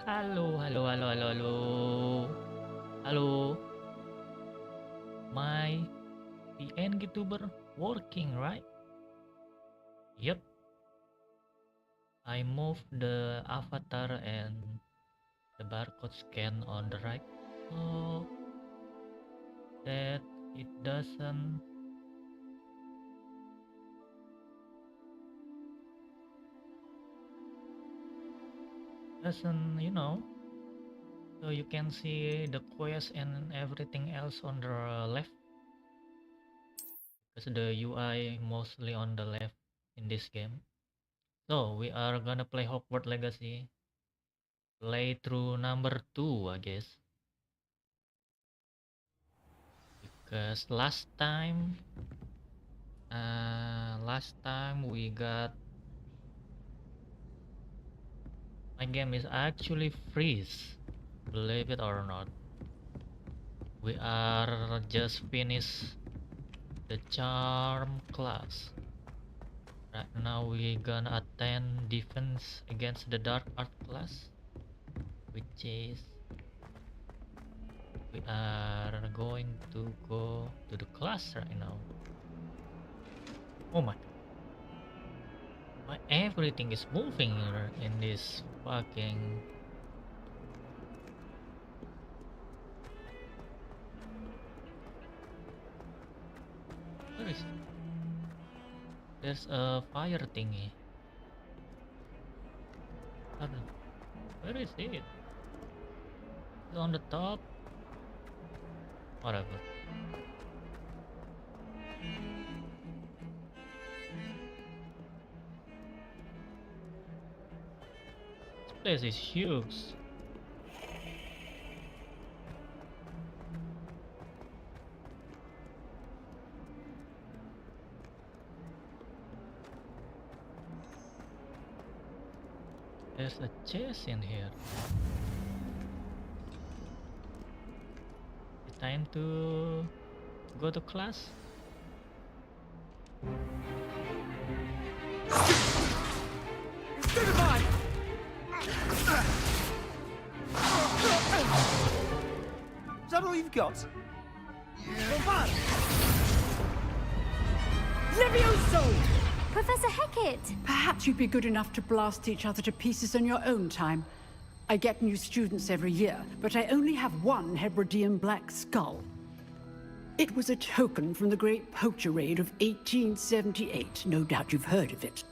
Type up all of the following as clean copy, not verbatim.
Halo, halo, halo, halo, halo. Halo, my PNG tuber working, right? Yep, I moved the avatar and the barcode scan on the right so that it doesn't so you can see the quest and everything else on the left because the UI mostly on the left in this game. So we are gonna play Hogwarts Legacy playthrough number 2, I guess, because last time we got my game is actually freeze, believe it or not. We are just finished the charm class. Right now we gonna attend defense against the dark art class, which is we are going to go to the class right now. Oh my everything is moving here in this fucking where is it? There's a fire thingy. Where is it? It's on the top. Whatever. This place is huge. There's a chest in here. It's time to go to class. Is that all you've got? Levioso! Professor Hecat! Perhaps you'd be good enough to blast each other to pieces on your own time. I get new students every year, but I only have one Hebridean black skull. It was a token from the Great Poacher Raid of 1878. No doubt you've heard of it.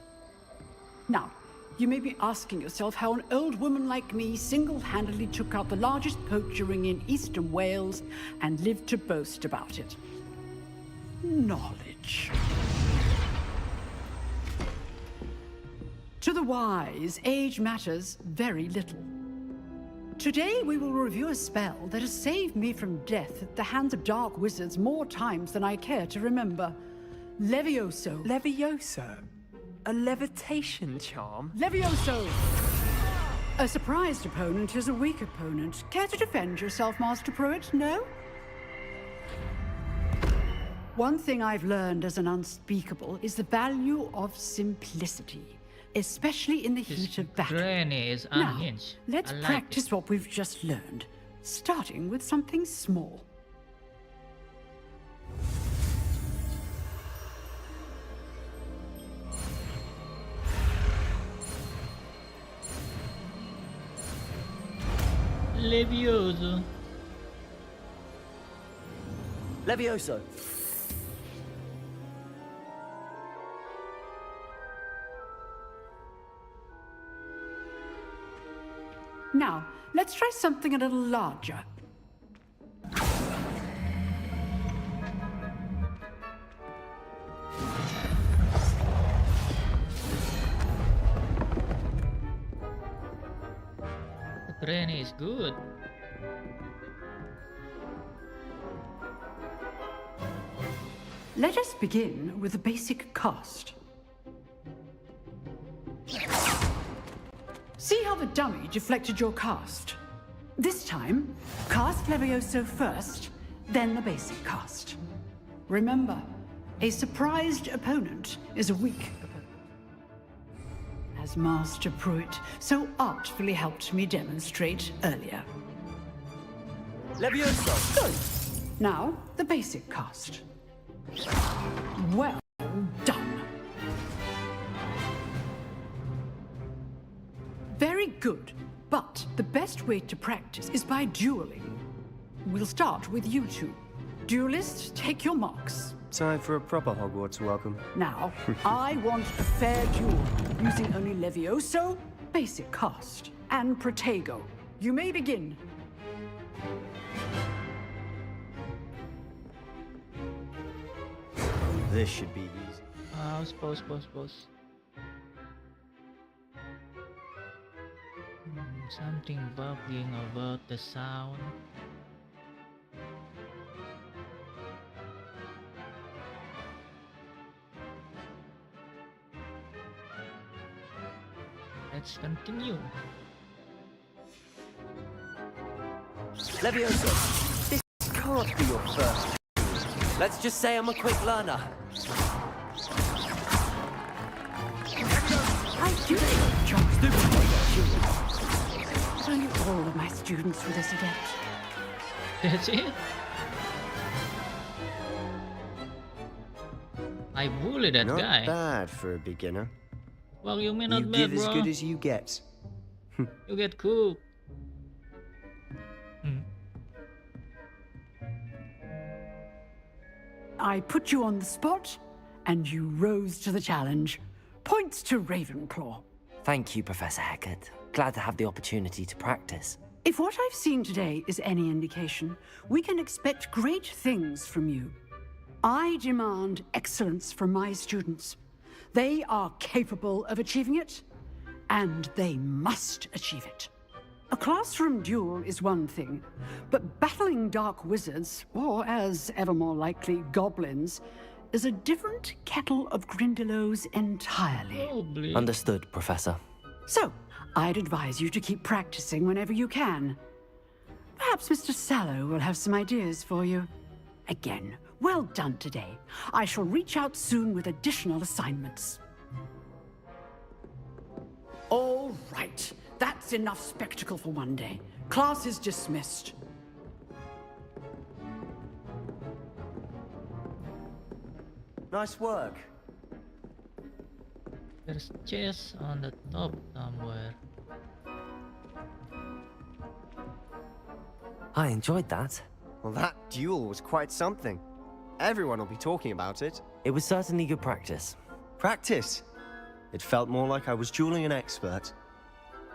Now, you may be asking yourself how an old woman like me single-handedly took out the largest poacher ring in eastern Wales and lived to boast about it. Knowledge. To the wise, age matters very little. Today we will review a spell that has saved me from death at the hands of dark wizards more times than I care to remember. Levioso. Levioso? A levitation charm? Levioso! A surprised opponent is a weak opponent. Care to defend yourself, Master Pruitt? No? One thing I've learned as an unspeakable is the value of simplicity, especially in the heat of battle. Granny is unhinged. Now, let's I like practice it. what we've just learned, starting with something small. Levioso. Levioso. Now, let's try something a little larger. Granny is good. Let us begin with the basic cast. See how the dummy deflected your cast? This time, cast Levioso first, then the basic cast. Remember, a surprised opponent is a weak opponent. as Master Pruitt so artfully helped me demonstrate earlier. Levioso! Good. Now, the basic cast. Well done. Very good. But the best way to practice is by dueling. We'll start with you two. Duelists, take your marks. Time for a proper Hogwarts welcome. Now, I want a fair duel, using only Levioso, basic cast, and Protego. You may begin. This should be easy. Pause. Something bugging about the sound. Let's continue. Levioso, this can't be your first. Let's just say I'm a quick learner. I do it, John. Not only all of my students were this adept. That's it? I bully that Not guy. bad for a beginner. Well, you may not You bad, give as bro. good as you get. You get cooked. I put you on the spot, and you rose to the challenge. Points to Ravenclaw. Thank you, Professor Hecat. Glad to have the opportunity to practice. If what I've seen today is any indication, we can expect great things from you. I demand excellence from my students. They are capable of achieving it, and they must achieve it. A classroom duel is one thing, but battling dark wizards, or as ever more likely, goblins, is a different kettle of Grindylows entirely. Probably. Understood, Professor. So, I'd advise you to keep practicing whenever you can. Perhaps Mr. Sallow will have some ideas for you. Again, well done today. I shall reach out soon with additional assignments. All right. That's enough spectacle for one day. Class is dismissed. Nice work. There's chest on the top somewhere. I enjoyed that. Well, that duel was quite something. Everyone will be talking about it. It was certainly good practice. Practice. It felt more like I was dueling an expert.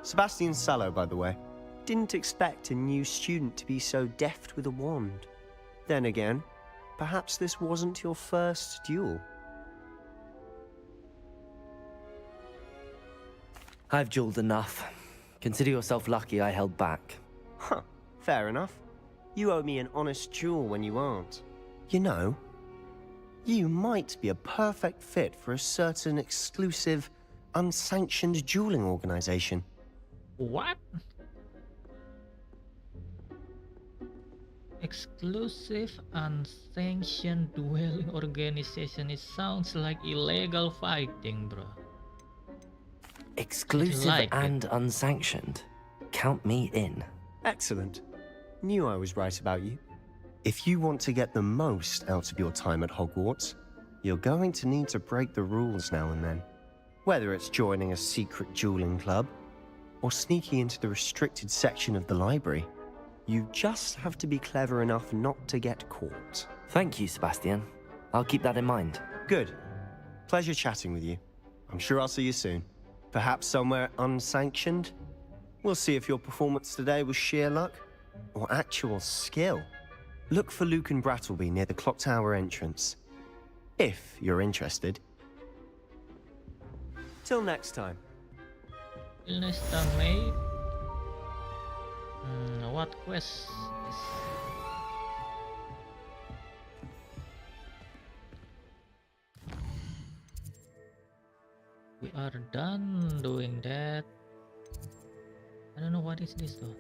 Sebastian Sallow, by the way. Didn't expect a new student to be so deft with a wand. Then again, perhaps this wasn't your first duel. I've dueled enough. Consider yourself lucky I held back. Huh, fair enough. You owe me an honest duel when you aren't. You know, you might be a perfect fit for a certain exclusive, unsanctioned dueling organization. What? Exclusive unsanctioned dueling organization. It sounds like illegal fighting, bro. Exclusive like and unsanctioned. Count me in. Excellent. Knew I was right about you. If you want to get the most out of your time at Hogwarts, you're going to need to break the rules now and then. Whether it's joining a secret dueling club, or sneaking into the restricted section of the library, you just have to be clever enough not to get caught. Thank you, Sebastian. I'll keep that in mind. Good. Pleasure chatting with you. I'm sure I'll see you soon. Perhaps somewhere unsanctioned? We'll see if your performance today was sheer luck or actual skill. Look for Luke and Brattleby near the clock tower entrance. If you're interested. Till next time. Till next time, mate. What quest is... We are done doing that. I don't know what is this though.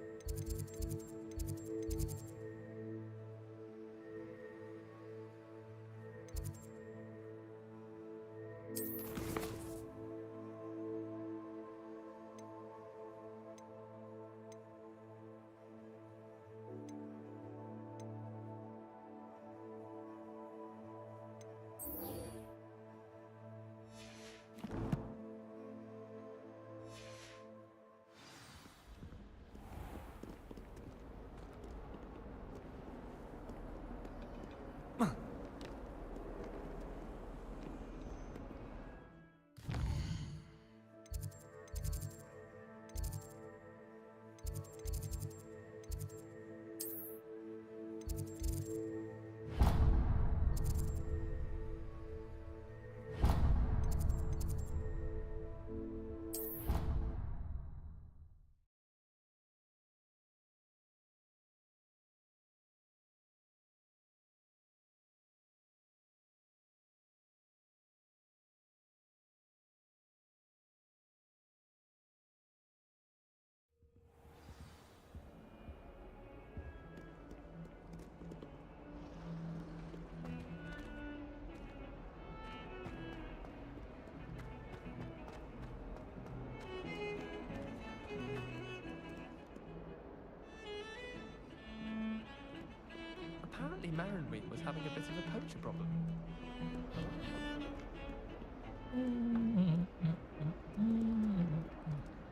apparently Marinweed was having a bit of a poacher problem.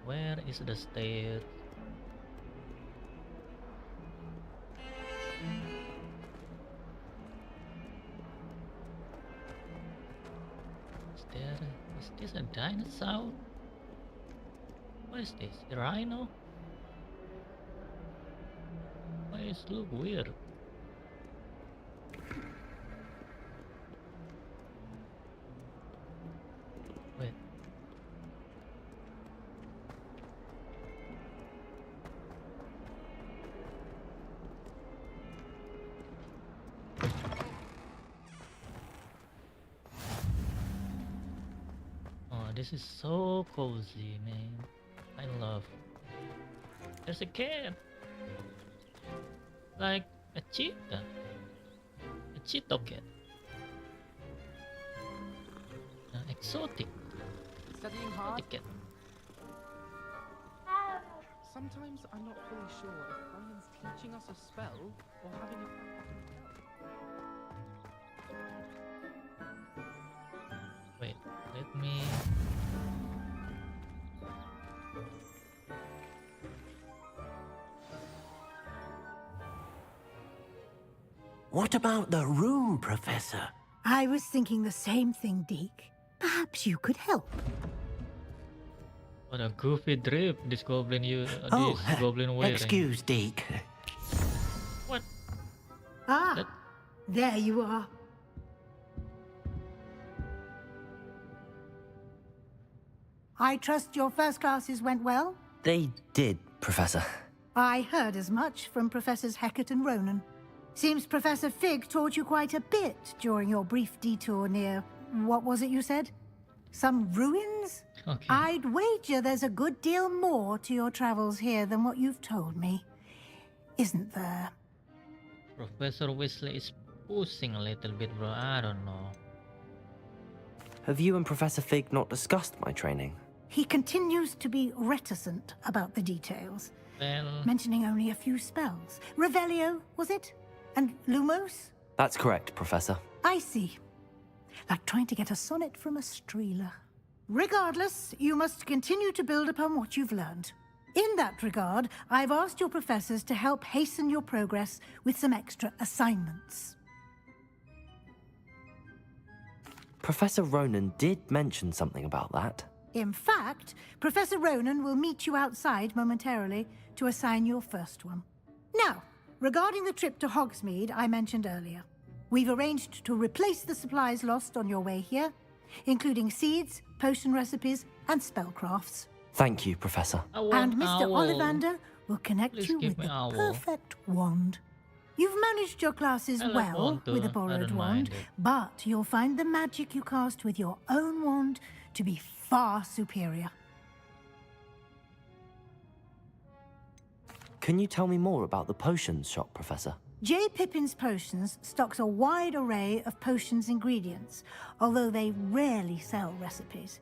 Where is the stair? Is this a dinosaur? What is this? A rhino? Why does it look weird? Wait. Oh, this is so cozy, man. I love. There's a cat. Like a cheetah. A cheetah cat. Exotic. Studying hard? Exotic cat. Sometimes I'm not fully sure if Brian's teaching us a spell or having a... Wait, let me. What about the room, Professor? I was thinking the same thing, Deke. Perhaps you could help. What a goofy drip this goblin this goblin wearing. Excuse, Deke. What? Ah, That- there you are. I trust your first classes went well? They did, Professor. I heard as much from Professors Hecat and Ronan. Seems Professor Fig taught you quite a bit during your brief detour near... what was it you said? Some ruins? Okay. I'd wager there's a good deal more to your travels here than what you've told me. Isn't there? Professor Weasley is pushing a little bit, bro. I don't know. Have you and Professor Fig not discussed my training? He continues to be reticent about the details, Well, mentioning only a few spells. Revelio, was it? And Lumos? That's correct, Professor. I see. Like trying to get a sonnet from a streeler. Regardless, you must continue to build upon what you've learned. In that regard, I've asked your professors to help hasten your progress with some extra assignments. Professor Ronan did mention something about that. In fact, Professor Ronan will meet you outside momentarily to assign your first one. Now, regarding the trip to Hogsmeade I mentioned earlier, we've arranged to replace the supplies lost on your way here, including seeds, potion recipes, and spellcrafts. Thank you, Professor. I want And Mr. owl. Ollivander will connect Please you give with me the owl. perfect wand. You've managed your classes I like well wand too. with a I borrowed don't wand, mind it. but you'll find the magic you cast with your own wand to be far superior. Can you tell me more about the potions shop, Professor? J. Pippin's Potions stocks a wide array of potions ingredients, although they rarely sell recipes.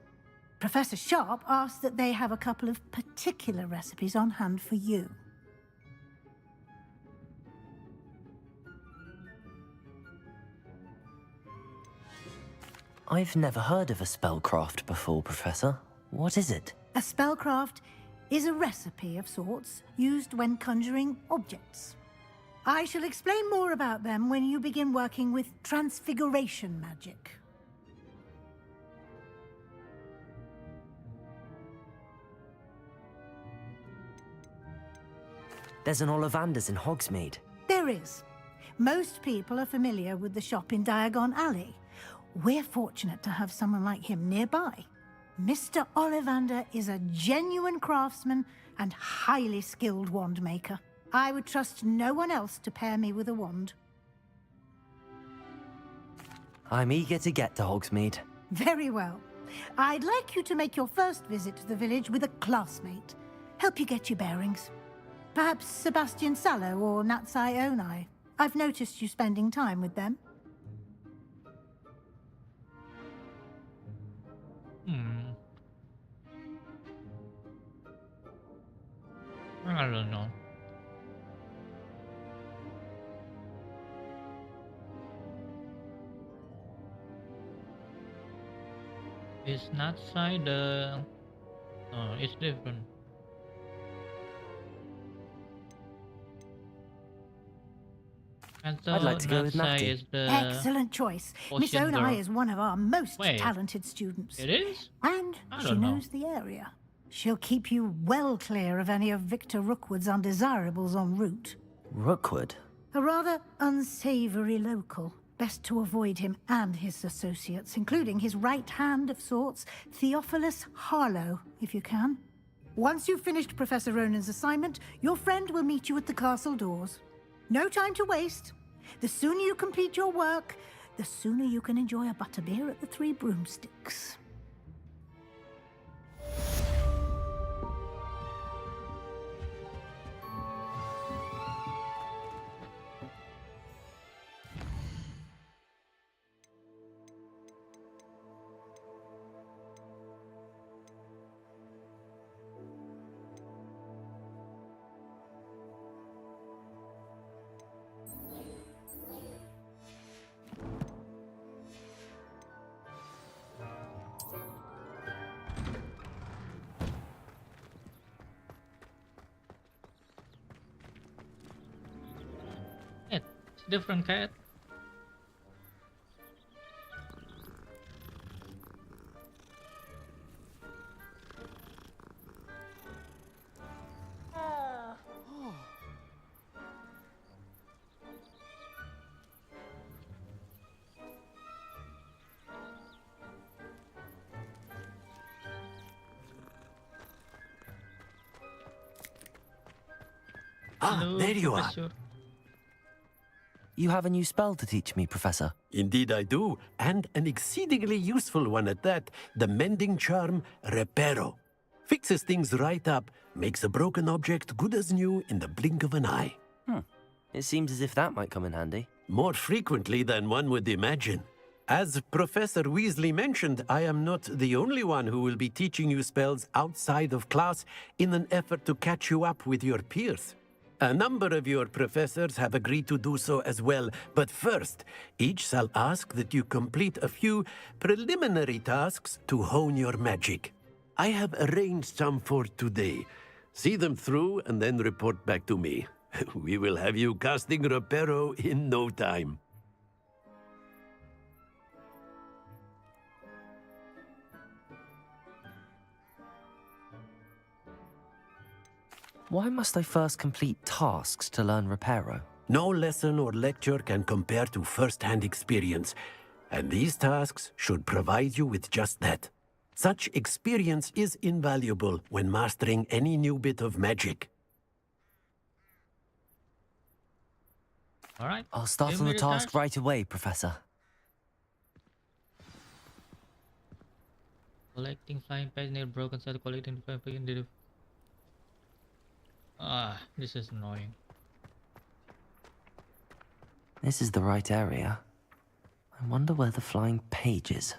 Professor Sharp asked that they have a couple of particular recipes on hand for you. I've never heard of a spellcraft before, Professor. What is it? A spellcraft is a recipe of sorts used when conjuring objects. I shall explain more about them when you begin working with transfiguration magic. There's an Ollivander's in Hogsmeade. There is. Most people are familiar with the shop in Diagon Alley. We're fortunate to have someone like him nearby. Mr. Ollivander is a genuine craftsman and highly skilled wand maker. I would trust no one else to pair me with a wand. I'm eager to get to Hogsmeade. Very well. I'd like you to make your first visit to the village with a classmate. Help you get your bearings. Perhaps Sebastian Sallow or Natsai Onai. I've noticed you spending time with them. I don't know. It's not side the. Oh, it's different. And I'd like to go with Natsai Nafti. is the Excellent choice. Miss potion Onai girl. is one of our most Wait, talented students. it is? And I she don't know. knows the area. She'll keep you well clear of any of Victor Rookwood's undesirables en route. Rookwood? A rather unsavory local. Best to avoid him and his associates, including his right hand of sorts, Theophilus Harlow, if you can. Once you've finished Professor Ronan's assignment, your friend will meet you at the castle doors. No time to waste. The sooner you complete your work, the sooner you can enjoy a butterbeer at the Three Broomsticks. It's different cat. Ah, Hello, there you are. Professor. You have a new spell to teach me, Professor. Indeed I do, and an exceedingly useful one at that. The mending charm, Reparo. Fixes things right up, makes a broken object good as new in the blink of an eye. It seems as if that might come in handy. More frequently than one would imagine. As Professor Weasley mentioned, I am not the only one who will be teaching you spells outside of class in an effort to catch you up with your peers. A number of your professors have agreed to do so as well, but first, each shall ask that you complete a few preliminary tasks to hone your magic. I have arranged some for today. See them through and then report back to me. We will have you casting Reparo in no time. Why must I first complete tasks to learn Reparo? No lesson or lecture can compare to first-hand experience, and these tasks should provide you with just that. Such experience is invaluable when mastering any new bit of magic. Alright. I'll start give on me the task task. right away, Professor. Collecting flying page near broken side, collecting flying page near. Ah, this is annoying. This is the right area. I wonder where the flying page is.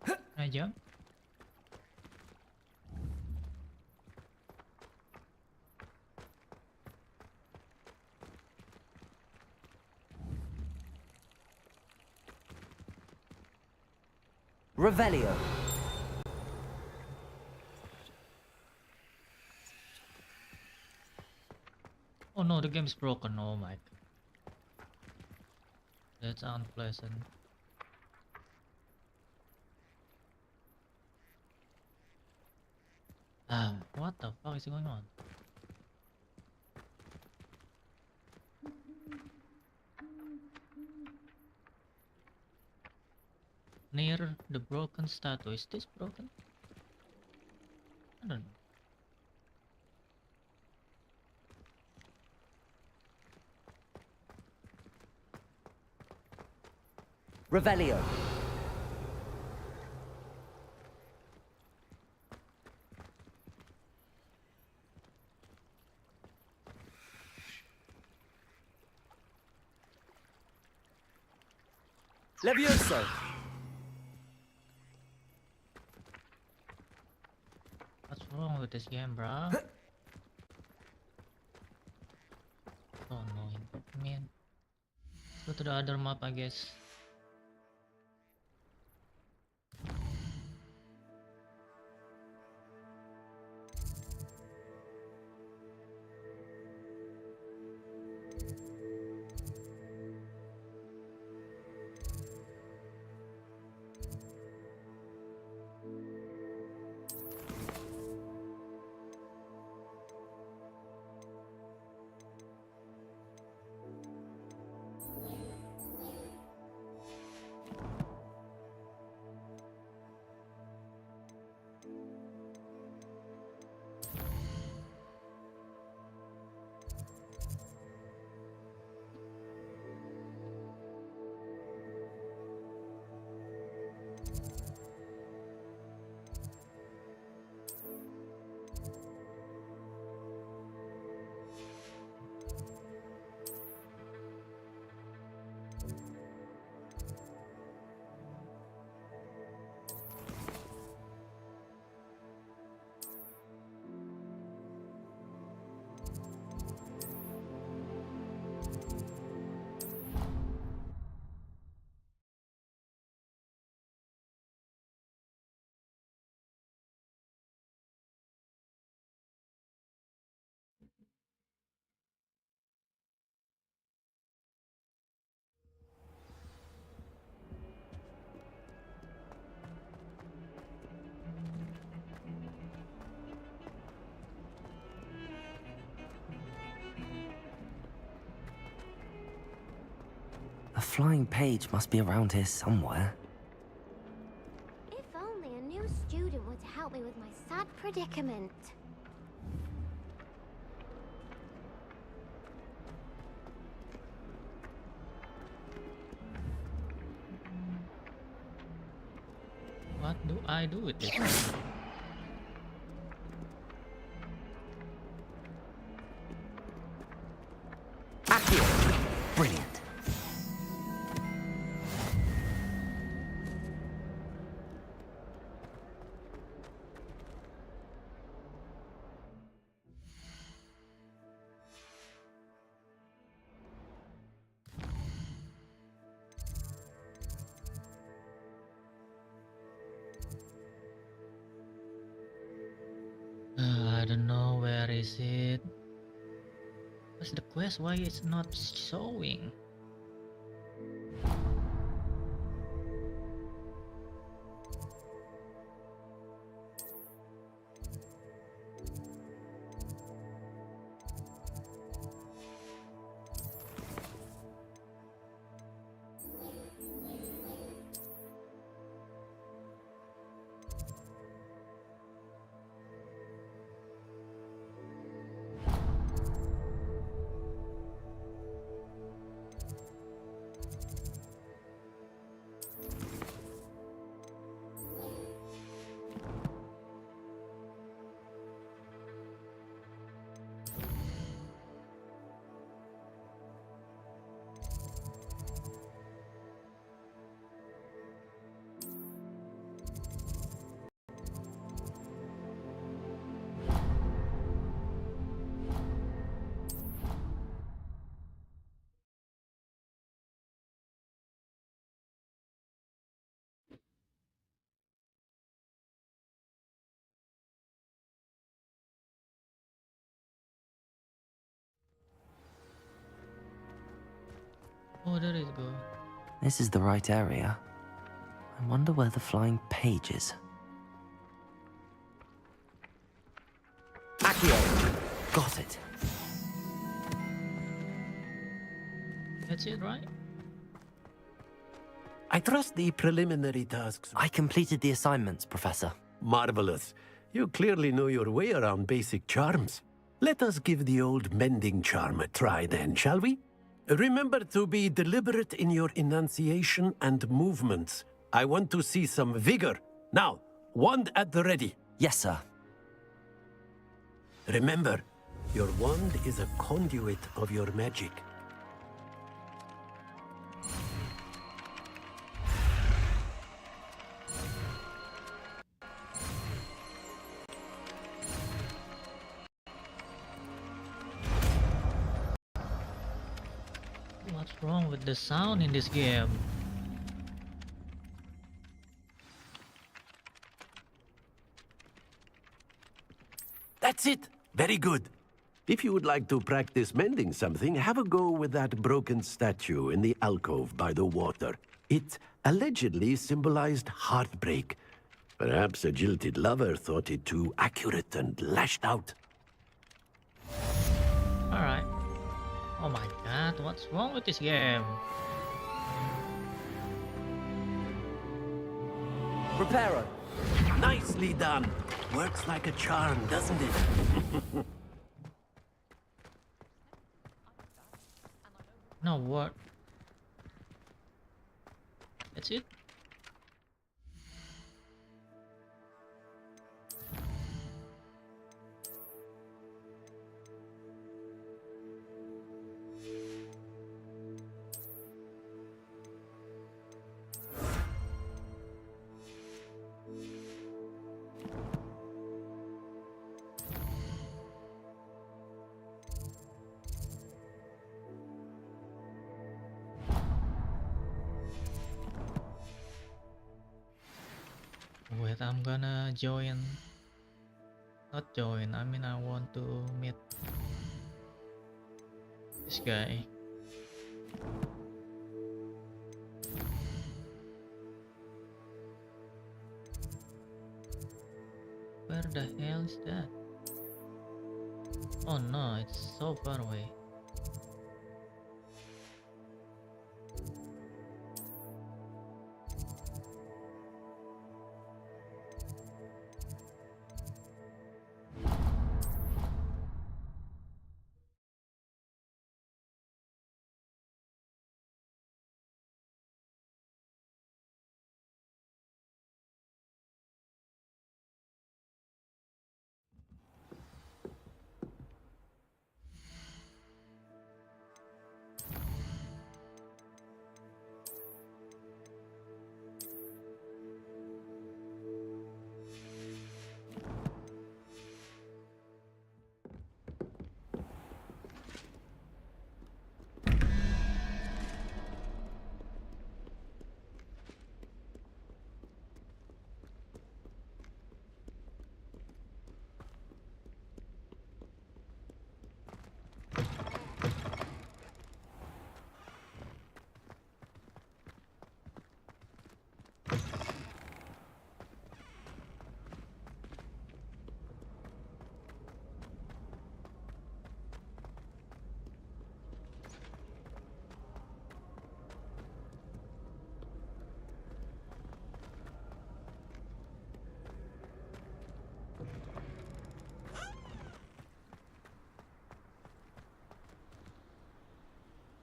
Can I jump? Revelio. Oh no, the game's broken. Oh my. That's unpleasant. What the fuck is going on? Near the broken statue. Is this broken? I don't know. Revelio. Levioso. What's wrong with this game, bruh? So annoying. Man. Go to to the other map, I guess. A flying page must be around here somewhere. If only a new student were to help me with my sad predicament. What do I do with this? Brilliant. I don't know, where is it? What's the quest? Why it's not showing? Oh, there it go. This is the right area. I wonder where the flying page is. Accio! Got it. That's it, right? I trust the preliminary tasks. I completed the assignments, Professor. Marvelous. You clearly know your way around basic charms. Let us give the old mending charm a try then, shall we? Remember to be deliberate in your enunciation and movements. I want to see some vigor. Now, wand at the ready. Yes, sir. Remember, your wand is a conduit of your magic. What's wrong with the sound in this game? That's it! Very good. If you would like to practice mending something, have a go with that broken statue in the alcove by the water. It allegedly symbolized heartbreak. Perhaps a jilted lover thought it too accurate and lashed out. Alright. Oh my god, what's wrong with this game? Reparo. Nicely done. Works like a charm, doesn't it? No, what? That's it? Wait, I'm gonna join. Not join, I mean I want to meet this guy. Where the hell is that? Oh no, it's so far away.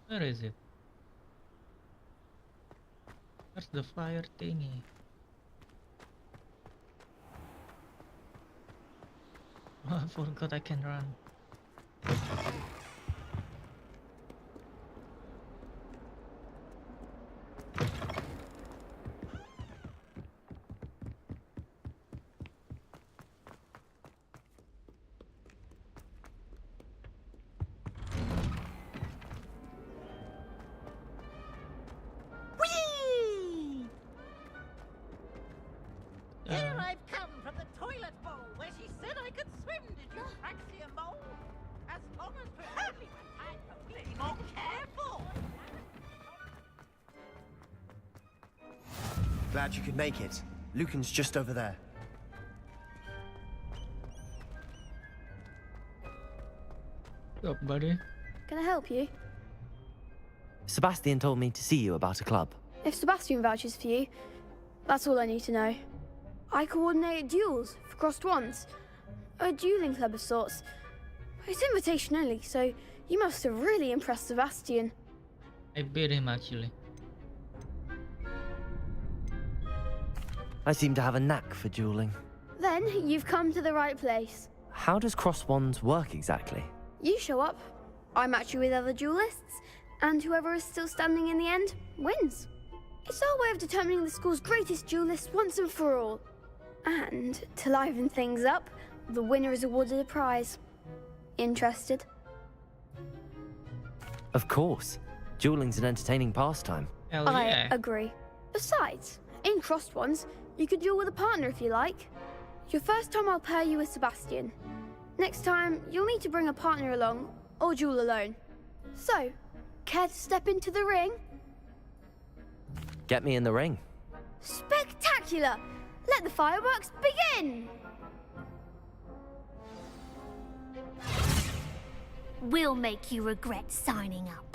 Where is it? Where's the fire thingy? Oh, I forgot I can run. Whee! Here I've come from the toilet bowl where she said I could swim. Did you Praxia mole? As long as we're only be more careful. Glad you could make it. Lucan's just over there. What's up, buddy? Can I help you? Sebastian told me to see you about a club. If Sebastian vouches for you, that's all I need to know. I coordinate duels for crossed wands. A dueling club of sorts. It's invitation only, so you must have really impressed Sebastian. I beat him actually. I seem to have a knack for dueling. Then you've come to the right place. How does cross wands work exactly? You show up, I match you with other duelists, and whoever is still standing in the end wins. It's our way of determining the school's greatest duelist once and for all. And to liven things up, the winner is awarded a prize. Interested? Of course. Dueling's an entertaining pastime. Hell I yeah. agree. Besides, in crossed ones, you could duel with a partner if you like. Your first time I'll pair you with Sebastian. Next time, you'll need to bring a partner along, or duel alone. So, care to step into the ring? Get me in the ring. Spectacular! Let the fireworks begin! We'll make you regret signing up.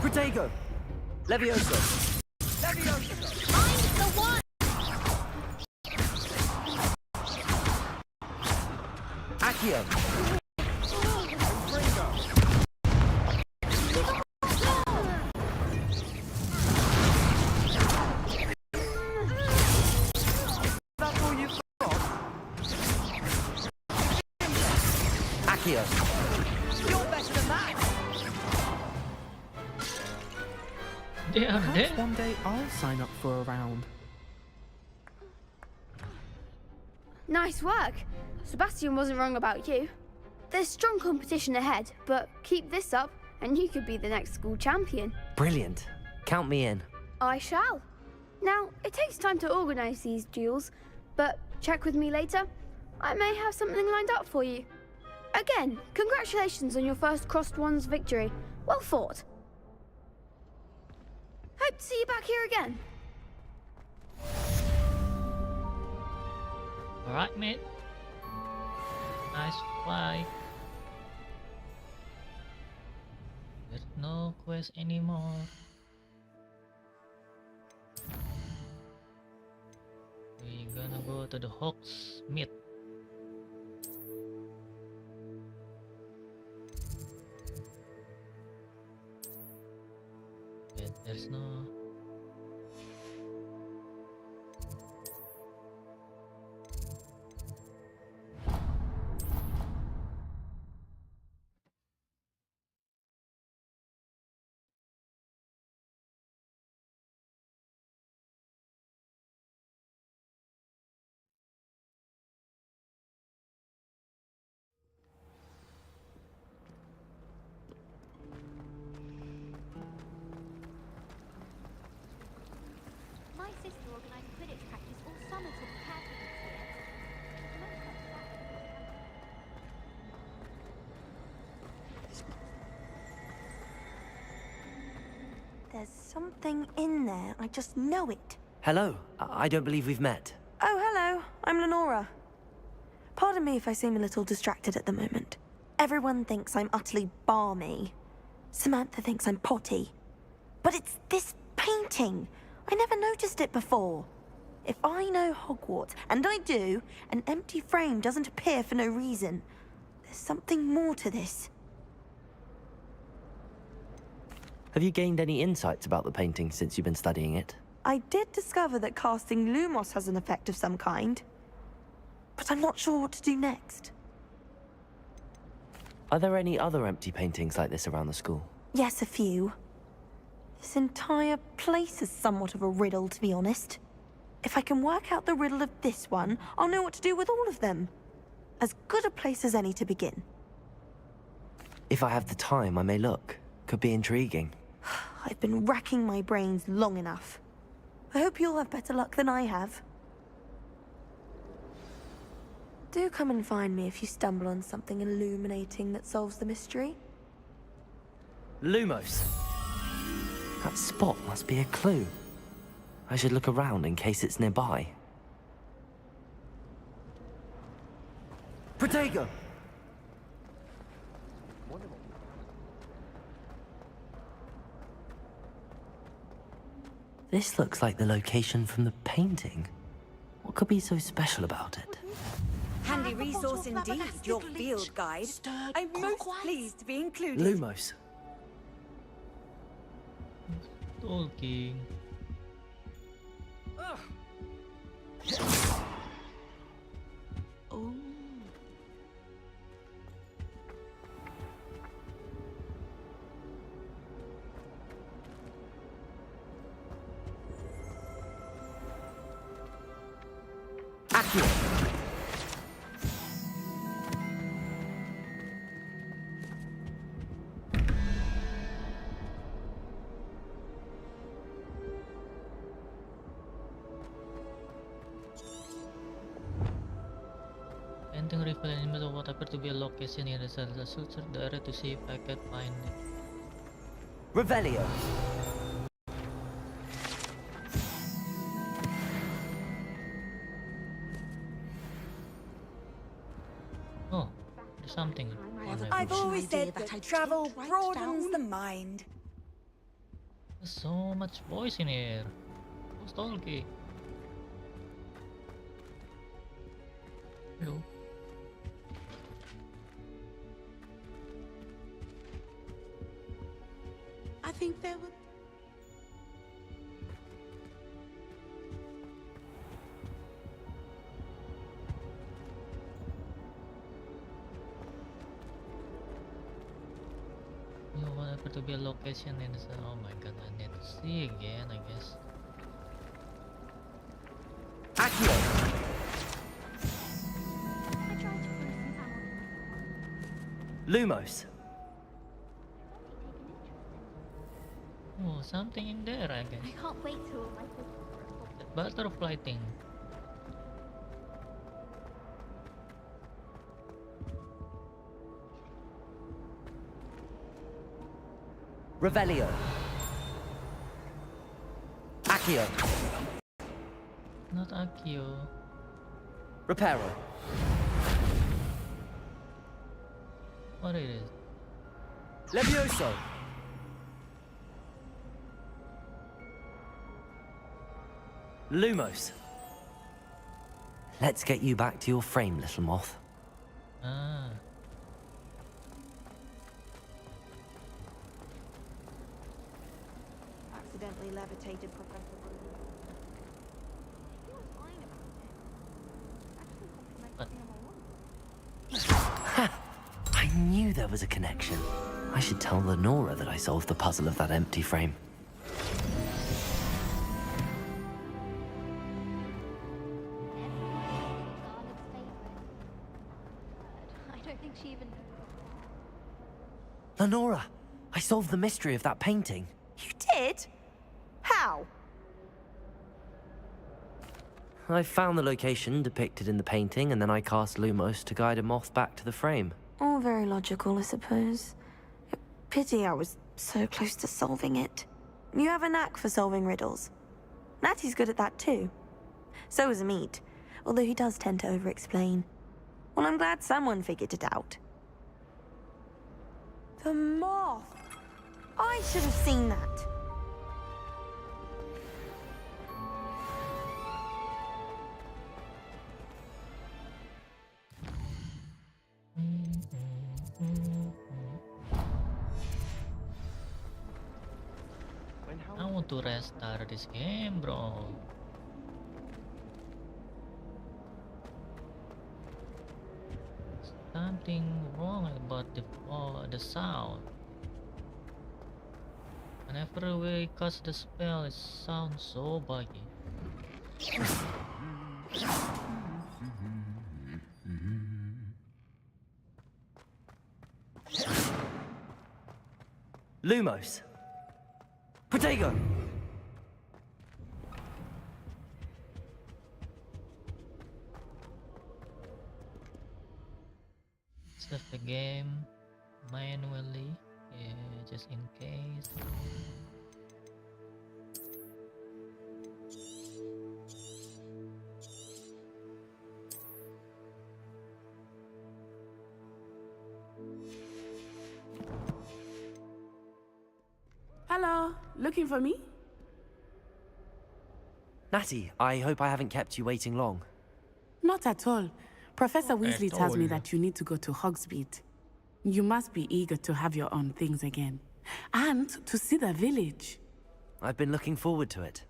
Protego! Levioso! I'm the one! Accio! That's all you've got? Accio! You're better than that. They are Perhaps dead. one day I'll sign up for a round. Nice work. Sebastian wasn't wrong about you. There's strong competition ahead, but keep this up and you could be the next school champion. Brilliant. Count me in. I shall. Now, it takes time to organise these duels, but check with me later. I may have something lined up for you. Again, congratulations on your first Crossed Ones victory. Well fought. Hope to see you back here again. Alright, mate. Nice fly. There's no quest anymore. We're gonna go to the Hogsmeade. Yeah, there's no. My sister organised Quidditch practice all summer to prepare for this year. There's something in there. I just know it. Hello. I don't believe we've met. Oh, hello. I'm Lenora. Pardon me if I seem a little distracted at the moment. Everyone thinks I'm utterly balmy. Samantha thinks I'm potty. But it's this painting. I never noticed it before. If I know Hogwarts, and I do, an empty frame doesn't appear for no reason. There's something more to this. Have you gained any insights about the painting since you've been studying it? I did discover that casting Lumos has an effect of some kind. But I'm not sure what to do next. Are there any other empty paintings like this around the school? Yes, a few. This entire place is somewhat of a riddle, to be honest. If I can work out the riddle of this one, I'll know what to do with all of them. As good a place as any to begin. If I have the time, I may look. Could be intriguing. I've been racking my brains long enough. I hope you'll have better luck than I have. Do come and find me if you stumble on something illuminating that solves the mystery. Lumos! That spot must be a clue. I should look around in case it's nearby. Protego! This looks like the location from the painting. What could be so special about it? Handy resource indeed, your field guide. I'm most pleased to be included. Lumos. Talking. Ugh. Accio. Painting reveal in the middle of what appeared to be a location in the cell. I should search the area to see if I can find it. Revelio. Oh, there's something. I've always said that travel broadens the mind. There's so much voice in here. Who's talking? Hello. I think there were. You want to be a location in this. Oh my god, I need to see again, I guess. Accio. I tried to prove some power. Lumos. Oh, something in there, I guess. I can't wait till I go for it. That butterfly thing. Revelio. Accio. Not Akio. Reparo. What it is? Levioso. Lumos. Let's get you back to your frame, little moth. Ah. Accidentally levitated Professor Ronan. He was fine about it. Actually, something like But- cinema one. I knew there was a connection. I should tell Lenora that I solved the puzzle of that empty frame. Charlotte's favorite. I don't think she even. Lenora, I solved the mystery of that painting. You did? How? I found the location depicted in the painting, and then I cast Lumos to guide a moth back to the frame. All very logical, I suppose. Pity I was so close to solving it. You have a knack for solving riddles. Natty's good at that too. So is Amit, although he does tend to over-explain. Well, I'm glad someone figured it out. The moth! I should have seen that. I want to restart this game, bro. Something wrong about the sound. Whenever we cast the spell, it sounds so buggy. Lumos. Protego. Save the game manually, just in case. Hello, looking for me? Natty, I hope I haven't kept you waiting long. Not at all. Professor Weasley tells me all. that you need to go to Hogsmeade. You must be eager to have your own things again. And to see the village. I've been looking forward to it.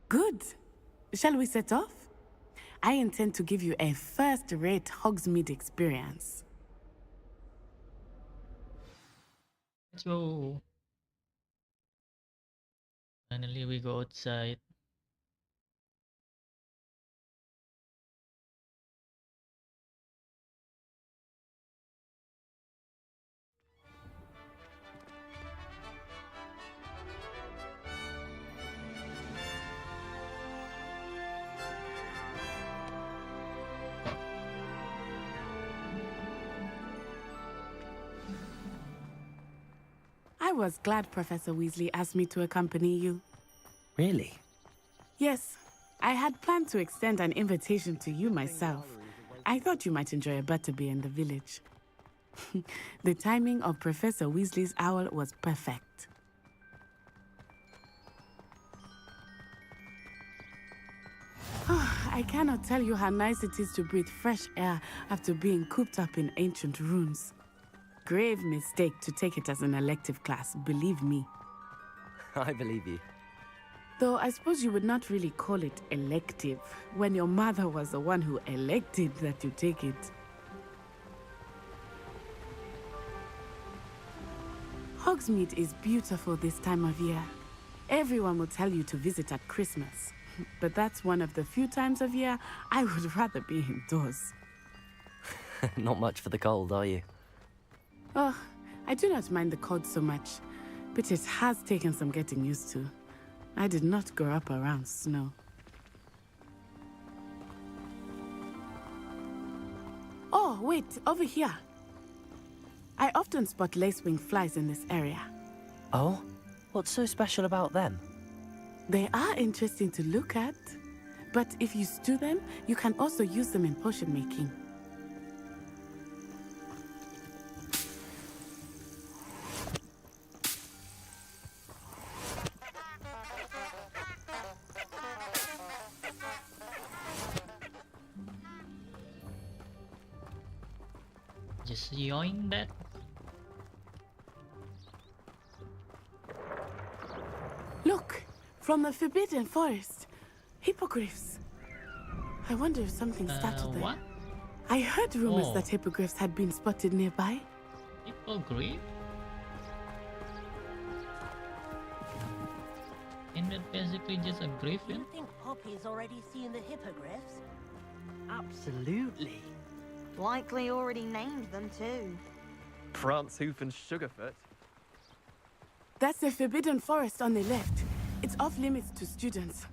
Good. Shall we set off? I intend to give you a first-rate Hogsmeade experience. Let's go. Finally, we go outside. was glad Professor Weasley asked me to accompany you. Really? Yes, I had planned to extend an invitation to you myself. I thought you might enjoy a butterbeer in the village. The timing of Professor Weasley's owl was perfect. I cannot tell you how nice it is to breathe fresh air after being cooped up in ancient ruins. Grave mistake to take it as an elective class, believe me. I believe you. Though I suppose you would not really call it elective when your mother was the one who elected that you take it. Hogsmeade is beautiful this time of year. Everyone will tell you to visit at Christmas, but that's one of the few times of year I would rather be indoors. Not much for the cold, are you? Oh, I do not mind the cold so much, but it has taken some getting used to. I did not grow up around snow. Oh, wait, over here. I often spot lacewing flies in this area. Oh? What's so special about them? They are interesting to look at, but if you stew them, you can also use them in potion making. Just join that. Look, from the Forbidden Forest. Hippogriffs. I wonder if something started there. What? I heard rumors Oh. that hippogriffs had been spotted nearby. Hippogriff? Isn't that basically just a griffin? You think Poppy's already seen the hippogriffs? Absolutely. Likely already named them too. Prance, Hoof, and Sugarfoot. That's the Forbidden Forest on the left. It's off limits to students,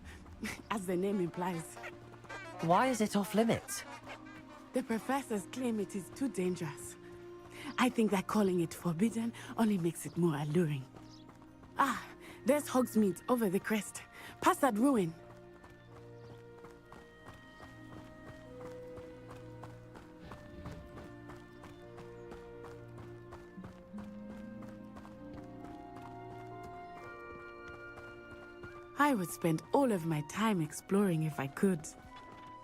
as the name implies. Why is it off limits? The professors claim it is too dangerous. I think that calling it forbidden only makes it more alluring. Ah, there's Hogsmeade over the crest. Past that ruin. I would spend all of my time exploring if I could.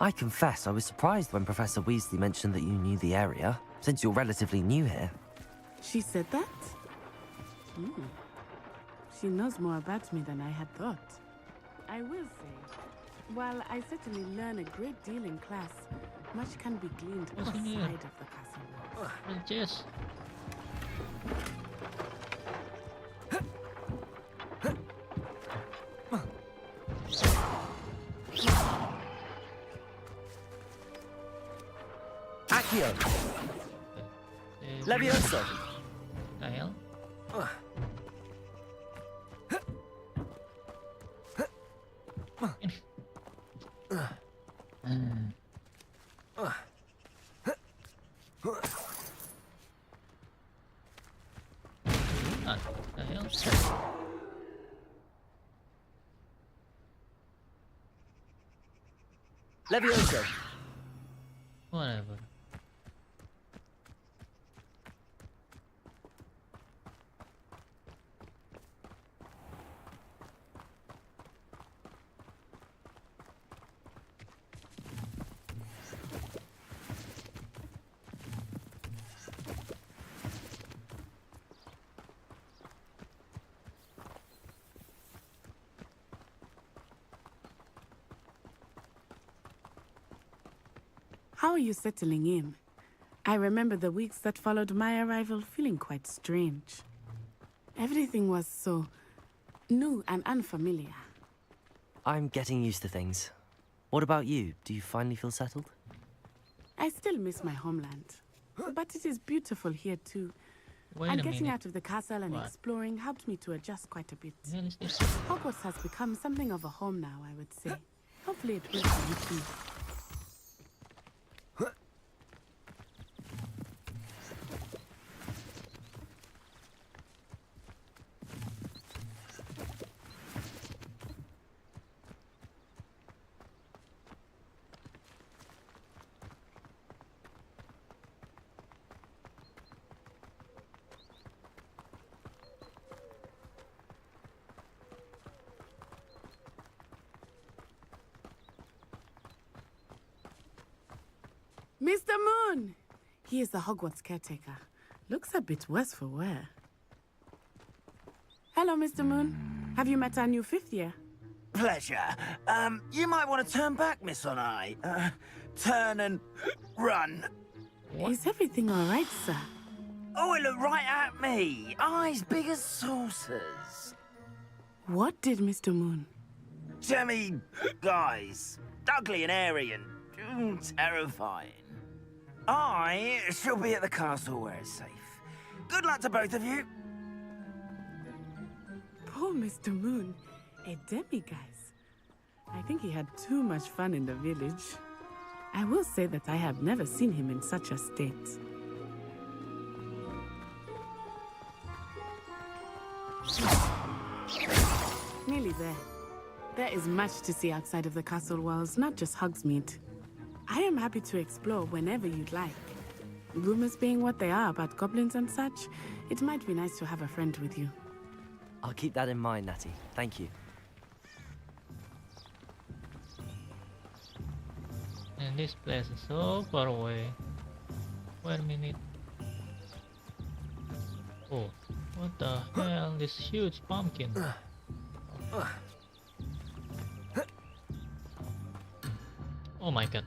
I confess I was surprised when Professor Weasley mentioned that you knew the area, since you're relatively new here. She said that? She knows more about me than I had thought. I will say, while I certainly learn a great deal in class, much can be gleaned What's in outside here? of the castle walls. Yes. Accio! Levioso! The hell? Ah, the hell? Levioso! Whatever. How are you settling in? I remember the weeks that followed my arrival feeling quite strange. Everything was so new and unfamiliar. I'm getting used to things. What about you? Do you finally feel settled? I still miss my homeland, but it is beautiful here too. Wait And a getting minute. out of the castle and What? exploring helped me to adjust quite a bit. The hell is this? Hogwarts has become something of a home now, I would say. Hopefully it will for you too. Mr. Moon! He is the Hogwarts caretaker. Looks a bit worse for wear. Hello, Mr. Moon. Have you met our new 5th year? Pleasure. You might want to turn back, Miss Onai. Turn and run. Is everything all right, sir? Oh, it looked right at me. Eyes big as saucers. What did Mr. Moon? Jemmy, guys. Ugly and airy and terrifying. I shall be at the castle where it's safe. Good luck to both of you. Poor Mr. Moon. A demiguise. I think he had too much fun in the village. I will say that I have never seen him in such a state. Nearly there. There is much to see outside of the castle walls, not just Hogsmeade. I am happy to explore whenever you'd like. Rumors being what they are about goblins and such, it might be nice to have a friend with you. I'll keep that in mind, Natty. Thank you. And this place is so far away. Wait a minute. Oh, what the hell? This huge pumpkin. Oh my god.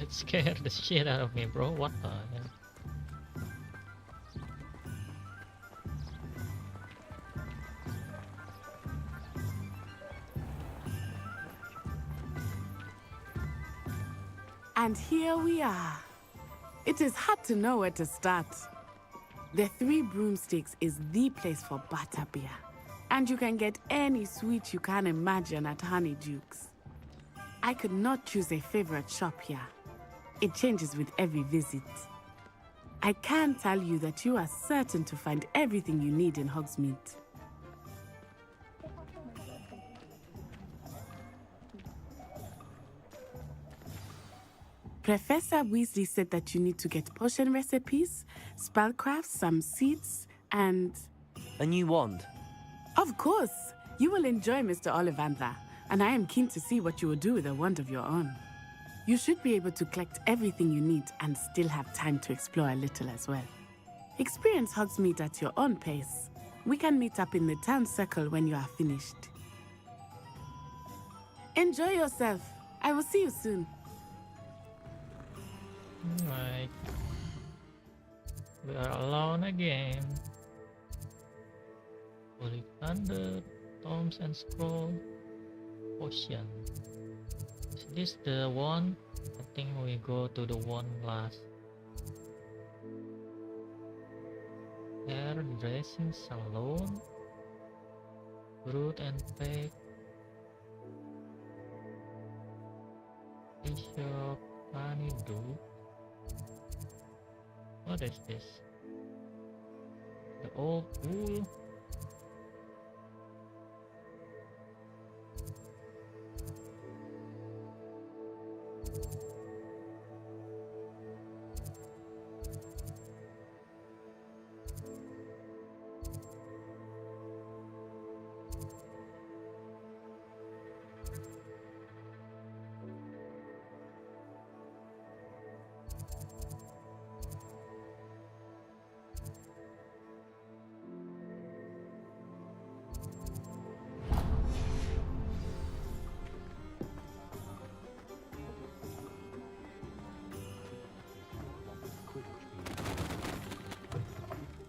It scared the shit out of me, bro. What the hell? And here we are. It is hard to know where to start. The Three Broomsticks is the place for butterbeer. And you can get any sweet you can imagine at Honeyduke's. I could not choose a favorite shop here. It changes with every visit. I can tell you that you are certain to find everything you need in Hogsmeade. Professor Weasley said that you need to get potion recipes, spellcrafts, some seeds, and... A new wand? Of course! You will enjoy Mr. Ollivander, and I am keen to see what you will do with a wand of your own. You should be able to collect everything you need and still have time to explore a little as well. Experience Hogsmeade at your own pace. We can meet up in the town circle when you are finished. Enjoy yourself. I will see you soon. Alright. We are alone again. Holy Thunder, Tomes and Scroll, Potion. Is this the one? I think we go to the one last. Hairdressing salon, Fruit and Bake, Bishop, Honeydew. What is this? The old wool.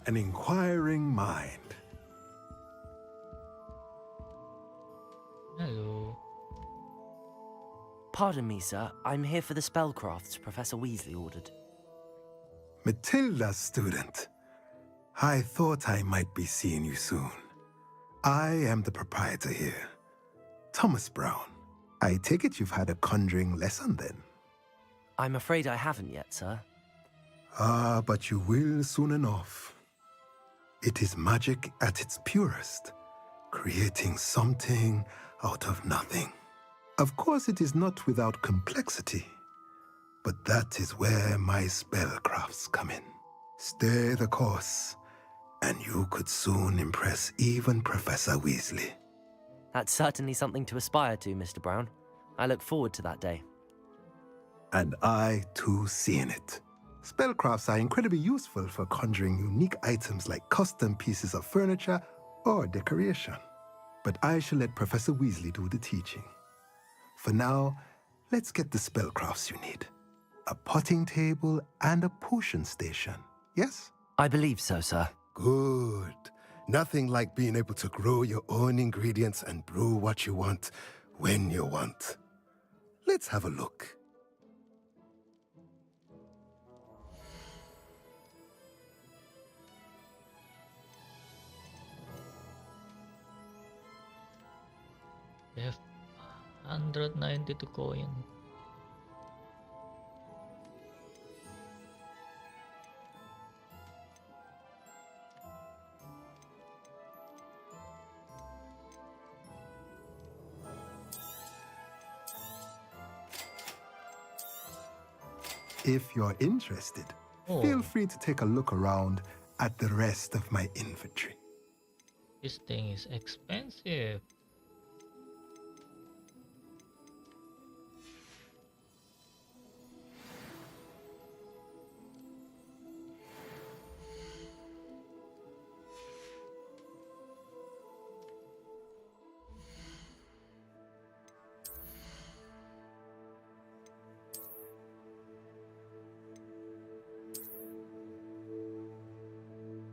An inquiring mind. Hello. Pardon me, sir. I'm here for the spellcrafts Professor Weasley ordered. Matilda, student. I thought I might be seeing you soon. I am the proprietor here, Thomas Brown. I take it you've had a conjuring lesson then? I'm afraid I haven't yet, sir. Ah, but you will soon enough. It is magic at its purest, creating something out of nothing. Of course, it is not without complexity, but that is where my spellcrafts come in. Stay the course, and you could soon impress even Professor Weasley. That's certainly something to aspire to, Mr. Brown. I look forward to that day. And I, too, see in it. Spellcrafts are incredibly useful for conjuring unique items like custom pieces of furniture or decoration. But I shall let Professor Weasley do the teaching. For now, let's get the spellcrafts you need. A potting table and a potion station, yes? I believe so, sir. Good. Nothing like being able to grow your own ingredients and brew what you want when you want. Let's have a look. We have 192 coin. If you're interested, feel free to take a look around at the rest of my inventory. This thing is expensive.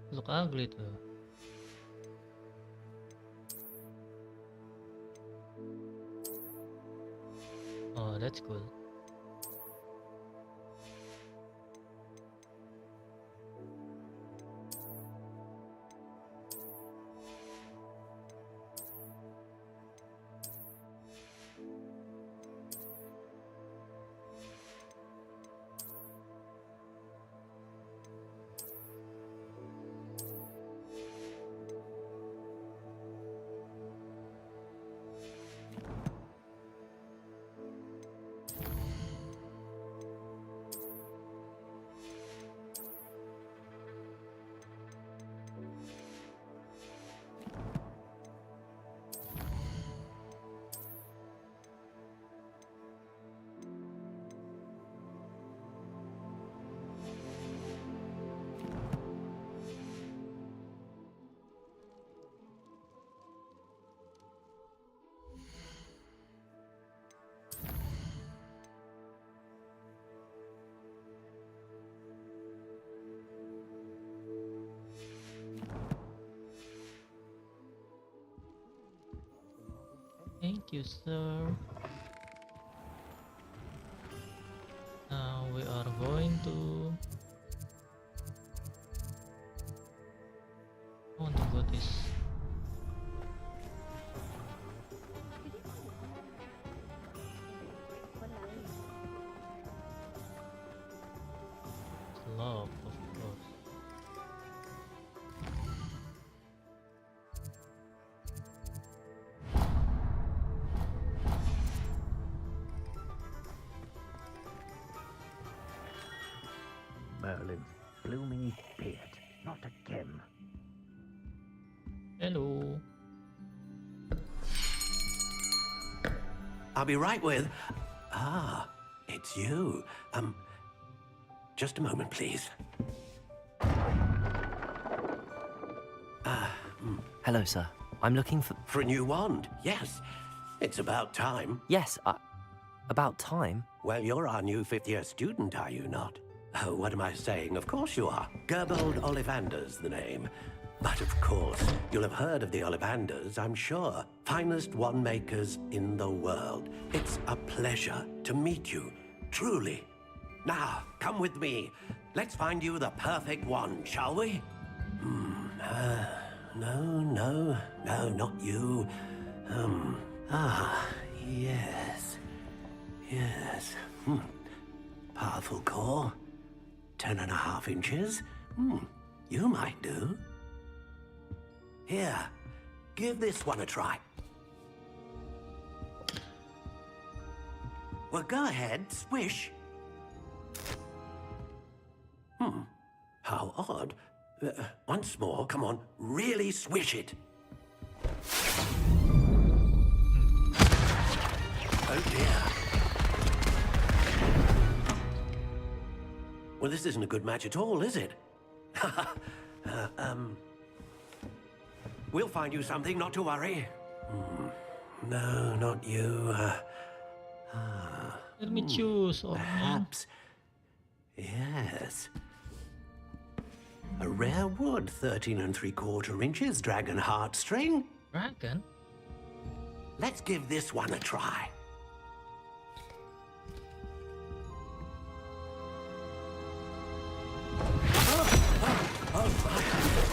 Look ugly too. Oh, that's cool. Thank you, sir. Now we are going to... I want to go this. Slope, of course. Merlin's blooming beard, not again. Hello. I'll be right with... Ah, it's you. Just a moment, please. Hello, sir. I'm looking for... For a new wand, yes. It's about time. Yes, about time? Well, you're our new fifth-year student, are you not? Oh, what am I saying? Of course you are. Gerbold Ollivander's the name. But of course, you'll have heard of the Ollivanders, I'm sure. Finest wand makers in the world. It's a pleasure to meet you, truly. Now, come with me. Let's find you the perfect wand, shall we? No, not you. Yes. Powerful core. 10.5 inches. You might do. Here, give this one a try. Well, go ahead, swish. How odd. Once more, come on, really swish it. Oh dear. Well, this isn't a good match at all, is it? We'll find you something, not to worry. No, not you. Let me choose, old man. Perhaps. Yes. A rare wood, 13 3/4 inches, dragon heartstring. Dragon? Let's give this one a try.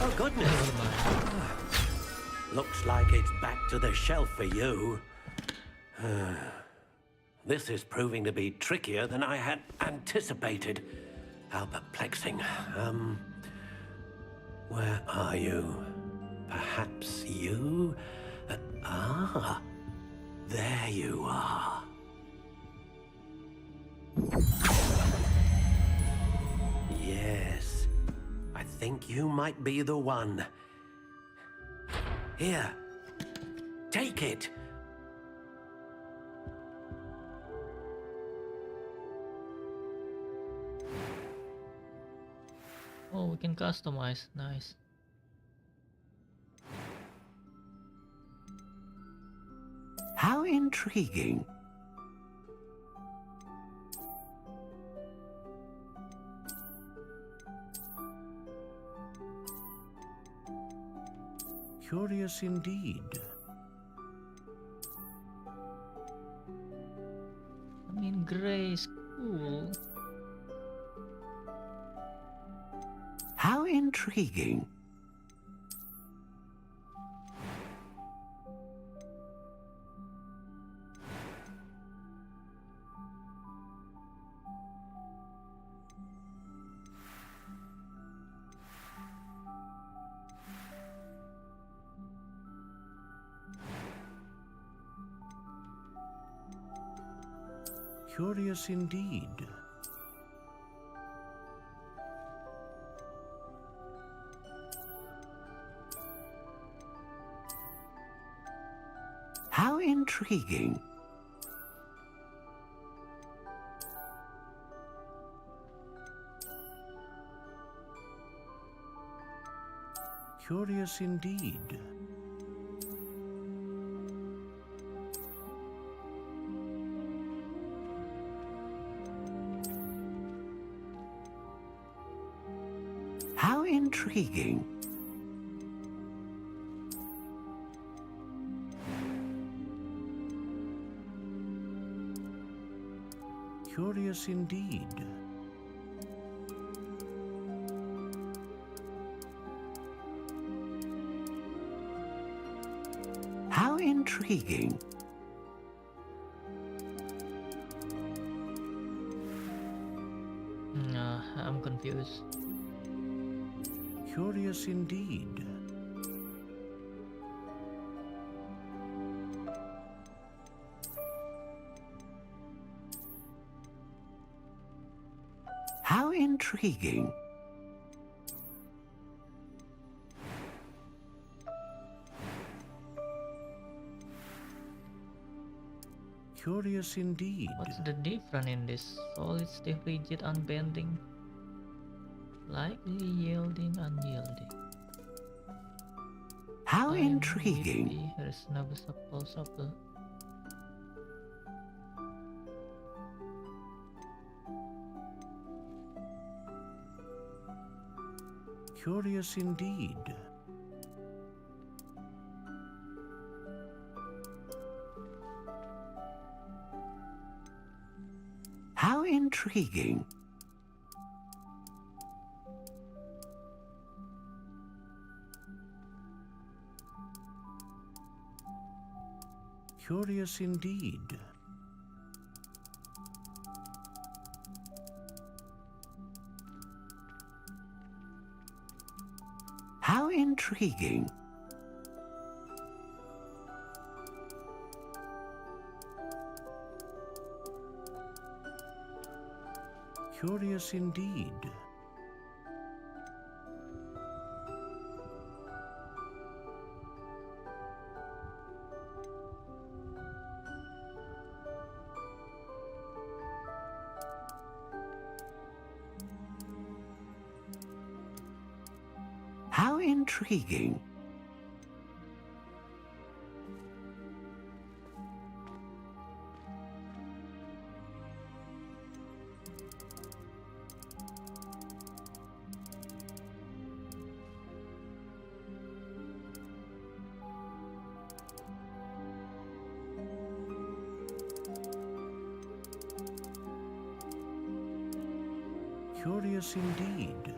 Oh, goodness. Looks like it's back to the shelf for you. This is proving to be trickier than I had anticipated. How perplexing. Where are you? Perhaps you? There you are. Yes, I think you might be the one. Here, take it. Oh, we can customize. Nice. How intriguing. Curious indeed. I mean, gray is cool. How intriguing. Curious indeed. How intriguing. Curious indeed. How intriguing. Curious indeed. How intriguing. I'm confused. Curious indeed. How intriguing. Curious indeed. What's the difference in this? Solid, stiff, rigid, unbending, likely yielding, unyielding. How Iron, intriguing. whippy, reasonable, supple. Curious indeed. How intriguing. Curious indeed. How intriguing. Curious indeed. Intriguing. Curious indeed.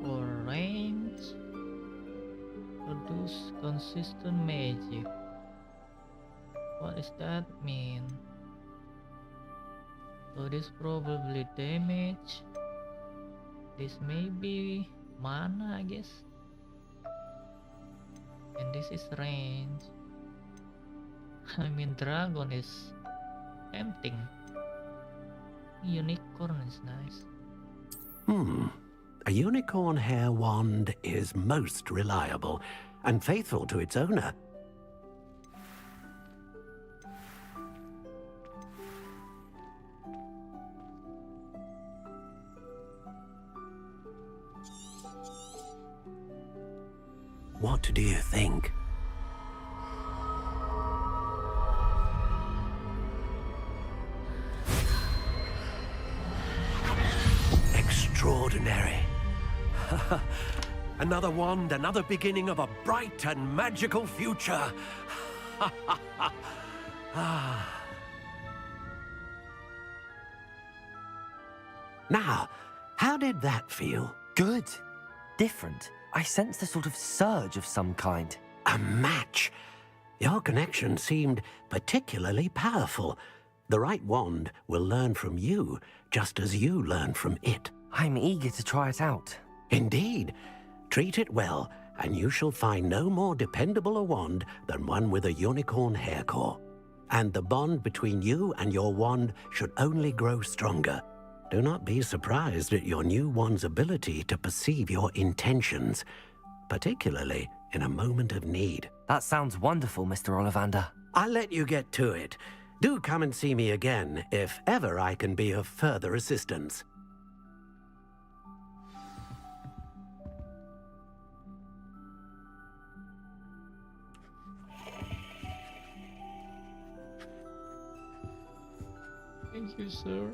For range, produce consistent magic. What does that mean? So this probably damage. This may be mana, I guess. And this is range. I mean, dragon is tempting. Unicorn is nice. A unicorn hair wand is most reliable and faithful to its owner. What do you think? Extraordinary. Another wand, another beginning of a bright and magical future. Now, how did that feel? Good. Different. I sensed a sort of surge of some kind. A match. Your connection seemed particularly powerful. The right wand will learn from you, just as you learn from it. I'm eager to try it out. Indeed. Treat it well, and you shall find no more dependable a wand than one with a unicorn hair core. And the bond between you and your wand should only grow stronger. Do not be surprised at your new wand's ability to perceive your intentions, particularly in a moment of need. That sounds wonderful, Mr. Ollivander. I'll let you get to it. Do come and see me again if ever I can be of further assistance. Thank you, sir.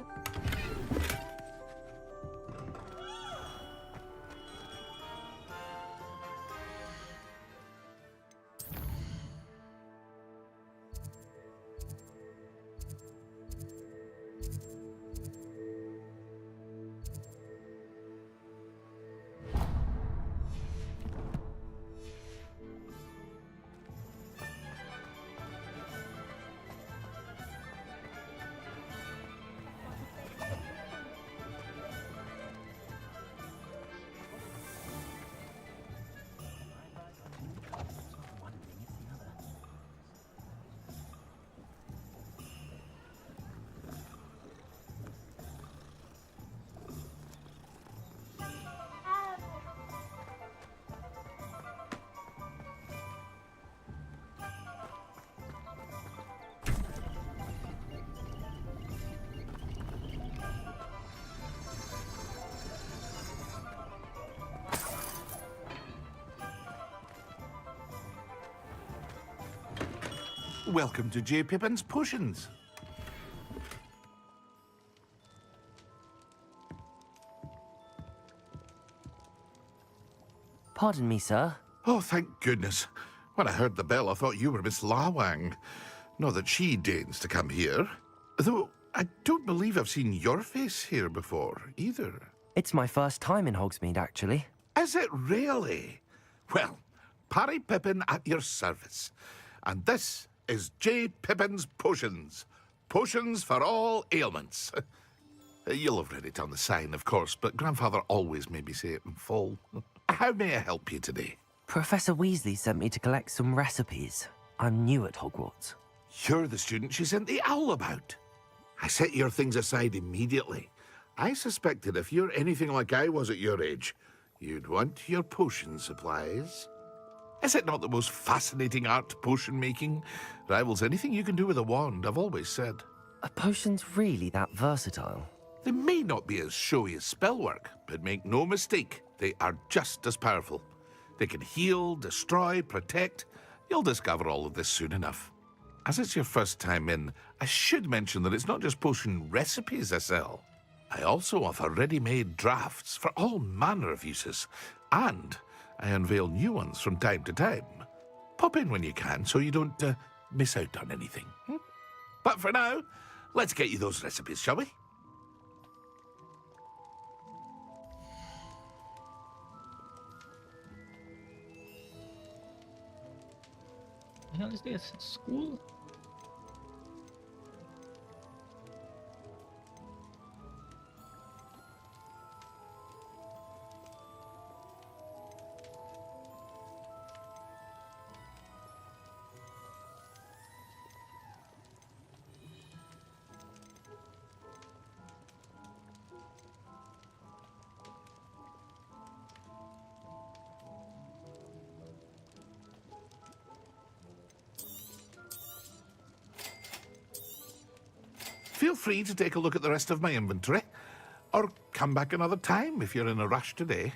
Welcome to J. Pippin's Potions. Pardon me, sir. Oh, thank goodness. When I heard the bell, I thought you were Miss Lawang. Not that she deigns to come here. Though I don't believe I've seen your face here before, either. It's my first time in Hogsmeade, actually. Is it really? Well, Parry Pippin at your service. And this is J. Pippin's Potions. Potions for all ailments. You'll have read it on the sign, of course, but Grandfather always made me say it in full. How may I help you today? Professor Weasley sent me to collect some recipes. I'm new at Hogwarts. You're the student she sent the owl about. I set your things aside immediately. I suspected if you're anything like I was at your age, you'd want your potion supplies. Is it not the most fascinating art, potion making? Rivals anything you can do with a wand, I've always said. Are potions really that versatile? They may not be as showy as spellwork, but make no mistake, they are just as powerful. They can heal, destroy, protect. You'll discover all of this soon enough. As it's your first time in, I should mention that it's not just potion recipes I sell. I also offer ready-made drafts for all manner of uses, and I unveil new ones from time to time. Pop in when you can so you don't miss out on anything. But for now, let's get you those recipes, shall we? The hell is this? School? Feel free to take a look at the rest of my inventory, or come back another time if you're in a rush today.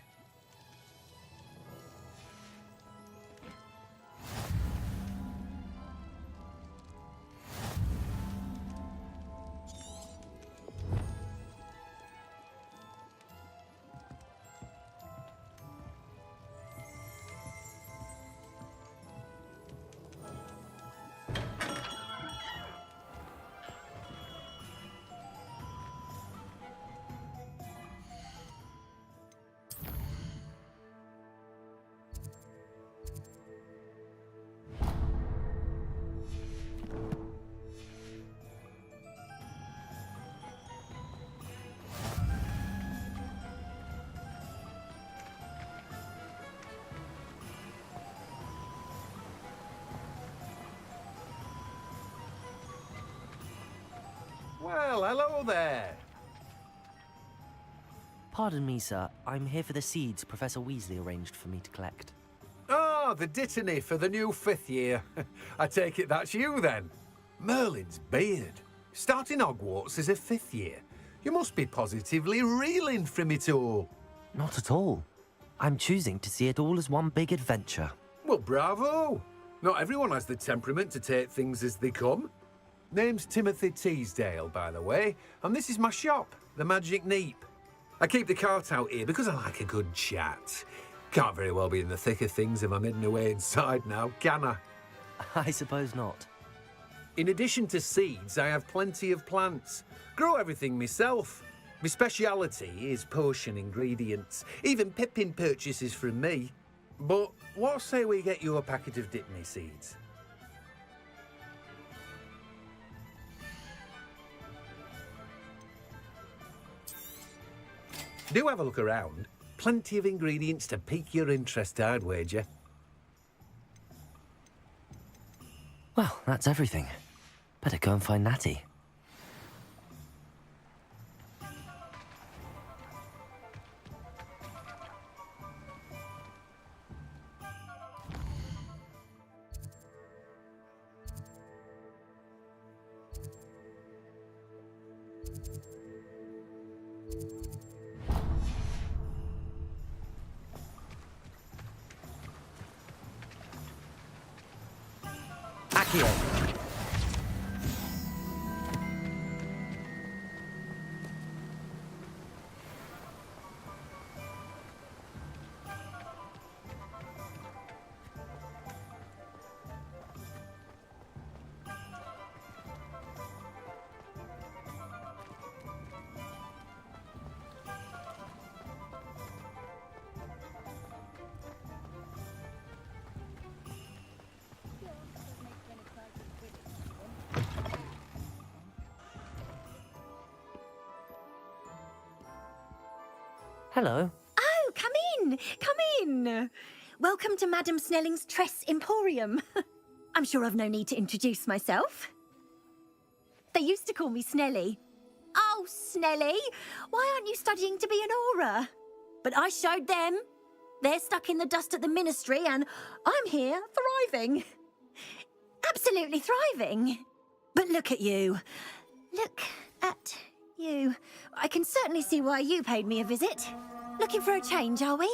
Well, hello there. Pardon me, sir. I'm here for the seeds Professor Weasley arranged for me to collect. Oh, the dittany for the new 5th year. I take it that's you, then. Merlin's beard. Starting Hogwarts as a 5th year. You must be positively reeling from it all. Not at all. I'm choosing to see it all as one big adventure. Well, bravo. Not everyone has the temperament to take things as they come. Name's Timothy Teasdale, by the way, and this is my shop, the Magic Neep. I keep the cart out here because I like a good chat. Can't very well be in the thick of things if I'm hidden away inside now, can I? I suppose not. In addition to seeds, I have plenty of plants. Grow everything myself. My speciality is potion ingredients. Even Pippin purchases from me. But what say we get you a packet of Dittany seeds? Do have a look around. Plenty of ingredients to pique your interest, I'd wager. Well, that's everything. Better go and find Natty. Accio. Hello. Oh, come in! Come in! Welcome to Madame Snelling's Tress Emporium. I'm sure I've no need to introduce myself. They used to call me Snelly. Oh, Snelly, why aren't you studying to be an aura? But I showed them. They're stuck in the dust at the ministry, and I'm here thriving. Absolutely thriving. But look at you. Look at you. I can certainly see why you paid me a visit. Looking for a change, are we?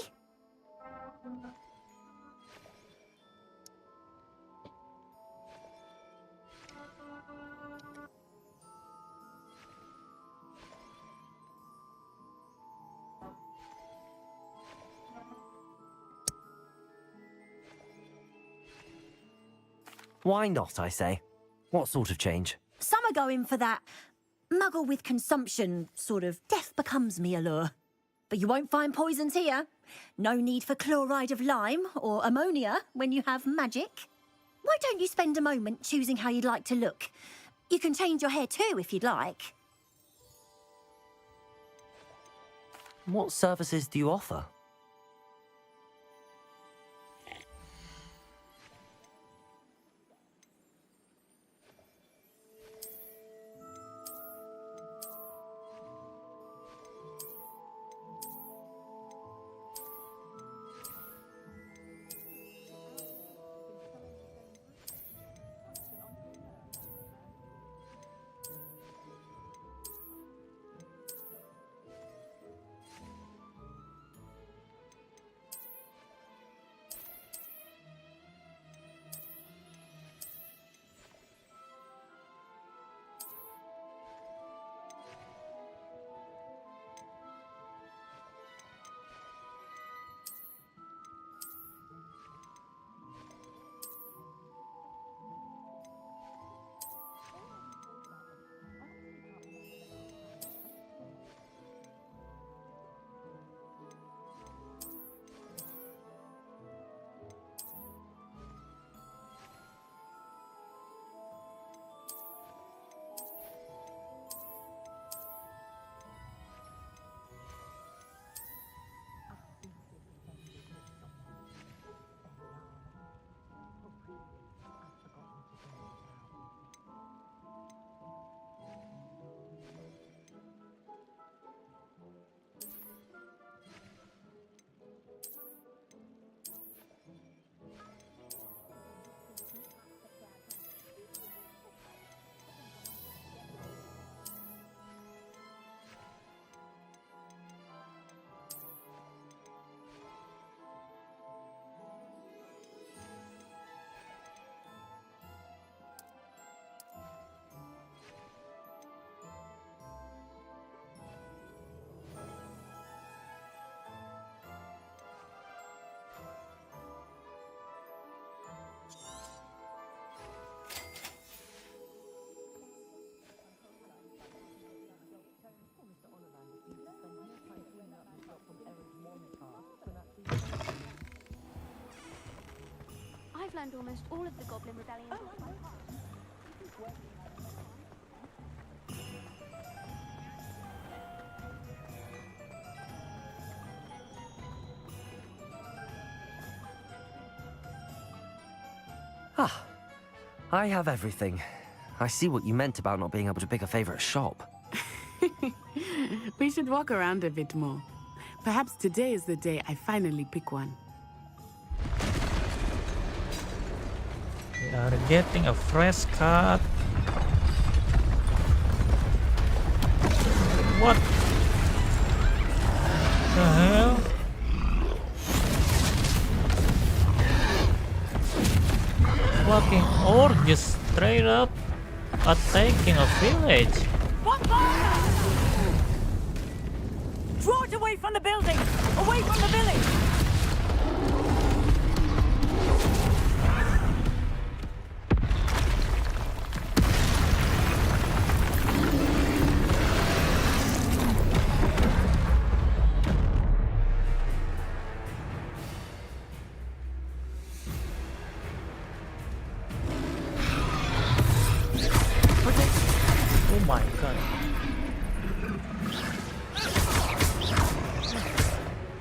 Why not, I say? What sort of change? Some are going for that muggle with consumption, sort of death becomes me allure. But you won't find poisons here. No need for chloride of lime or ammonia when you have magic. Why don't you spend a moment choosing how you'd like to look? You can change your hair too if you'd like. What services do you offer? I've learned almost all of the Goblin Rebellion. Ah, I have everything. I see what you meant about not being able to pick a favorite shop. We should walk around a bit more. Perhaps today is the day I finally pick one. We are getting a fresh cut. What the hell? Fucking orc just straight up attacking a village. Draw it away from the building! Away from the village! Oh my god.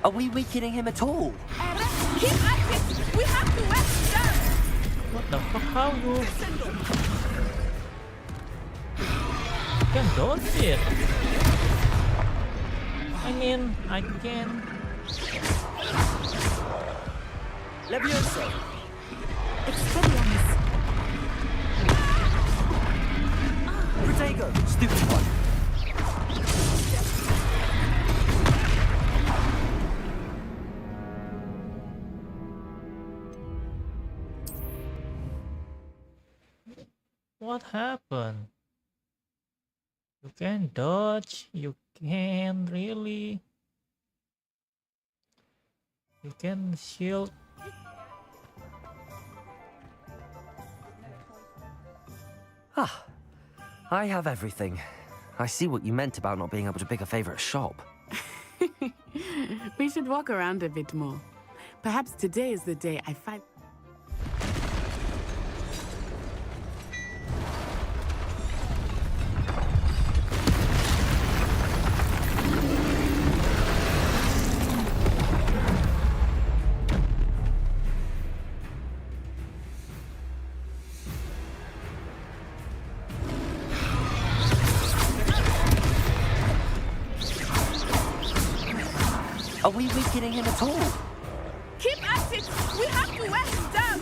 Are we weakening him at all? Keep at it! We have to west down! What the fuck? How you can dodge it? I mean, I can. Levioso! Expelliarmus. Protego! Stupid one! What happened? You can dodge, you can really... You can shield. Ah, I have everything. I see what you meant about not being able to pick a favorite shop. We should walk around a bit more. Perhaps today is the day I find... Are we weakening him at all? Keep at it! We have to wear him down!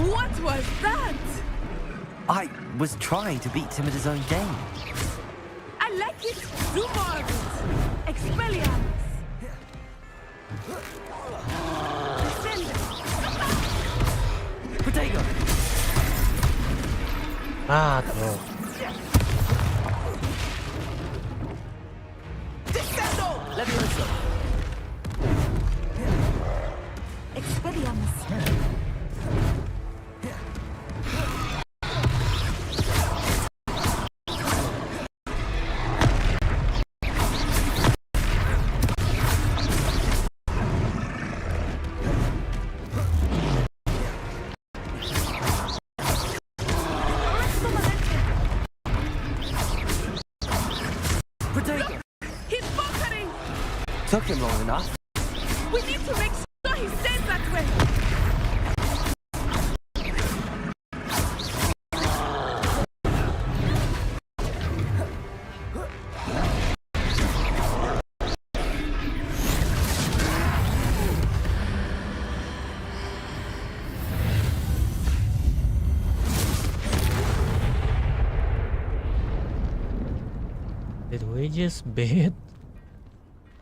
What was that? I was trying to beat him at his own game. I like it! Do more of it! Expelliarmus! Protego! Ah, bro. Descendo! Levioso! Expelliarmus. Protego! He's bunkering! Took him long enough. We need to make sure he stays that way! Did we just beat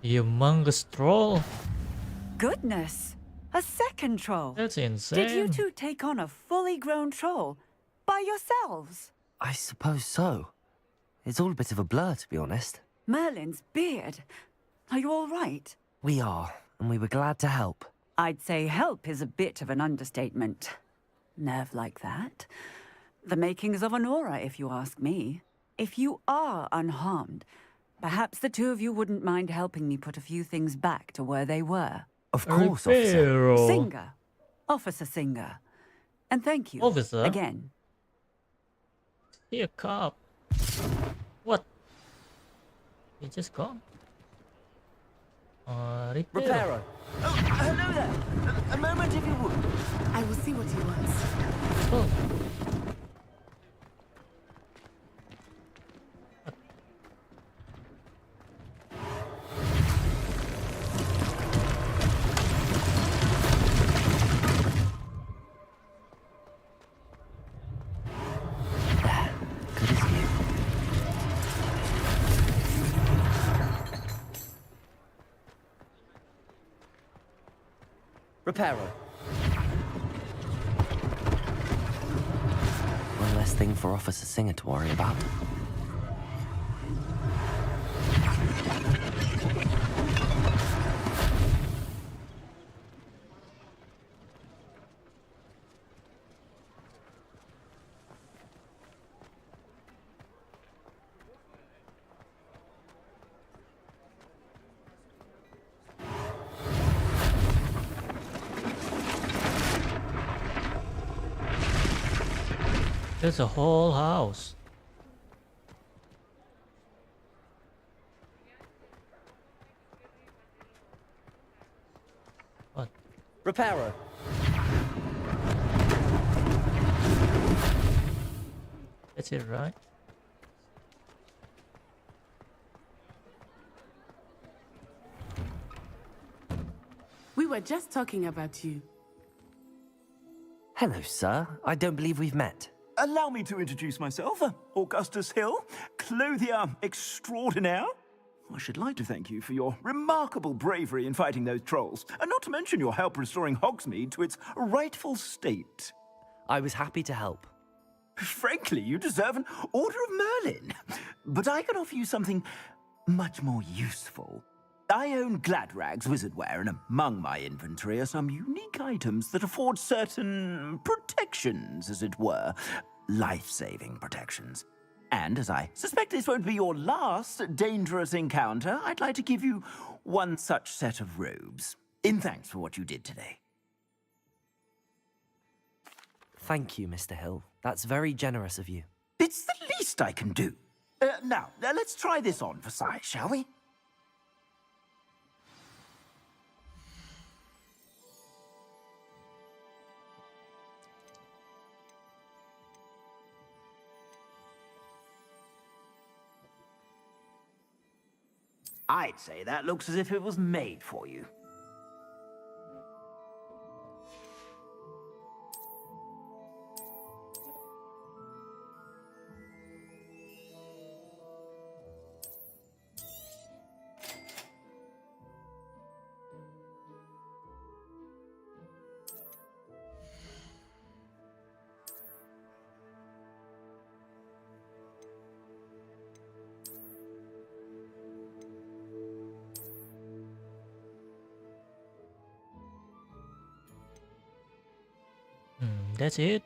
humongous troll? Goodness! A second troll! That's insane. Did you two take on a fully grown troll? By yourselves? I suppose so. It's all a bit of a blur, to be honest. Merlin's beard. Are you all right? We are, and we were glad to help. I'd say help is a bit of an understatement. Nerve like that. The makings of an aura, if you ask me. If you are unharmed, perhaps the two of you wouldn't mind helping me put a few things back to where they were. Of course, officer. Singer. Officer Singer. And thank you. Officer? Again. He a cop. What? He just gone? Reparo! Oh, hello there! A moment if you would. I will see what he wants. Oh. Good as new. Reparo. One less thing for Officer Singer to worry about. There's a whole house. What? Reparo. That's it, right? We were just talking about you. Hello, sir. I don't believe we've met. Allow me to introduce myself, Augustus Hill, clothier extraordinaire. I should like to thank you for your remarkable bravery in fighting those trolls, and not to mention your help restoring Hogsmeade to its rightful state. I was happy to help. Frankly, you deserve an Order of Merlin. But I can offer you something much more useful. I own Gladrag's wizardware, and among my inventory are some unique items that afford certain protections, as it were. Life-saving protections. And as I suspect this won't be your last dangerous encounter, I'd like to give you one such set of robes, in thanks for what you did today. Thank you, Mr. Hill. That's very generous of you. It's the least I can do. Now, let's try this on for size, shall we? I'd say that looks as if it was made for you. That's it.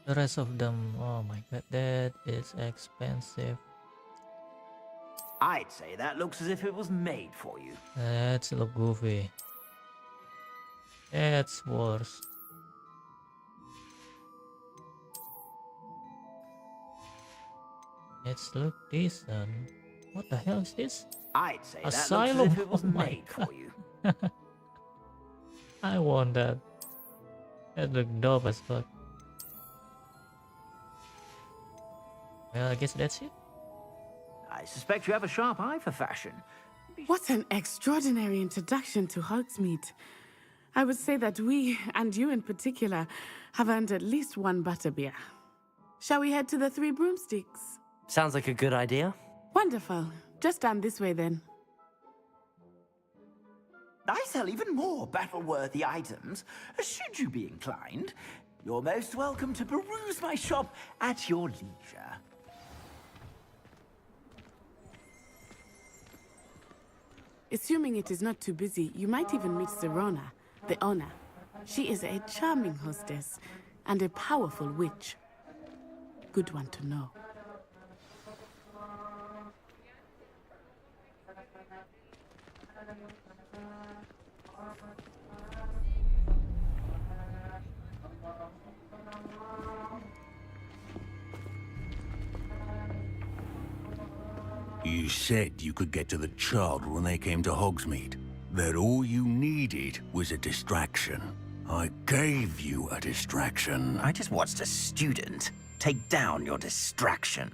The rest of them, oh my god, that is expensive. I'd say that looks as if it was made for you. That's look goofy. That's worse. Let's look decent. What the hell is this? I'd say Asylum. that looks as if it was Oh my made God. for you. I want that. That look dope as fuck. Well, I guess that's it. I suspect you have a sharp eye for fashion. What an extraordinary introduction to Hogsmeade. I would say that we, and you in particular, have earned at least one butterbeer. Shall we head to the Three Broomsticks? Sounds like a good idea. Wonderful. Just down this way then. I sell even more battle-worthy items. Should you be inclined, you're most welcome to peruse my shop at your leisure. Assuming it is not too busy, you might even meet Serona, the owner. She is a charming hostess and a powerful witch. Good one to know. You said you could get to the child when they came to Hogsmeade. That all you needed was a distraction. I gave you a distraction. I just watched a student take down your distraction.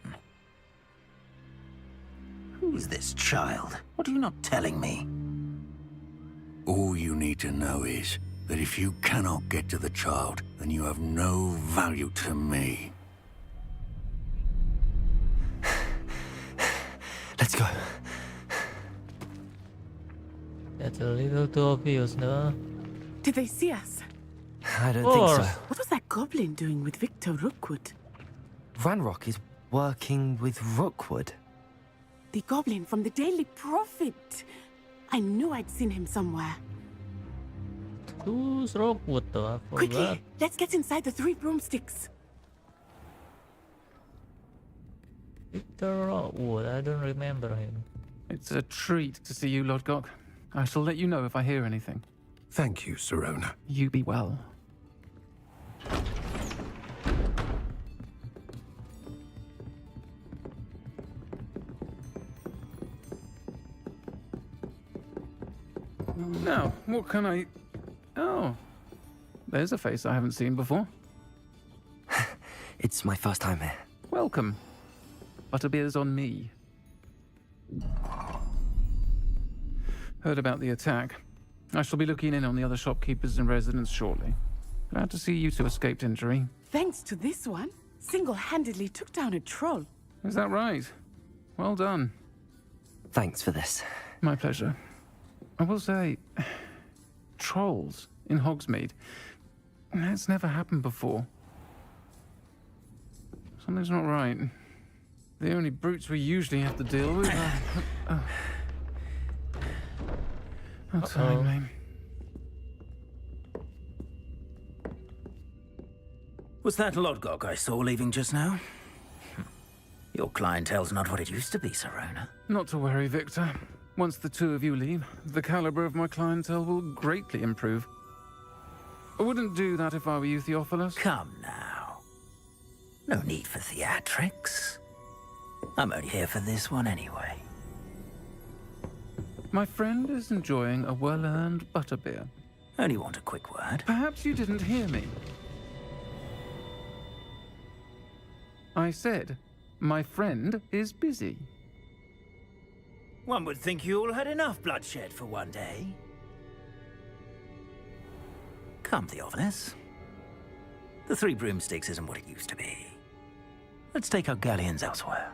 Who's this child? What are you not telling me? All you need to know is that if you cannot get to the child, then you have no value to me. Let's go. That's a little too obvious, no? Did they see us? I don't think so. What was that goblin doing with Victor Rookwood? Ranrock is working with Rookwood. The goblin from the Daily Prophet. I knew I'd seen him somewhere. Who's Rockwood though? I forgot. Quickly, let's get inside the Three Broomsticks. Victor Rockwood, I don't remember him. It's a treat to see you, Lord Gok. I shall let you know if I hear anything. Thank you, Serona. You be well. Now, what can I... Oh, there's a face I haven't seen before. It's my first time here. Welcome. Butterbeer's on me. Heard about the attack. I shall be looking in on the other shopkeepers and residents shortly. Glad to see you two escaped injury. Thanks to this one, single-handedly took down a troll. Is that right? Well done. Thanks for this. My pleasure. I will say, trolls in Hogsmeade. That's never happened before. Something's not right. The only brutes we usually have to deal with are... timely. Was that Lodgok I saw leaving just now? Your clientele's not what it used to be, Serona. Not to worry, Victor. Once the two of you leave, the caliber of my clientele will greatly improve. I wouldn't do that if I were you, Theophilus. Come now. No need for theatrics. I'm only here for this one anyway. My friend is enjoying a well-earned butterbeer. Only want a quick word. Perhaps you didn't hear me. I said, my friend is busy. One would think you all had enough bloodshed for one day. Come, Theophilus. The Three Broomsticks isn't what it used to be. Let's take our galleons elsewhere.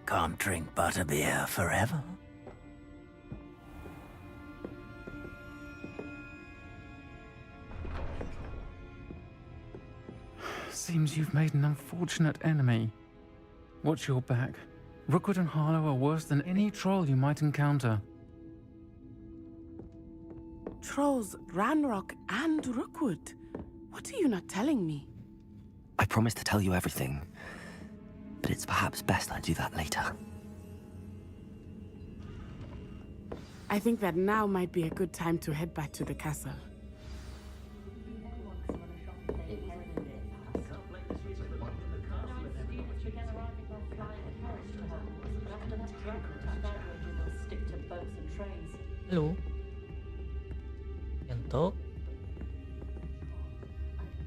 Can't drink butterbeer forever. Seems you've made an unfortunate enemy. Watch your back. Rookwood and Harlow are worse than any troll you might encounter. Trolls, Ranrock, and Rookwood. What are you not telling me? I promised to tell you everything, but it's perhaps best I do that later. I think that now might be a good time to head back to the castle. Hello. Can talk?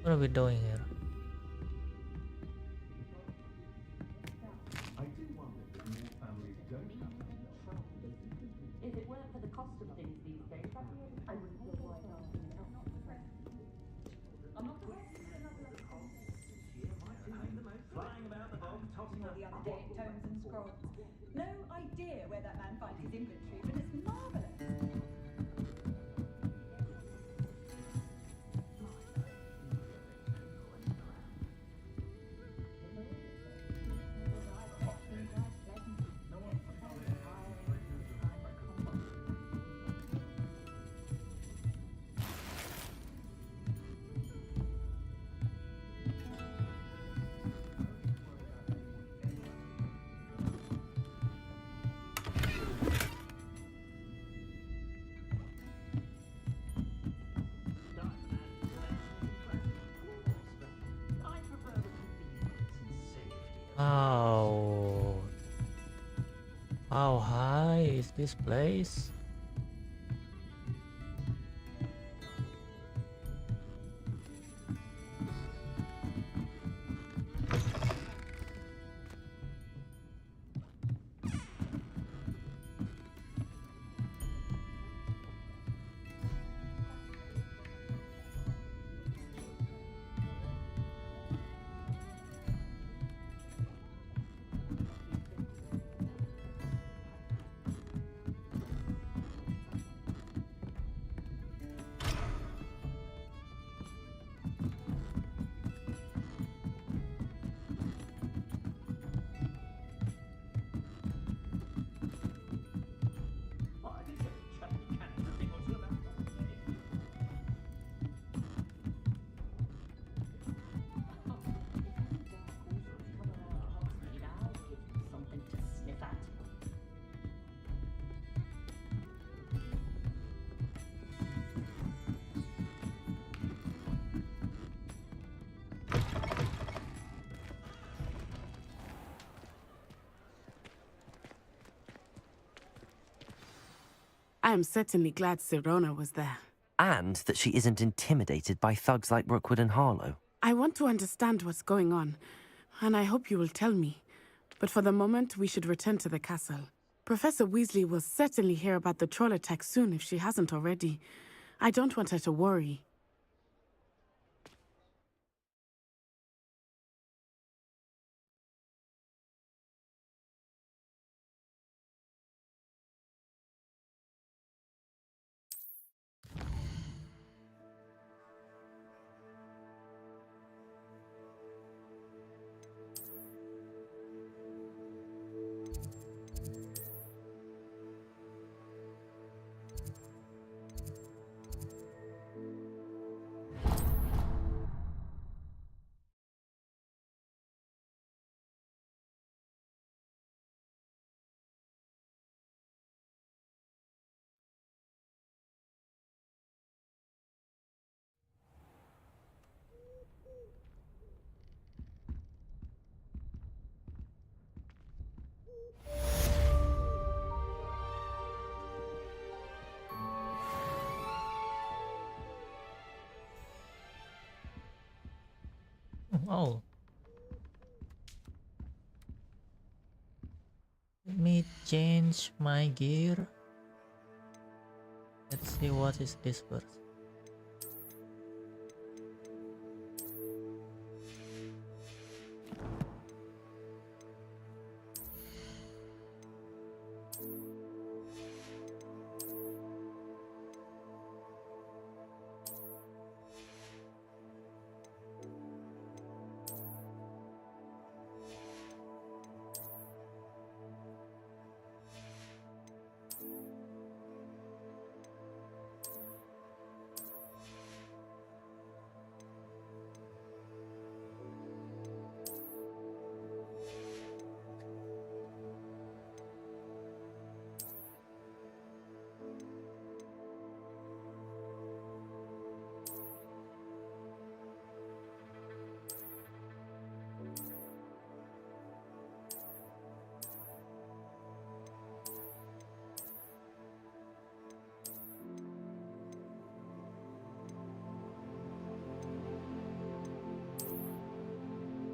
What are we doing here? If it weren't for the cost of things these days, I wouldn't know why I'm not flying about the bog, tossing the other day in tomes and scrolls. No idea where that man finds his inventory, but it's marvelous. How high is this place? I am certainly glad Serona was there. And that she isn't intimidated by thugs like Rookwood and Harlow. I want to understand what's going on, and I hope you will tell me. But for the moment, we should return to the castle. Professor Weasley will certainly hear about the troll attack soon if she hasn't already. I don't want her to worry. Oh. Let me change my gear. Let's see what is this first.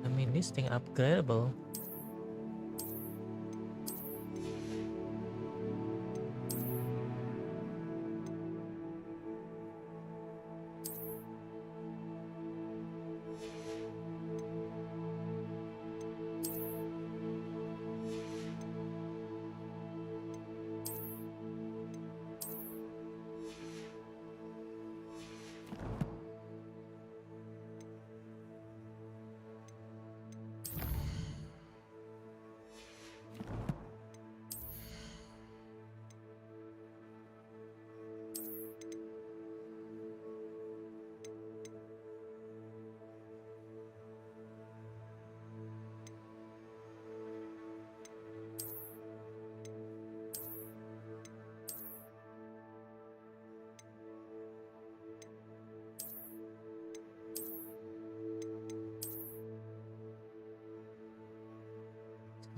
I mean, this thing upgradable.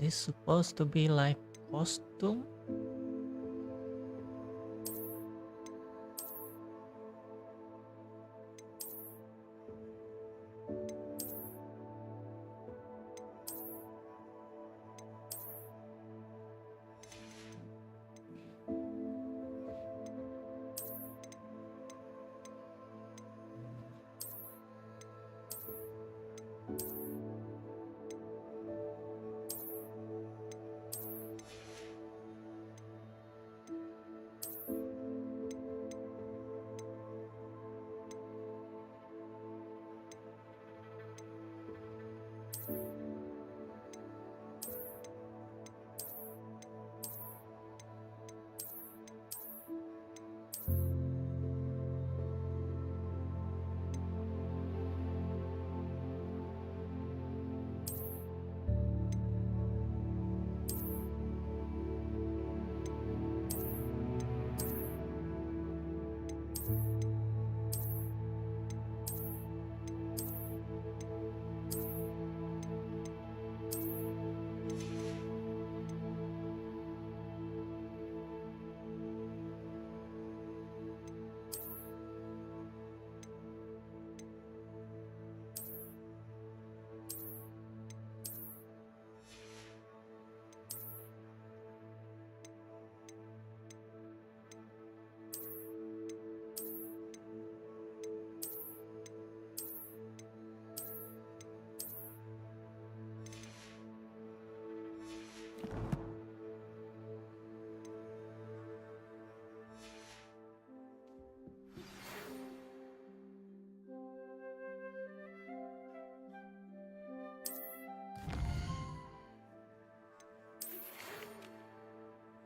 This supposed to be like costume?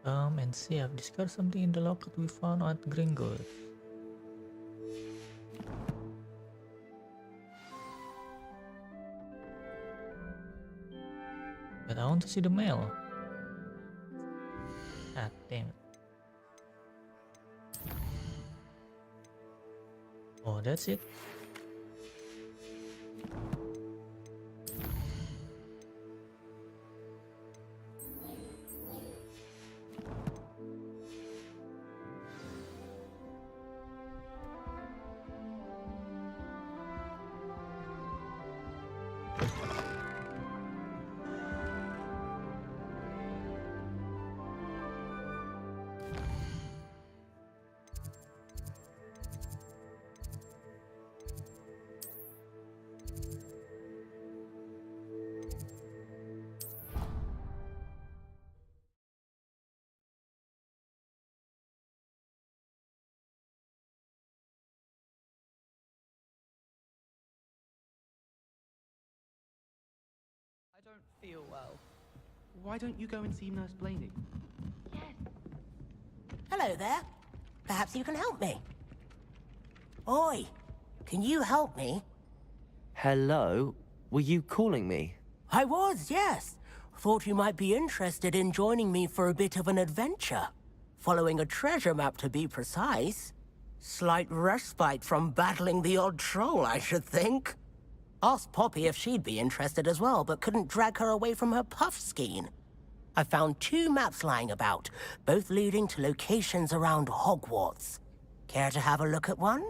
Come and see. I've discovered something in the locket we found at Gringotts. But I want to see the mail. Ah, damn it. Oh, that's it. I don't feel well. Why don't you go and see Nurse Blaney? Hello there. Perhaps you can help me. Oi, can you help me? Hello? Were you calling me? I was, yes. Thought you might be interested in joining me for a bit of an adventure. Following a treasure map, to be precise. Slight respite from battling the odd troll, I should think. Asked Poppy if she'd be interested as well, but couldn't drag her away from her puff skein. I found 2 maps lying about, both leading to locations around Hogwarts. Care to have a look at one?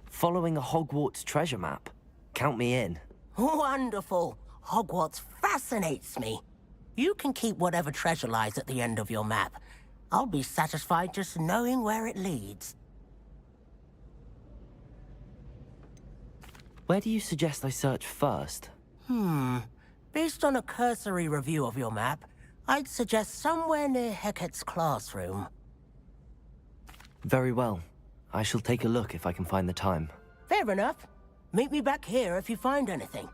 Following a Hogwarts treasure map? Count me in. Wonderful. Hogwarts fascinates me. You can keep whatever treasure lies at the end of your map. I'll be satisfied just knowing where it leads. Where do you suggest I search first? Based on a cursory review of your map, I'd suggest somewhere near Hecat's classroom. Very well. I shall take a look if I can find the time. Fair enough. Meet me back here if you find anything.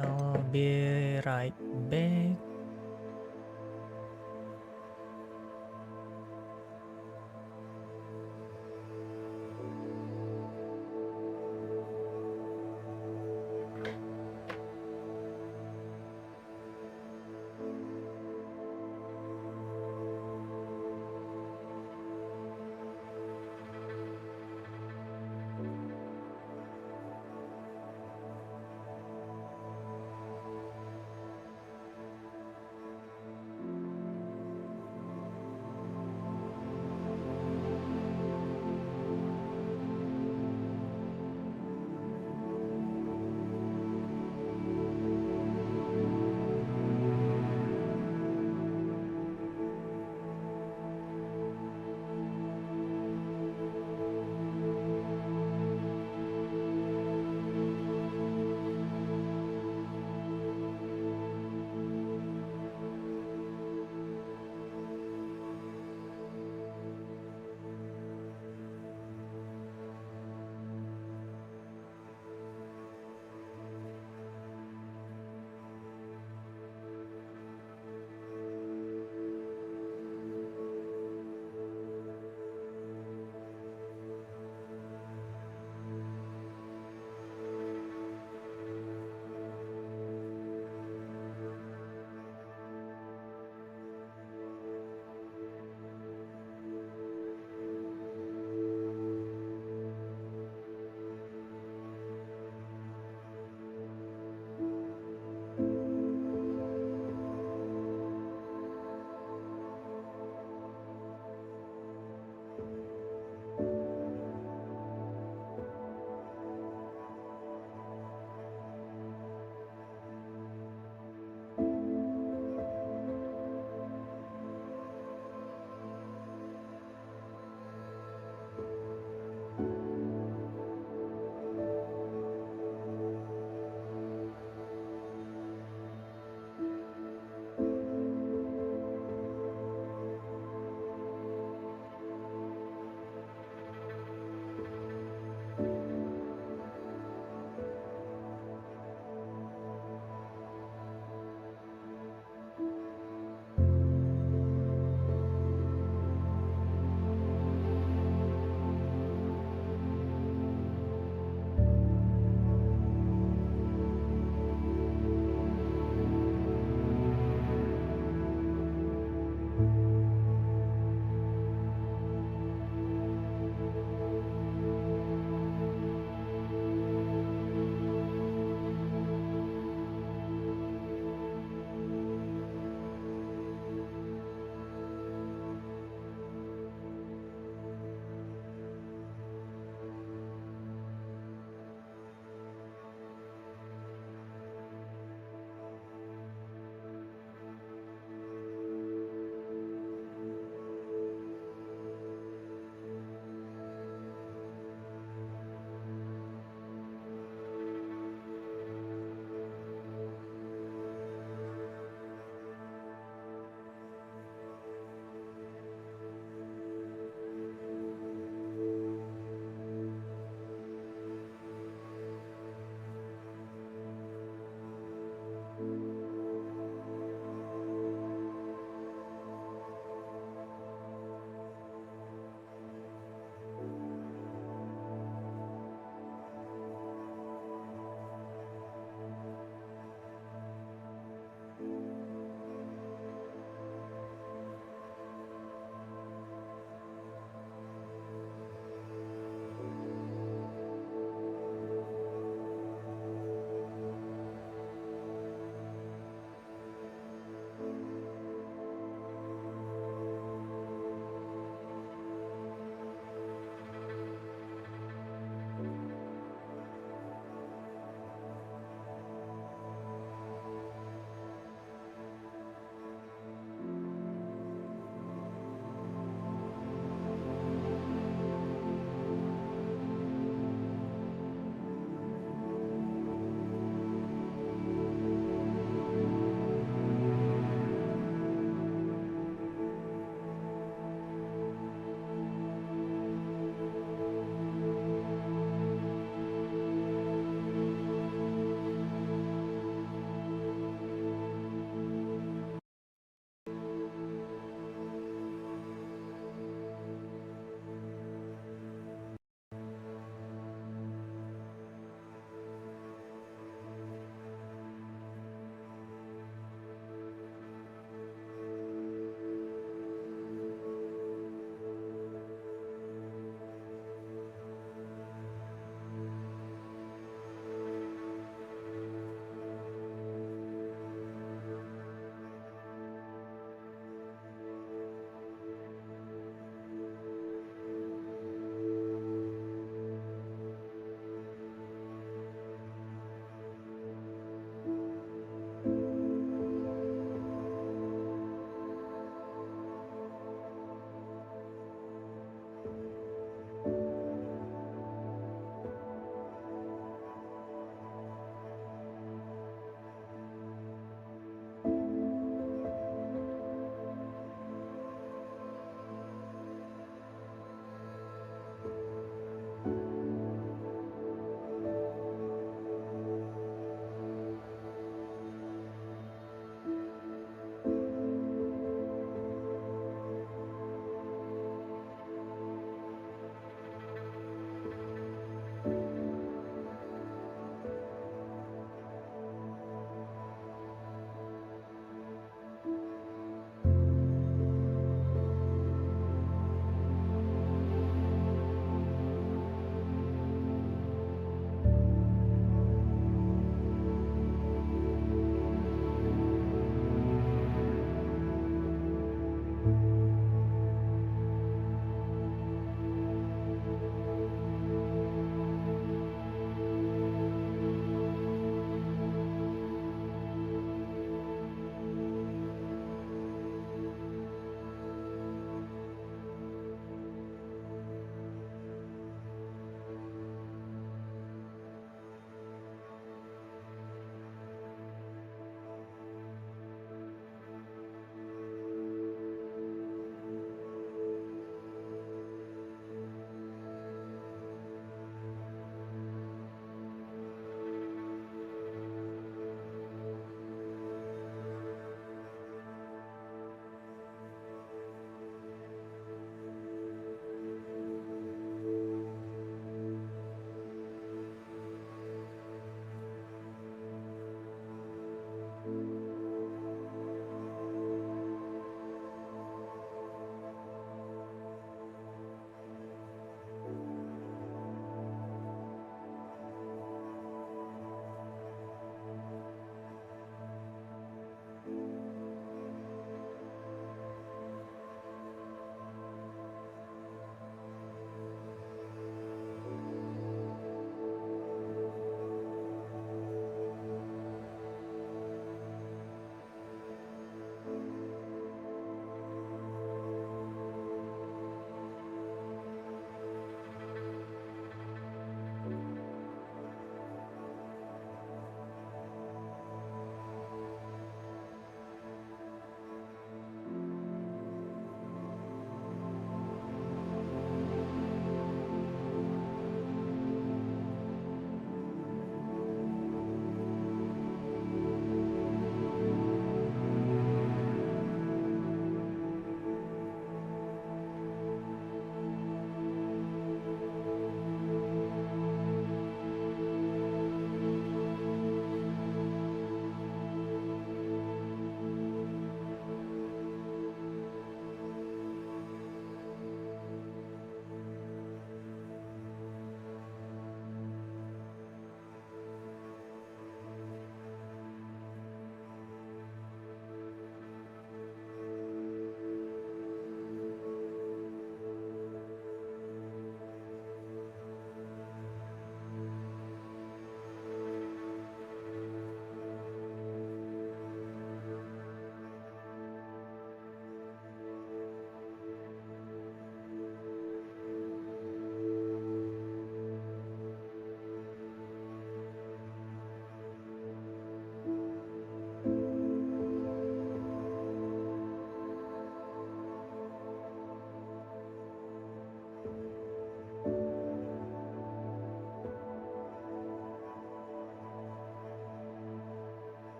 I'll be right back.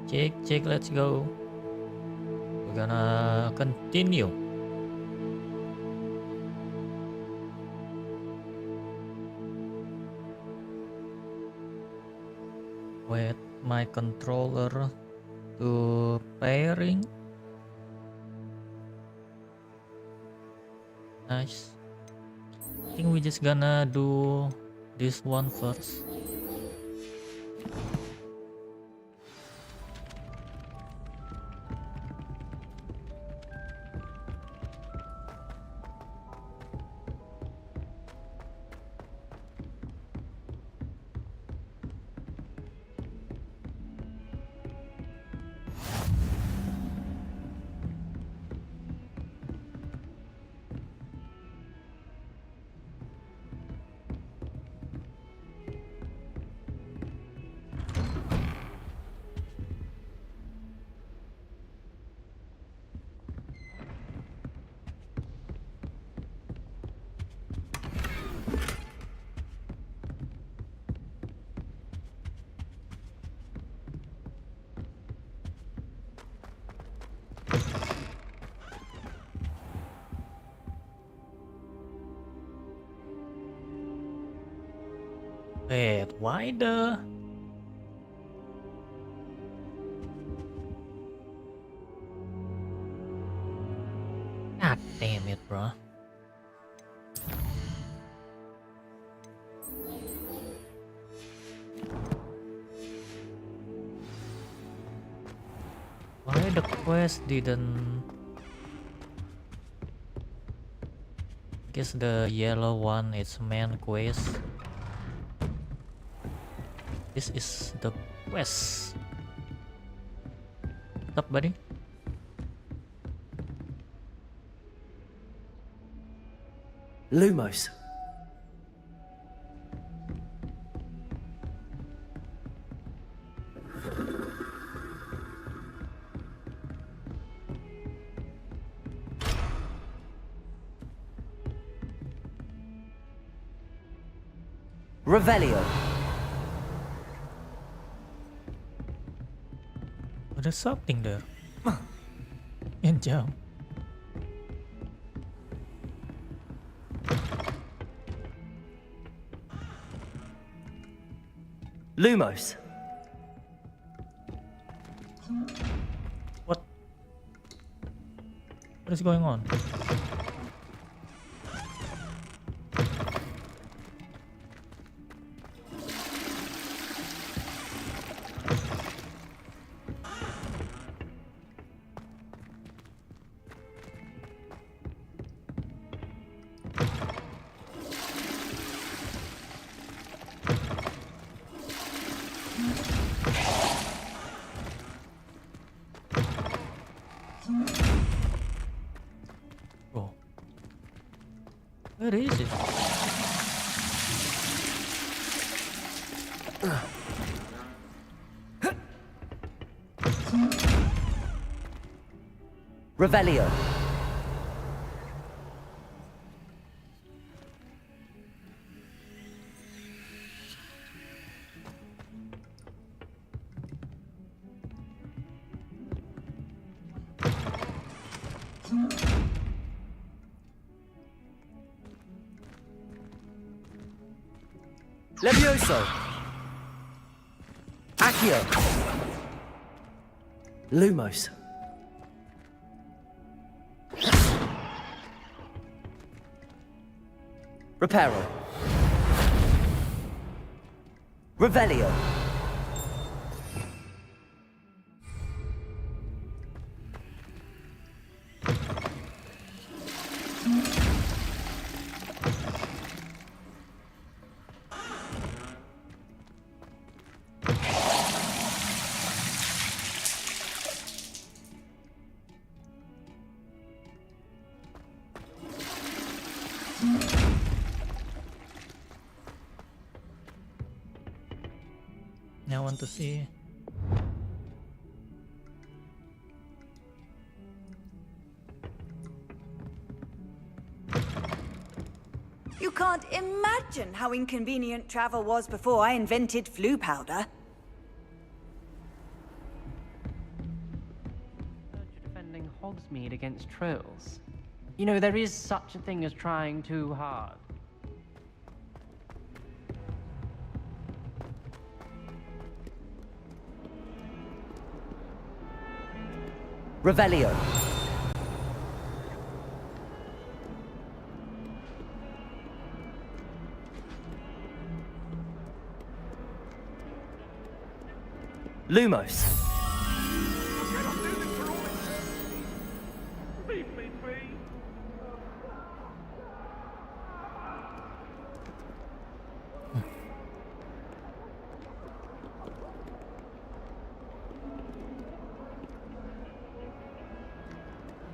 Check, let's go. We're gonna continue. Wait, my controller to pairing. Nice. I think we just gonna do this one first. Wait, why the... God damn it, bro. Why the quest didn't... Guess the yellow one is main quest. This is the quest. What's up, buddy? Lumos. Revelio. There's something there. And jump. Lumos. What is going on? Oh. Where is it? Revelio. Levioso. Accio. Lumos. Reparo. Revelio. Now I want to see. You can't imagine how inconvenient travel was before I invented flu powder. Hogsmeade against trolls. You know, there is such a thing as trying too hard. Revelio. Lumos.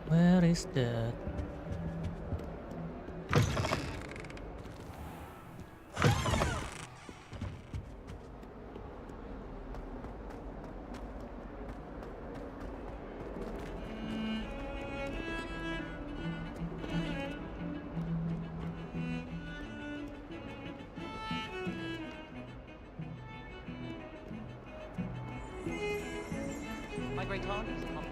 Where is that? My great aunt is up.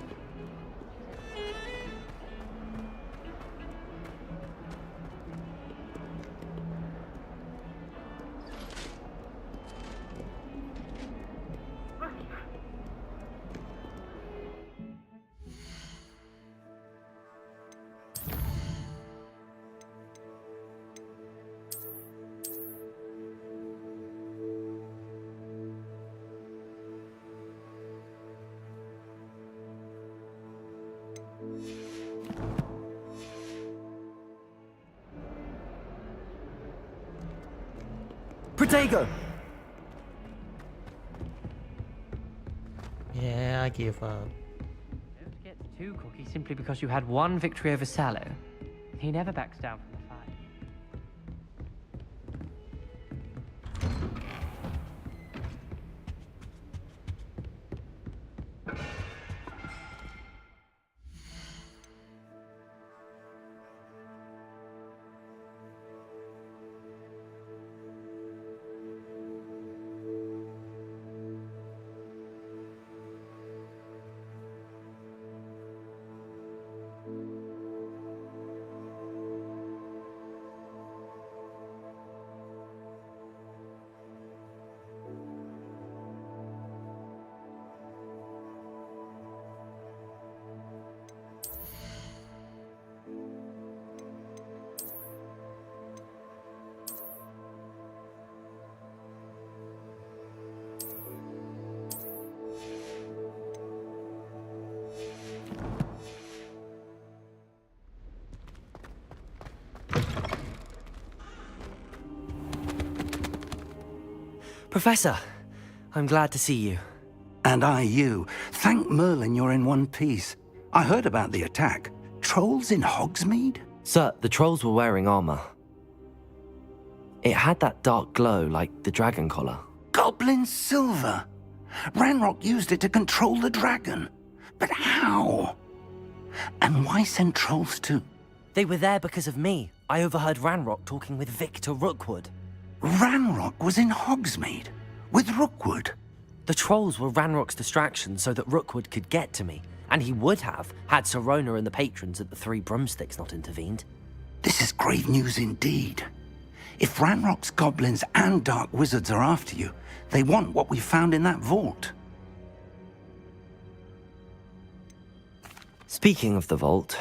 Protego! Yeah, I give up. Don't get too cocky simply because you had one victory over Sallow. He never backs down from the fight. Professor, I'm glad to see you. And I you. Thank Merlin you're in one piece. I heard about the attack. Trolls in Hogsmeade? Sir, the trolls were wearing armor. It had that dark glow like the dragon collar. Goblin silver! Ranrock used it to control the dragon. But how? And why send trolls too? They were there because of me. I overheard Ranrock talking with Victor Rookwood. Ranrock was in Hogsmeade? With Rookwood? The trolls were Ranrock's distraction so that Rookwood could get to me. And he would have, had Sirona and the patrons at the Three Broomsticks not intervened. This is grave news indeed. If Ranrock's goblins and dark wizards are after you, they want what we found in that vault. Speaking of the vault,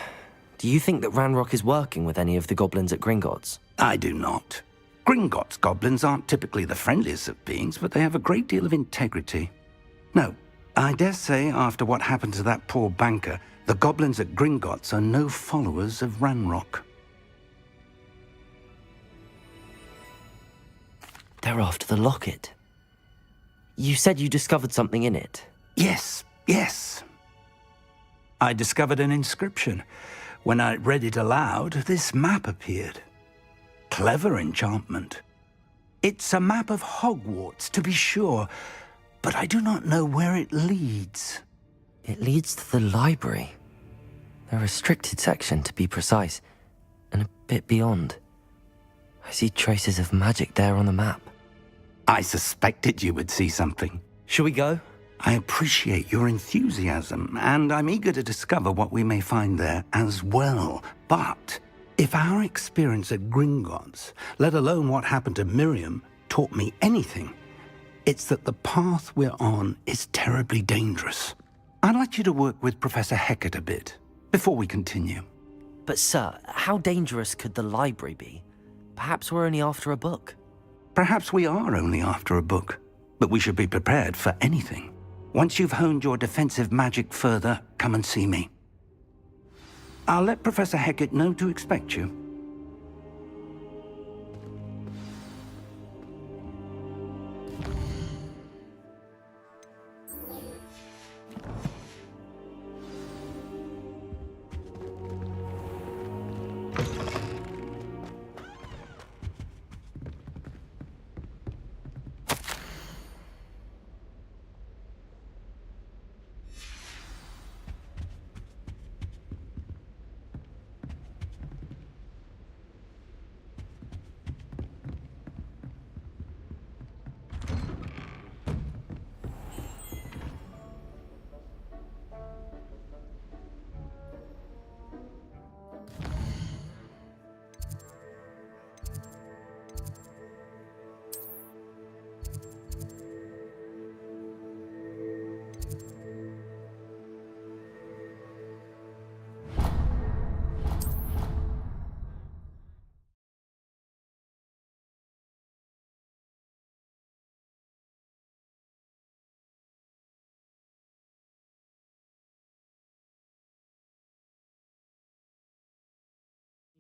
do you think that Ranrock is working with any of the goblins at Gringotts? I do not. Gringotts goblins aren't typically the friendliest of beings, but they have a great deal of integrity. No, I dare say after what happened to that poor banker, the goblins at Gringotts are no followers of Ranrock. They're after the locket. You said you discovered something in it. Yes, yes. I discovered an inscription. When I read it aloud, this map appeared. Clever enchantment. It's a map of Hogwarts, to be sure, but I do not know where it leads. It leads to the library. A restricted section, to be precise, and a bit beyond. I see traces of magic there on the map. I suspected you would see something. Shall we go? I appreciate your enthusiasm, and I'm eager to discover what we may find there as well. But if our experience at Gringotts, let alone what happened to Miriam, taught me anything, it's that the path we're on is terribly dangerous. I'd like you to work with Professor Hecat a bit before we continue. But sir, how dangerous could the library be? Perhaps we're only after a book. Perhaps we are only after a book, but we should be prepared for anything. Once you've honed your defensive magic further, come and see me. I'll let Professor Hecat know to expect you.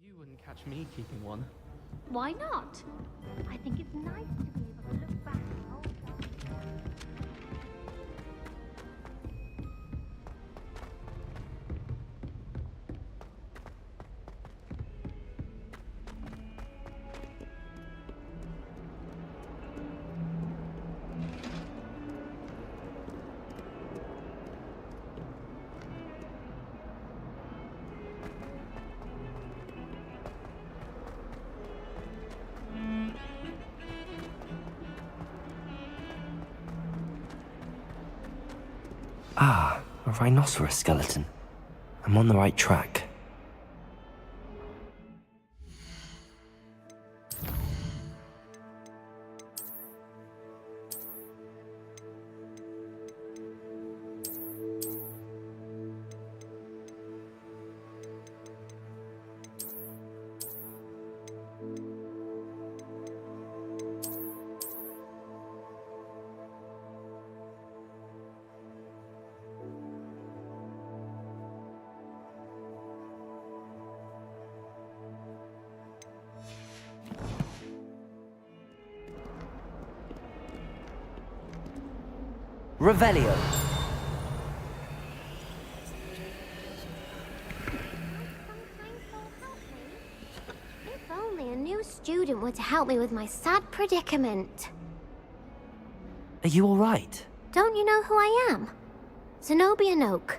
You wouldn't catch me keeping one. Why not? I think it's nice to be able to look back at old Ah, a rhinoceros skeleton. I'm on the right track. Revelio. If only a new student were to help me with my sad predicament. Are you all right? Don't you know who I am? Zenobia Noak,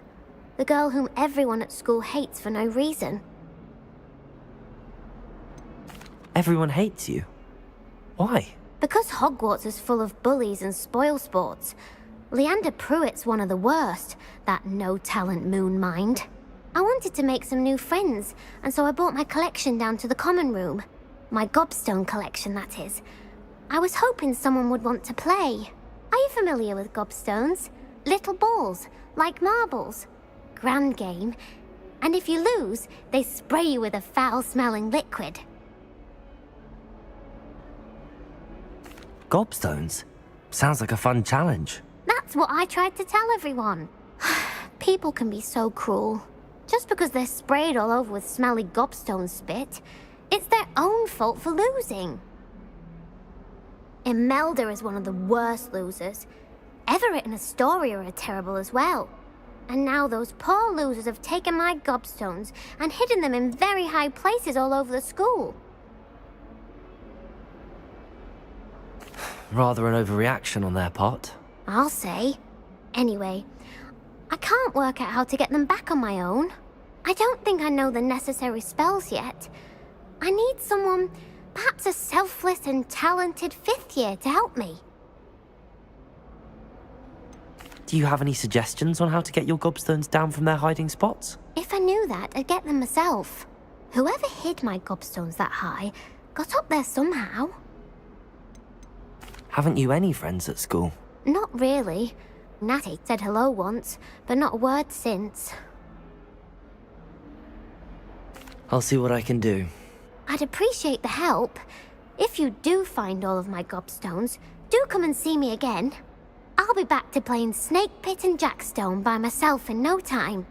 the girl whom everyone at school hates for no reason. Everyone hates you. Why? Because Hogwarts is full of bullies and spoilsports. Leander Pruitt's one of the worst, that no-talent moon mind. I wanted to make some new friends, and so I brought my collection down to the common room. My gobstone collection, that is. I was hoping someone would want to play. Are you familiar with gobstones? Little balls, like marbles. Grand game. And if you lose, they spray you with a foul-smelling liquid. Gobstones? Sounds like a fun challenge. That's what I tried to tell everyone. People can be so cruel. Just because they're sprayed all over with smelly gobstone spit, it's their own fault for losing. Imelda is one of the worst losers. Everett and Astoria are terrible as well. And now those poor losers have taken my gobstones and hidden them in very high places all over the school. Rather an overreaction on their part. I'll say. Anyway, I can't work out how to get them back on my own. I don't think I know the necessary spells yet. I need someone, perhaps a selfless and talented 5th year to help me. Do you have any suggestions on how to get your gobstones down from their hiding spots? If I knew that, I'd get them myself. Whoever hid my gobstones that high got up there somehow. Haven't you any friends at school? Not really. Natty said hello once, but not a word since. I'll see what I can do. I'd appreciate the help. If you do find all of my gobstones, do come and see me again. I'll be back to playing Snake Pit and Jackstone by myself in no time.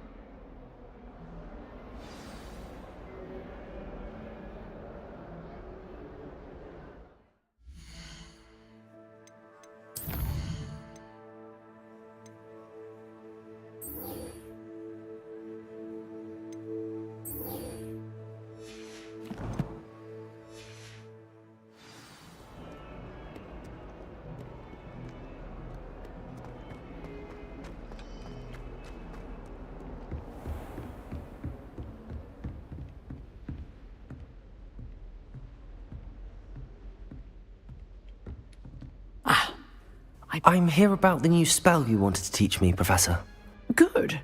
I'm here about the new spell you wanted to teach me, Professor. Good.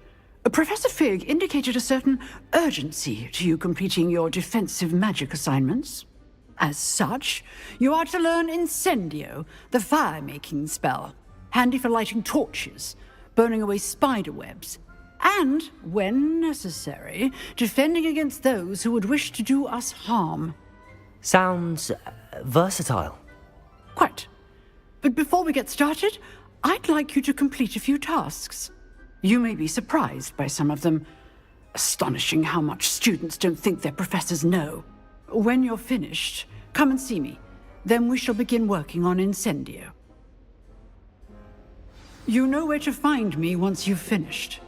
Professor Fig indicated a certain urgency to you completing your defensive magic assignments. As such, you are to learn Incendio, the fire-making spell, handy for lighting torches, burning away spider webs, and, when necessary, defending against those who would wish to do us harm. Sounds versatile. Quite. But before we get started, I'd like you to complete a few tasks. You may be surprised by some of them. Astonishing how much students don't think their professors know. When you're finished, come and see me. Then we shall begin working on Incendio. You know where to find me once you've finished.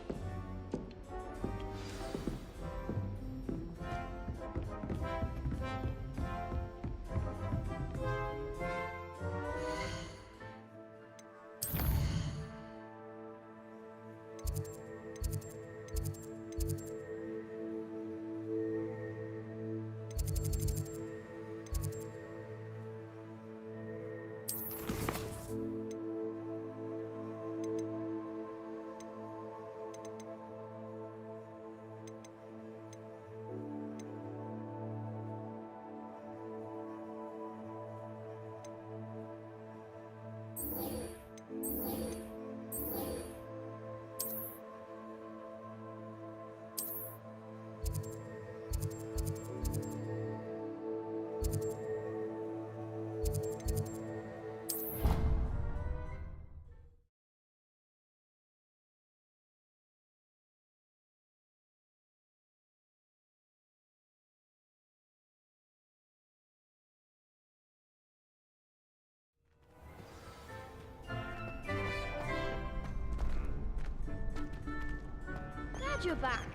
Glad you're back.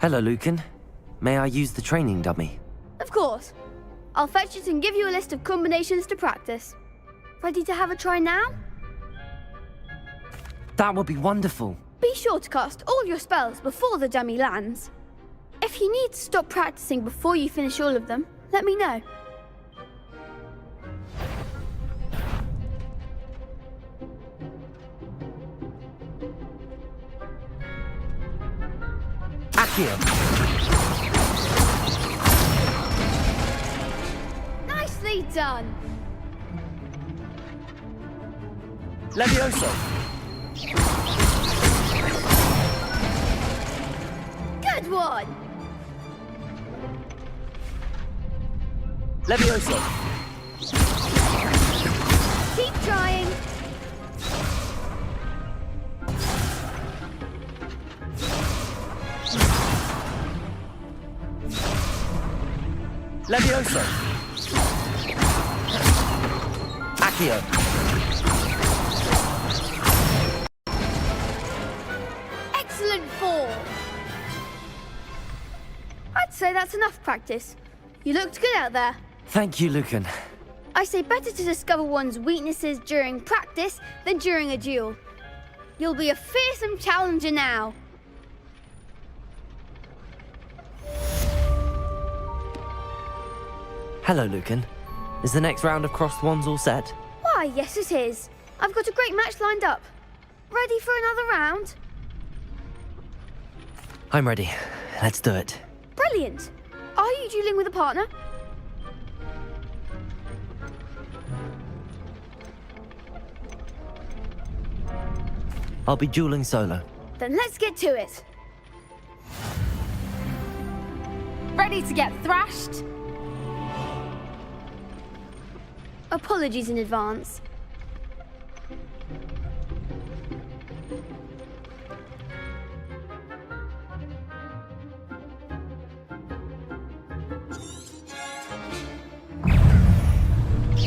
Hello, Lucan. May I use the training dummy? Of course. I'll fetch it and give you a list of combinations to practice. Ready to have a try now? That would be wonderful. Be sure to cast all your spells before the dummy lands. If you need to stop practicing before you finish all of them, let me know. Accio. Nicely done. Levioso. Good one. Levioso. Keep trying. Levioso. Accio. Excellent form. I'd say that's enough practice. You looked good out there. Thank you, Lucan. I say better to discover one's weaknesses during practice than during a duel. You'll be a fearsome challenger now. Hello, Lucan. Is the next round of crossed wands all set? Why, yes it is. I've got a great match lined up. Ready for another round? I'm ready. Let's do it. Brilliant. Are you dueling with a partner? I'll be dueling solo. Then let's get to it. Ready to get thrashed? Apologies in advance.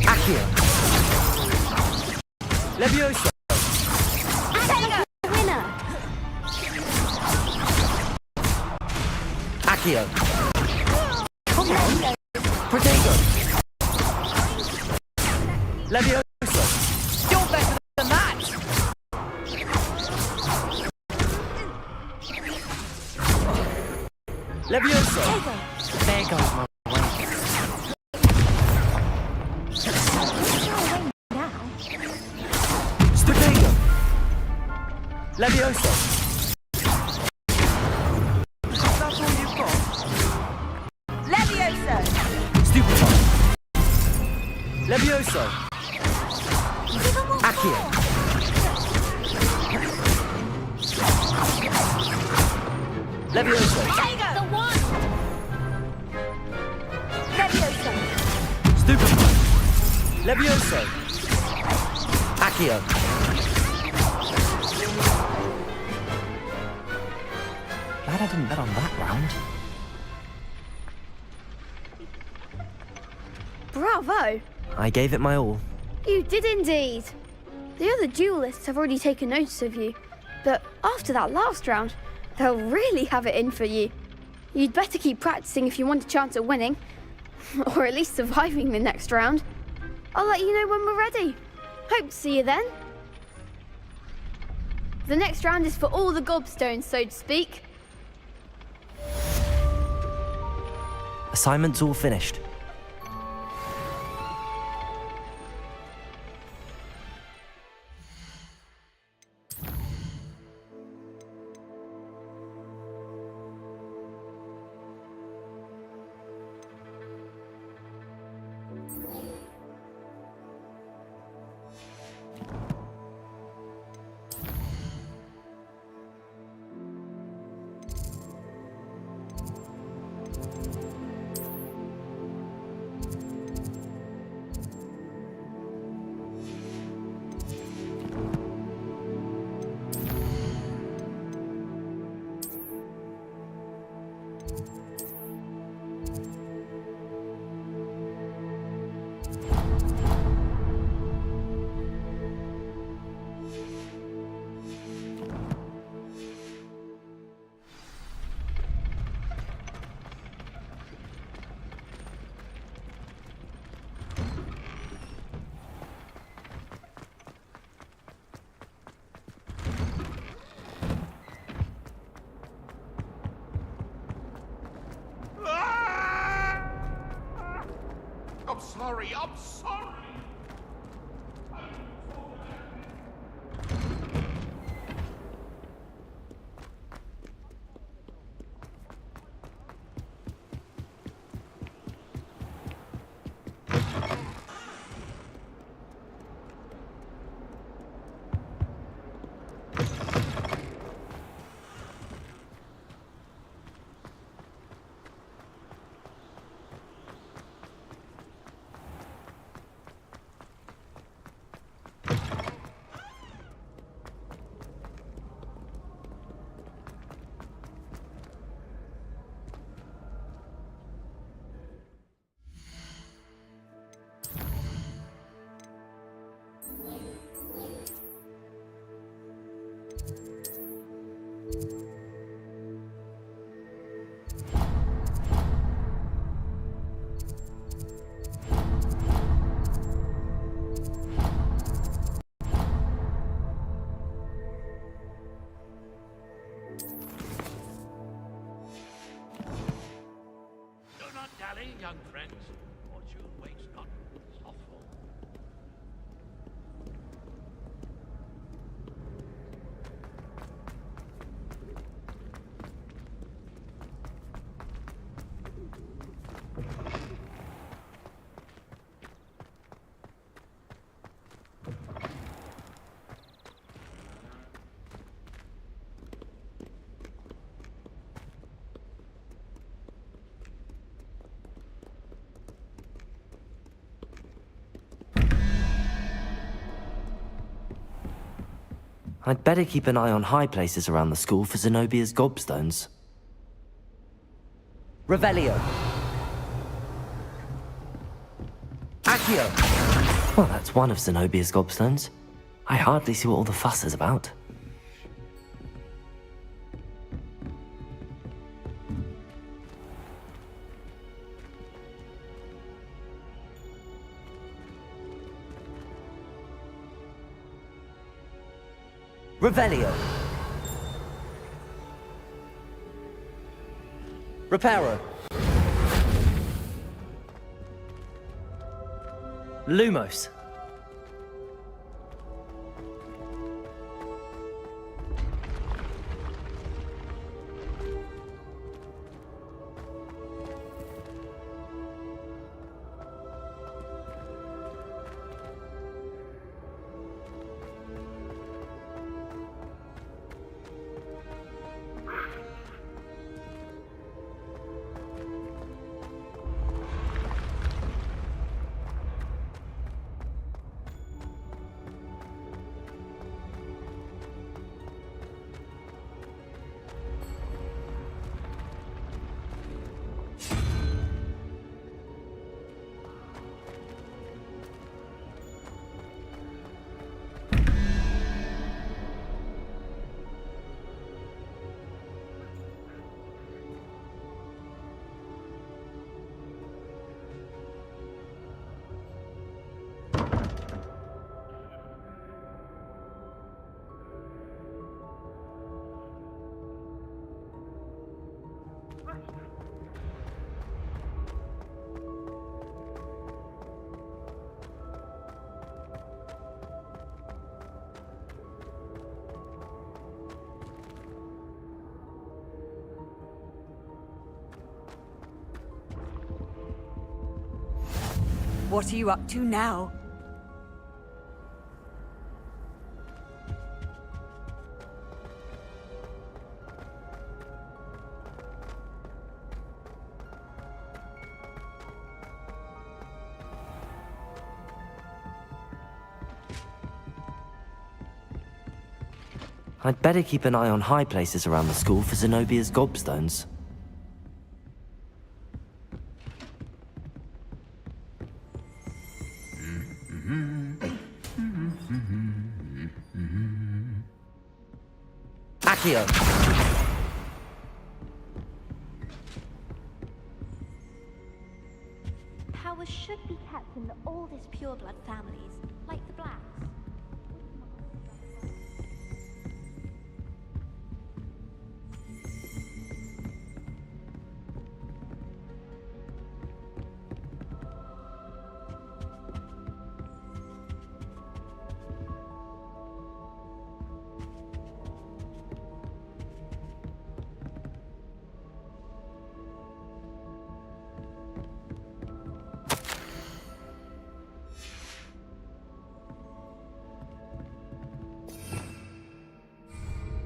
Accio. Levioso. Winner. Accio. Come on. Protego. Levioso. You're better than that! Levioso. There goes my way. Protego. Levioso. That's all you've got? Levioso! Stupefy. Levioso. Accio. Levioso. The one! Levioso! Stupefy. Levioso. Accio. Glad I didn't bet on that round. Bravo. I gave it my all. You did indeed. The other duelists have already taken notice of you, but after that last round, they'll really have it in for you. You'd better keep practicing if you want a chance at winning, or at least surviving the next round. I'll let you know when we're ready. Hope to see you then. The next round is for all the gobstones, so to speak. Assignment's all finished. I'm sorry, I'm sorry! Do not dally, young friends, or I'd better keep an eye on high places around the school for Zenobia's gobstones. Revelio. Accio. Well, that's one of Zenobia's gobstones. I hardly see what all the fuss is about. Revelio. Reparo. Lumos. What are you up to now? I'd better keep an eye on high places around the school for Zenobia's gobstones. Accio. Powers should be kept in the oldest pureblood families, like the Blacks.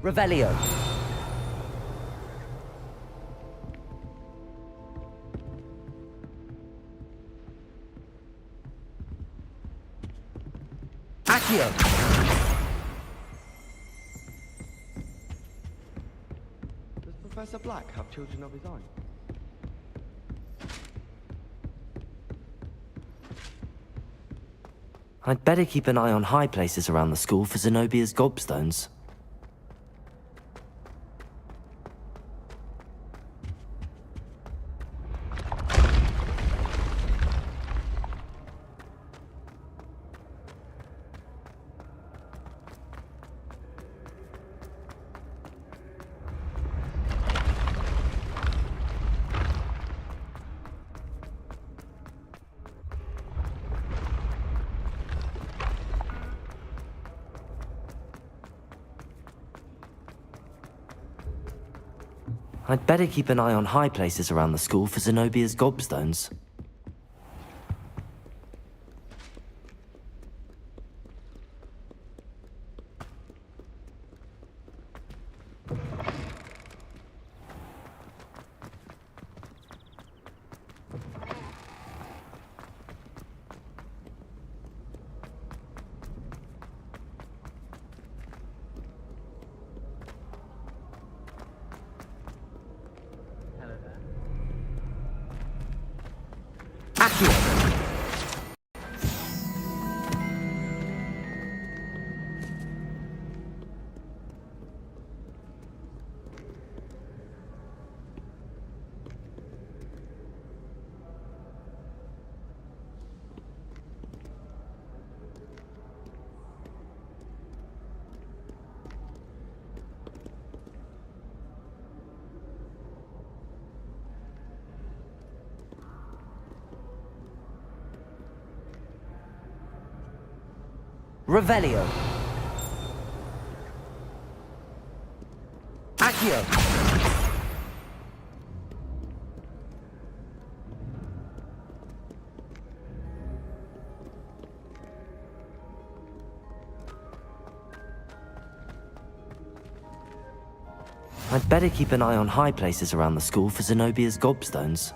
Revelio. Accio. Does Professor Black have children of his own? I'd better keep an eye on high places around the school for Zenobia's gobstones. I'd better keep an eye on high places around the school for Zenobia's gobstones. Revelio. Accio. I'd better keep an eye on high places around the school for Zenobia's gobstones.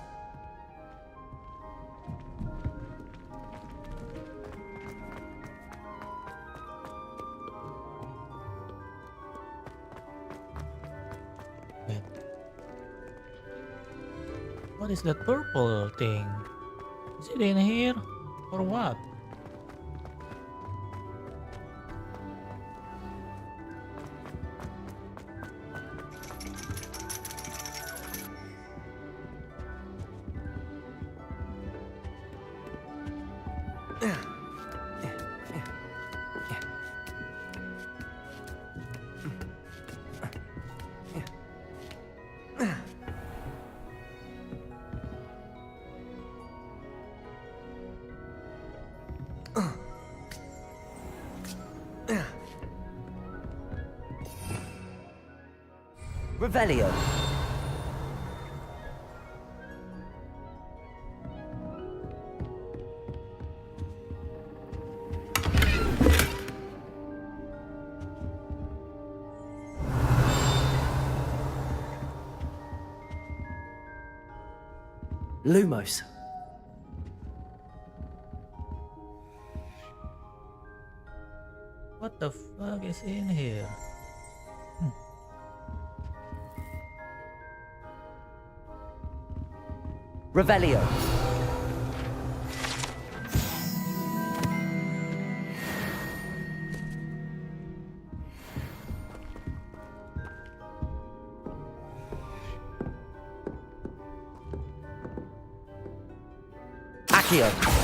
What is that purple thing? Is it in here? Or what? Revelio. Lumos. What the fuck is in here? Revelio. Accio.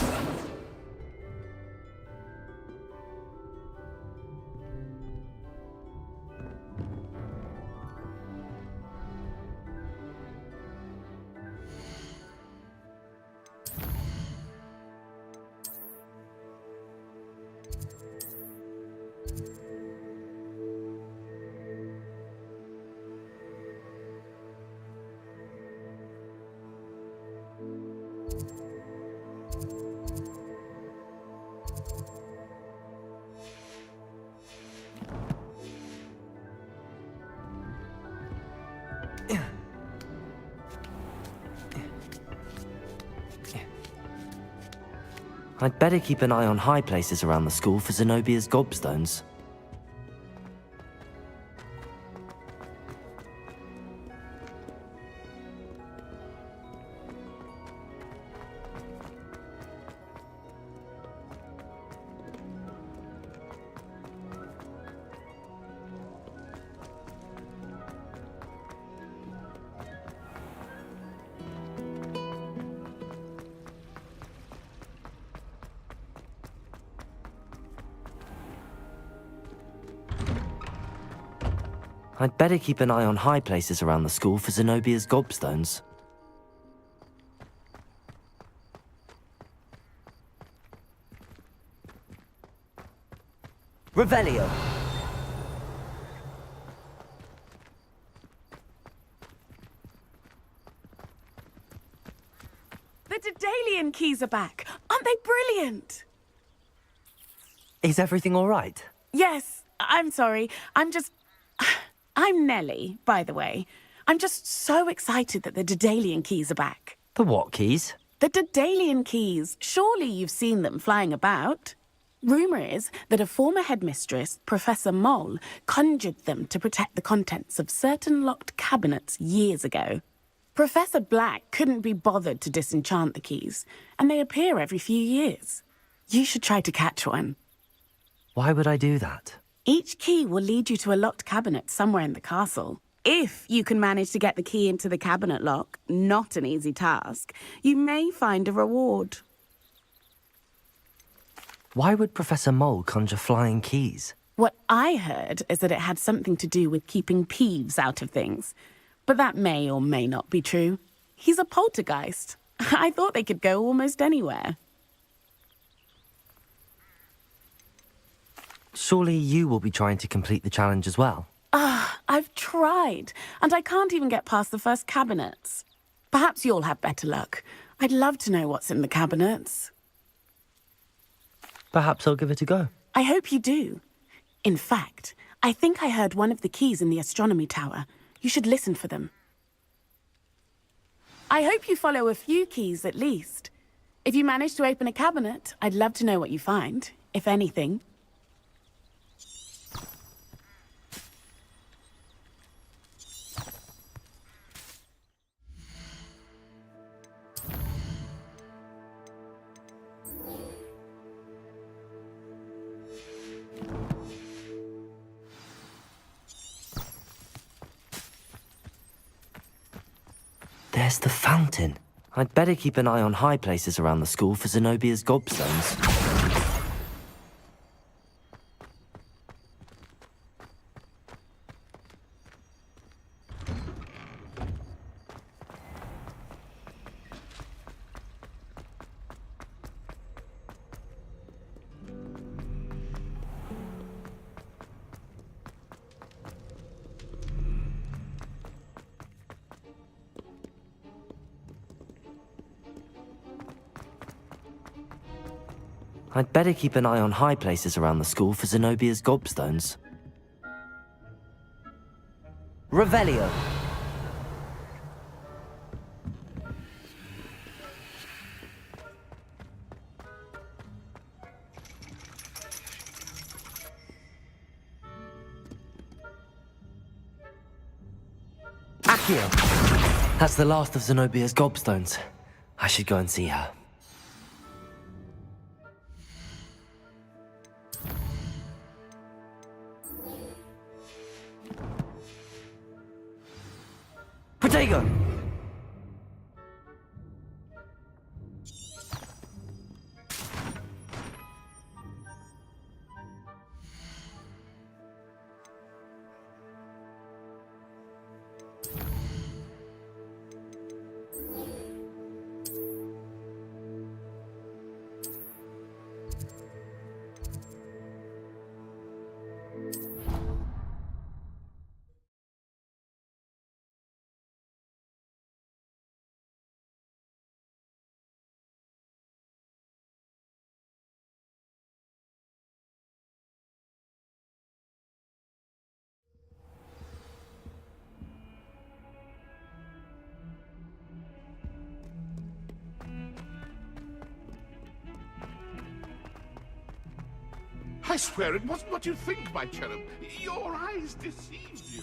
I'd better keep an eye on high places around the school for Zenobia's gobstones. I'd better keep an eye on high places around the school for Zenobia's gobstones. Revelio. The Daedalian keys are back. Aren't they brilliant? Is everything all right? Yes, I'm sorry. I'm Nellie, by the way. I'm just so excited that the Daedalian keys are back. The what keys? The Daedalian keys. Surely you've seen them flying about. Rumour is that a former headmistress, Professor Mole, conjured them to protect the contents of certain locked cabinets years ago. Professor Black couldn't be bothered to disenchant the keys, and they appear every few years. You should try to catch one. Why would I do that? Each key will lead you to a locked cabinet somewhere in the castle. If you can manage to get the key into the cabinet lock, not an easy task, you may find a reward. Why would Professor Mole conjure flying keys? What I heard is that it had something to do with keeping Peeves out of things. But that may or may not be true. He's a poltergeist. I thought they could go almost anywhere. Surely you will be trying to complete the challenge as well. I've tried, and I can't even get past the first cabinets. Perhaps you'll have better luck. I'd love to know what's in the cabinets. Perhaps I'll give it a go. I hope you do. In fact, I think I heard one of the keys in the astronomy tower. You should listen for them. I hope you follow a few keys at least. If you manage to open a cabinet, I'd love to know what you find, if anything. There's the fountain. I'd better keep an eye on high places around the school for Zenobia's gobstones. I'd better keep an eye on high places around the school for Zenobia's gobstones. Revelio! Accio! That's the last of Zenobia's gobstones. I should go and see her. Protego! I swear it wasn't what you think, my cherub. Your eyes deceived you.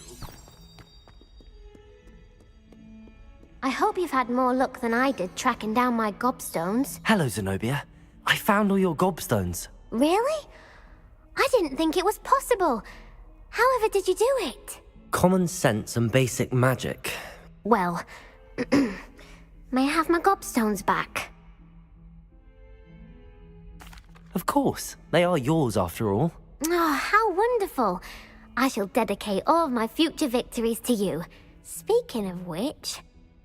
I hope you've had more luck than I did tracking down my gobstones. Hello, Zenobia. I found all your gobstones. Really? I didn't think it was possible. However did you do it? Common sense and basic magic. Well, may I have my gobstones back? Of course. They are yours after all. Oh, how wonderful. I shall dedicate all of my future victories to you. Speaking of which,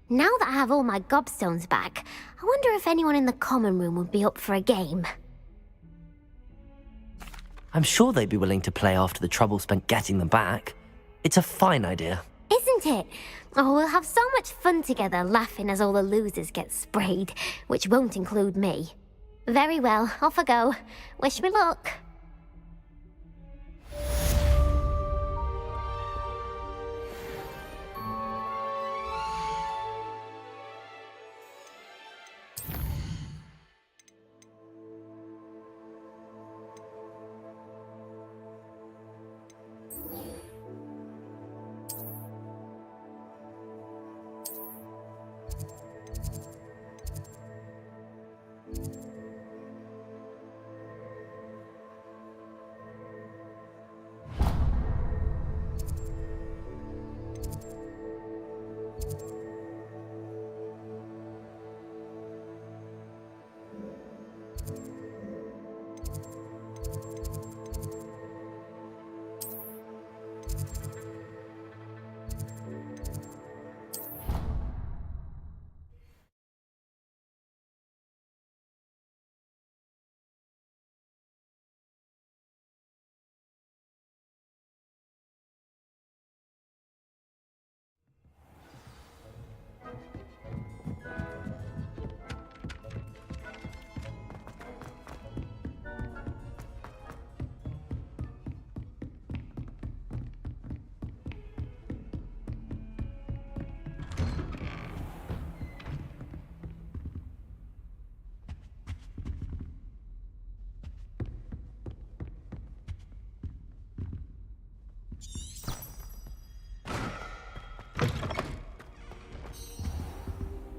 now that I have all my gobstones back, I wonder if anyone in the common room would be up for a game. I'm sure they'd be willing to play after the trouble spent getting them back. It's a fine idea. Isn't isn't it? Oh, we'll have so much fun together, laughing as all the losers get sprayed, which won't include me. Very well, off I go. Wish me luck.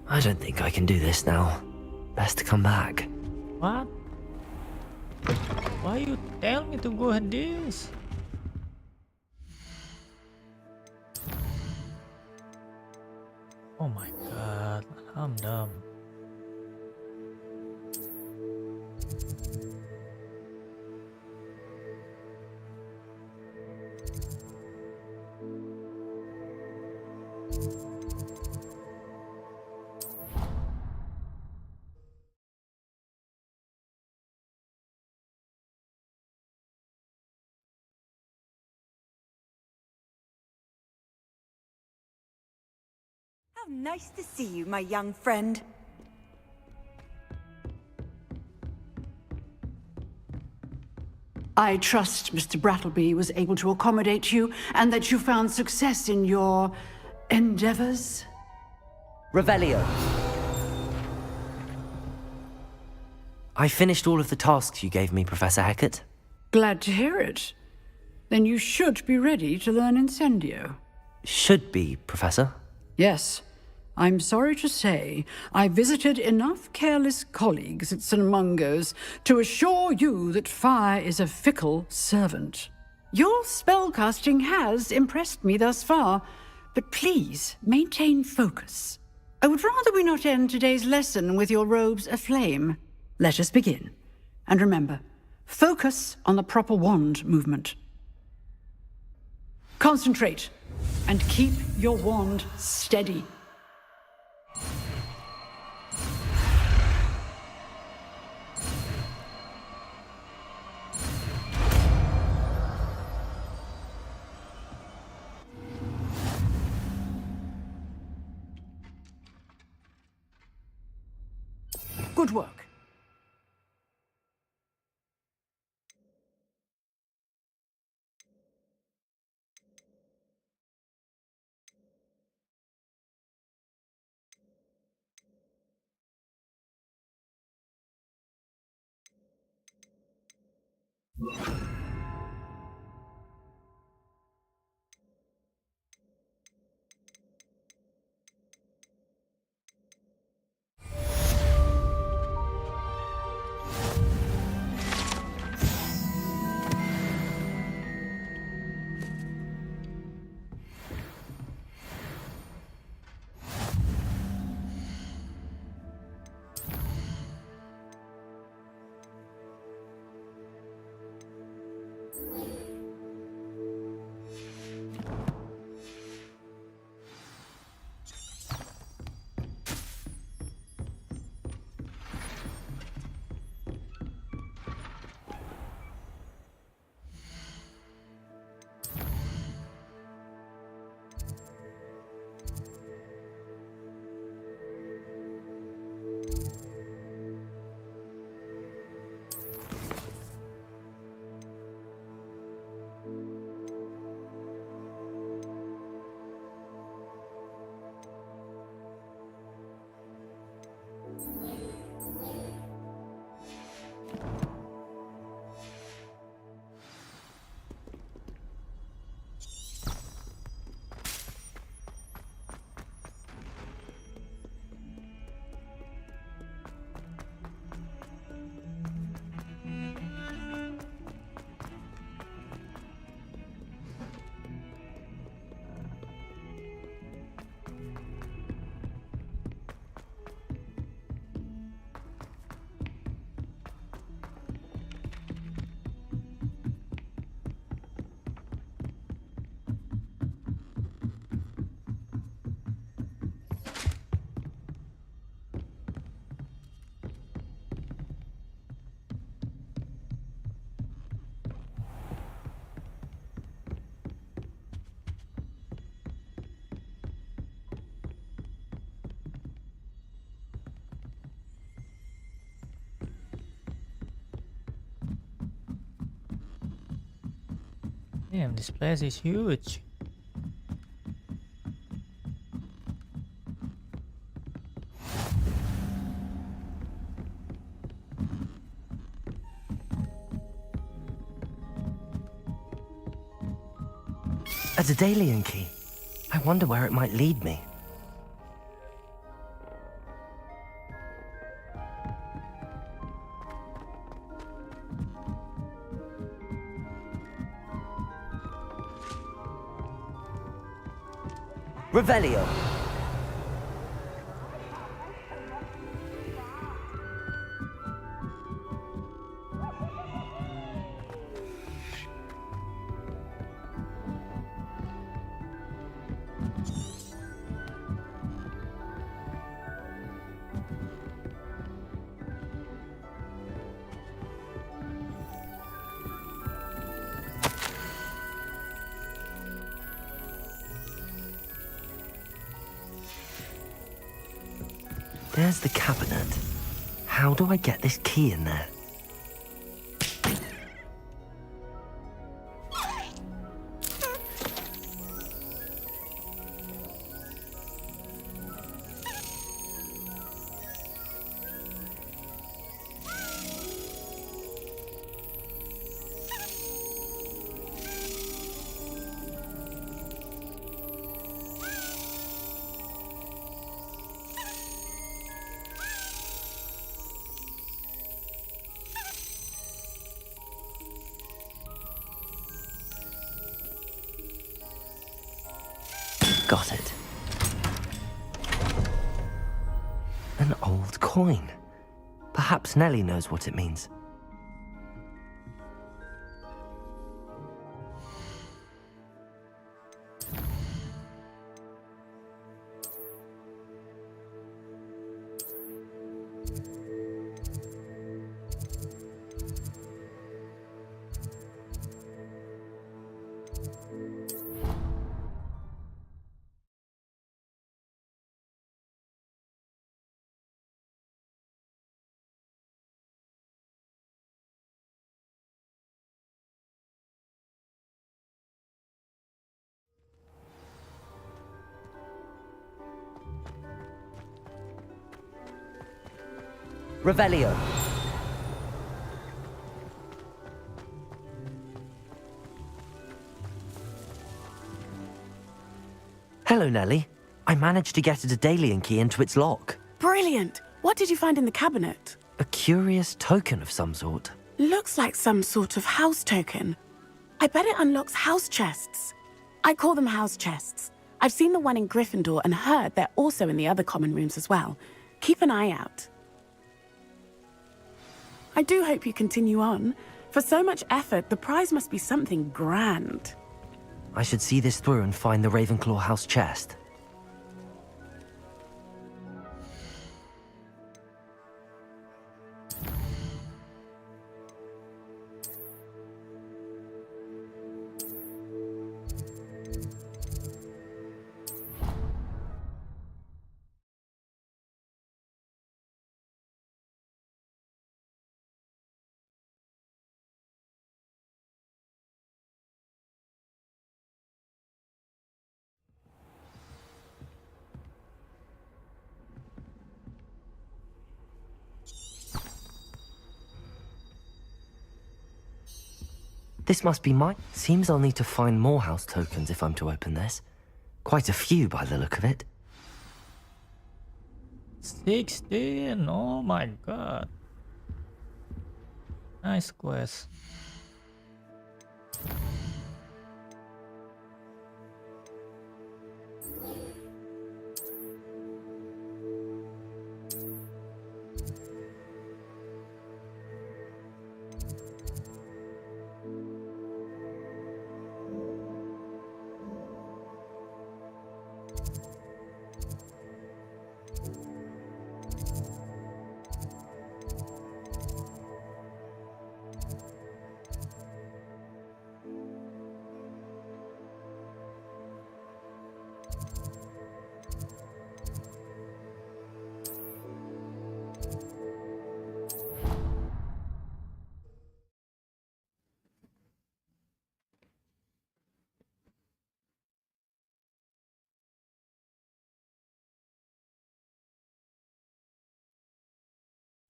I don't think I can do this now. Best to come back. What? Why you tell me to go ahead this? Oh my god, I'm dumb. How nice to see you, my young friend. I trust Mr. Brattleby was able to accommodate you and that you found success in your endeavors. Revelio. I finished all of the tasks you gave me, Professor Hecat. Glad to hear it. Then you should be ready to learn Incendio. Should be, Professor. Yes. I'm sorry to say, I visited enough careless colleagues at St. Mungo's to assure you that fire is a fickle servant. Your spellcasting has impressed me thus far, but please maintain focus. I would rather we not end today's lesson with your robes aflame. Let us begin. And remember, focus on the proper wand movement. Concentrate, and keep your wand steady. Good work. Damn, this place is huge. A Daedalian key. I wonder where it might lead me. Revelio. There's the cabinet. How do I get this key in there? Got it. An old coin. Perhaps Nellie knows what it means. Revelio. Hello, Nellie. I managed to get a Daedalian key into its lock. Brilliant! What did you find in the cabinet? A curious token of some sort. Looks like some sort of house token. I bet it unlocks house chests. I call them house chests. I've seen the one in Gryffindor and heard they're also in the other common rooms as well. Keep an eye out. I do hope you continue on. For so much effort, the prize must be something grand. I should see this through and find the Ravenclaw house chest. This must be mine. Seems I'll need to find more house tokens if I'm to open this. Quite a few by the look of it. 16, oh my god. Nice quest.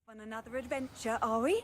On another adventure, are we?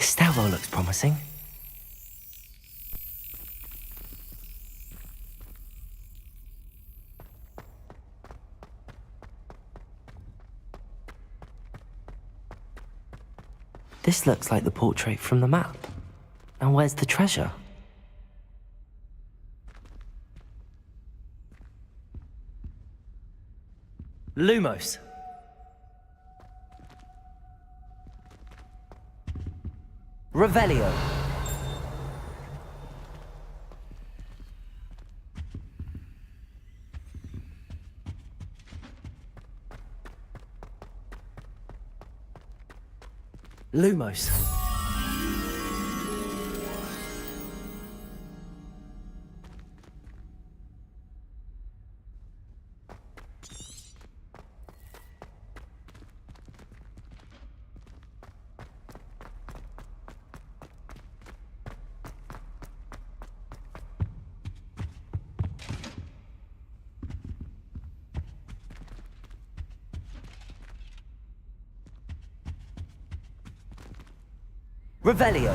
This stairwell looks promising. This looks like the portrait from the map. Now where's the treasure? Lumos. Revelio. Lumos. Revelio.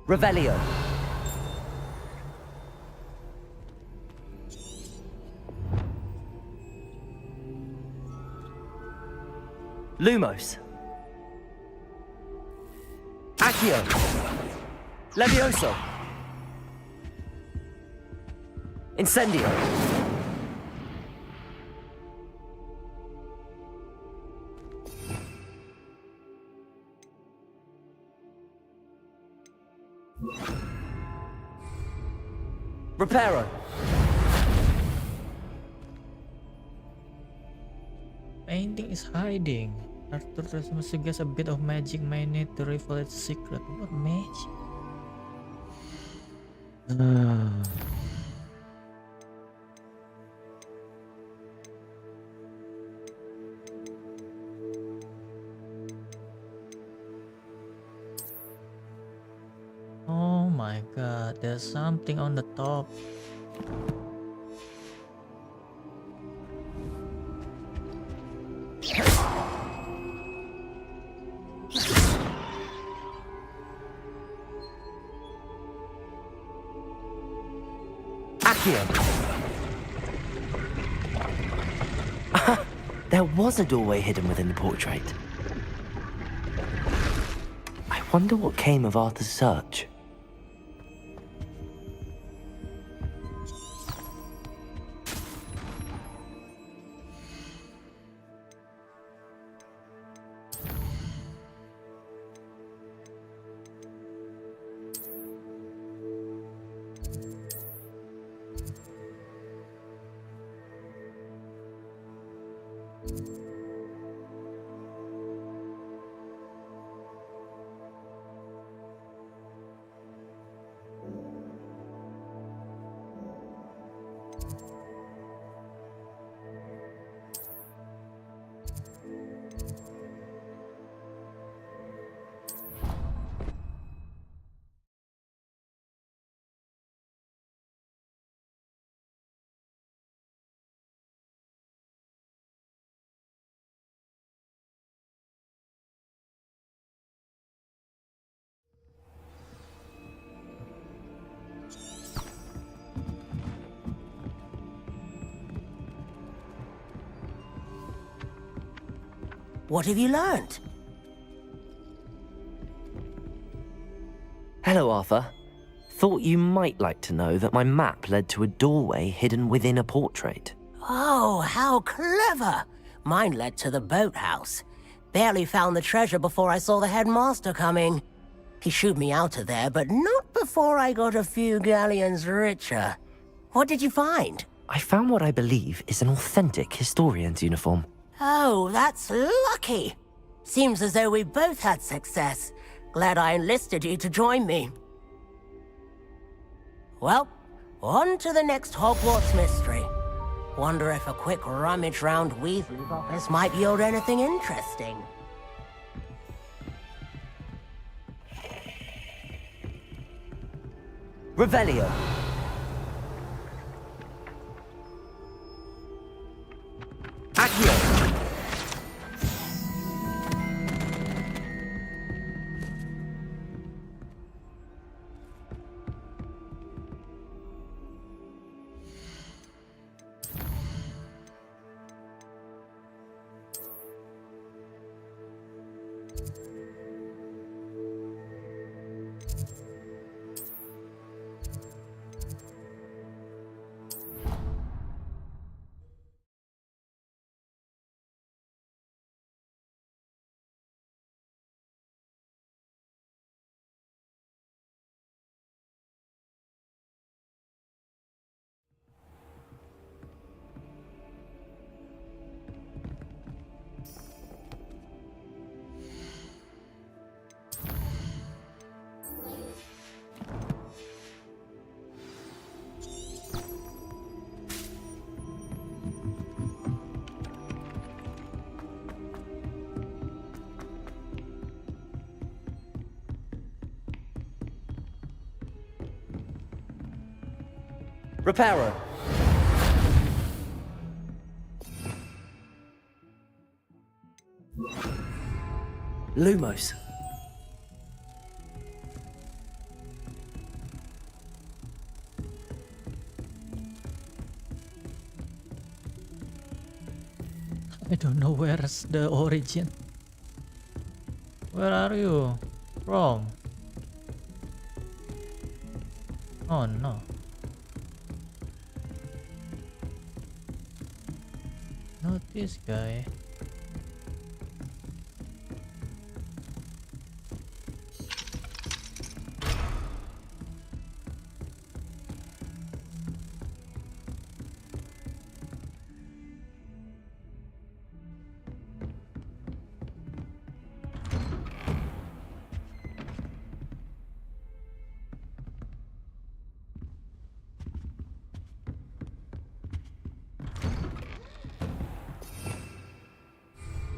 Revelio. Lumos. Accio. Levioso. Incendio. Reparo. Painting is hiding. Arthur must suggest a bit of magic may need to reveal its secret. What magic? but there's something on the top. There was a doorway hidden within the portrait. I wonder what came of Arthur's search. What have you learned? Hello, Arthur. Thought you might like to know that my map led to a doorway hidden within a portrait. Oh, how clever! Mine led to the boathouse. Barely found the treasure before I saw the headmaster coming. He shooed me out of there, but not before I got a few galleons richer. What did you find? I found what I believe is an authentic historian's uniform. Oh, that's lucky. Seems as though we both had success. Glad I enlisted you to join me. Well, on to the next Hogwarts mystery. Wonder if a quick rummage round Weasley's office might yield anything interesting. Revelio. Accio. Reparo. Lumos. I don't know where's the origin. Where are you from? Oh no. Not this guy.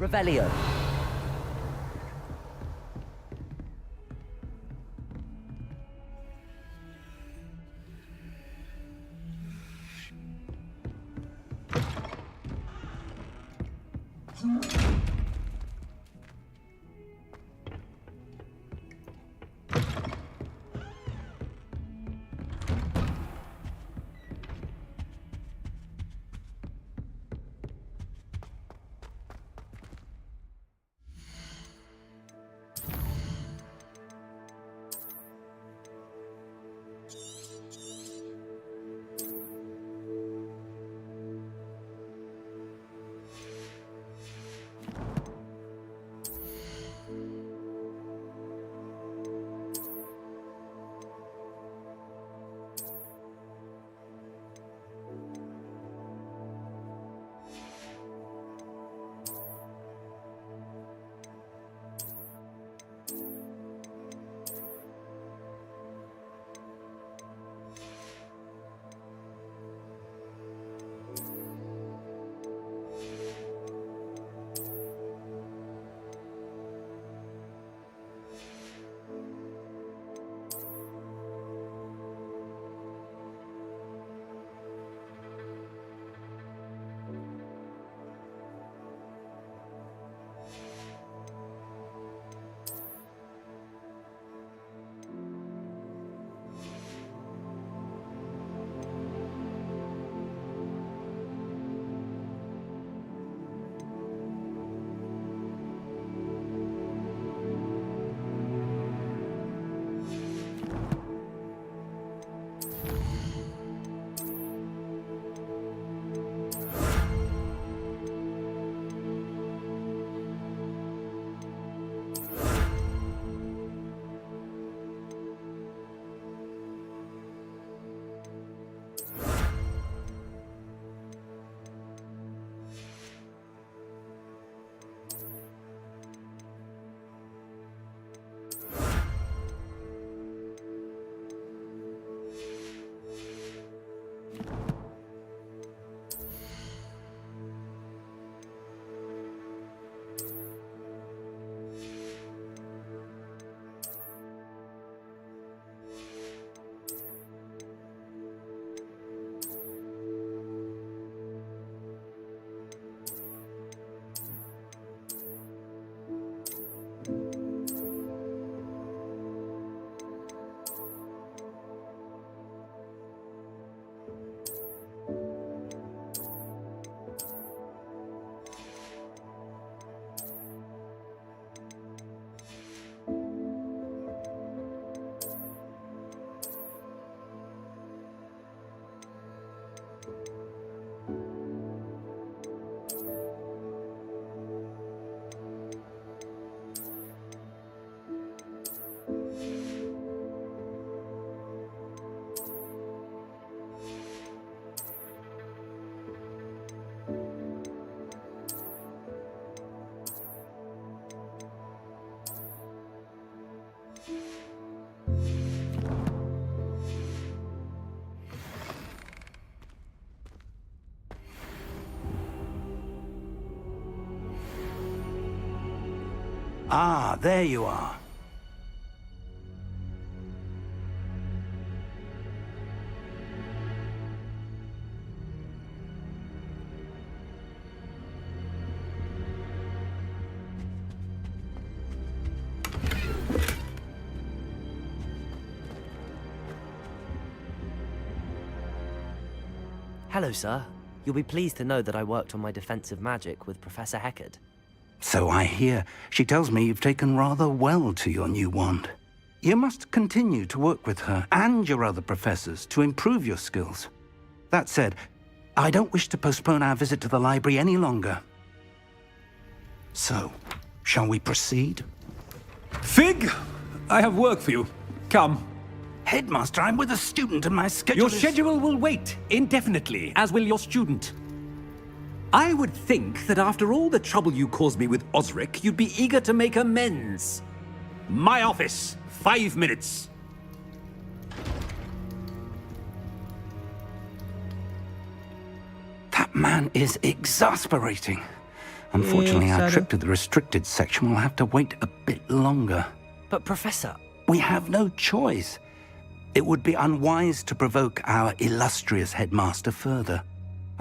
Revelio. Ah, there you are. Hello, sir. You'll be pleased to know that I worked on my defensive magic with Professor Heckard. So I hear. She tells me you've taken rather well to your new wand. You must continue to work with her and your other professors to improve your skills. That said, I don't wish to postpone our visit to the library any longer. So, shall we proceed? Fig! I have work for you. Come. Headmaster, I'm with a student and my schedule Your schedule will wait indefinitely, as will your student. I would think that after all the trouble you caused me with Osric, you'd be eager to make amends. My office, 5 minutes. That man is exasperating. Unfortunately, our trip to the restricted section will have to wait a bit longer. But, Professor... We have no choice. It would be unwise to provoke our illustrious headmaster further.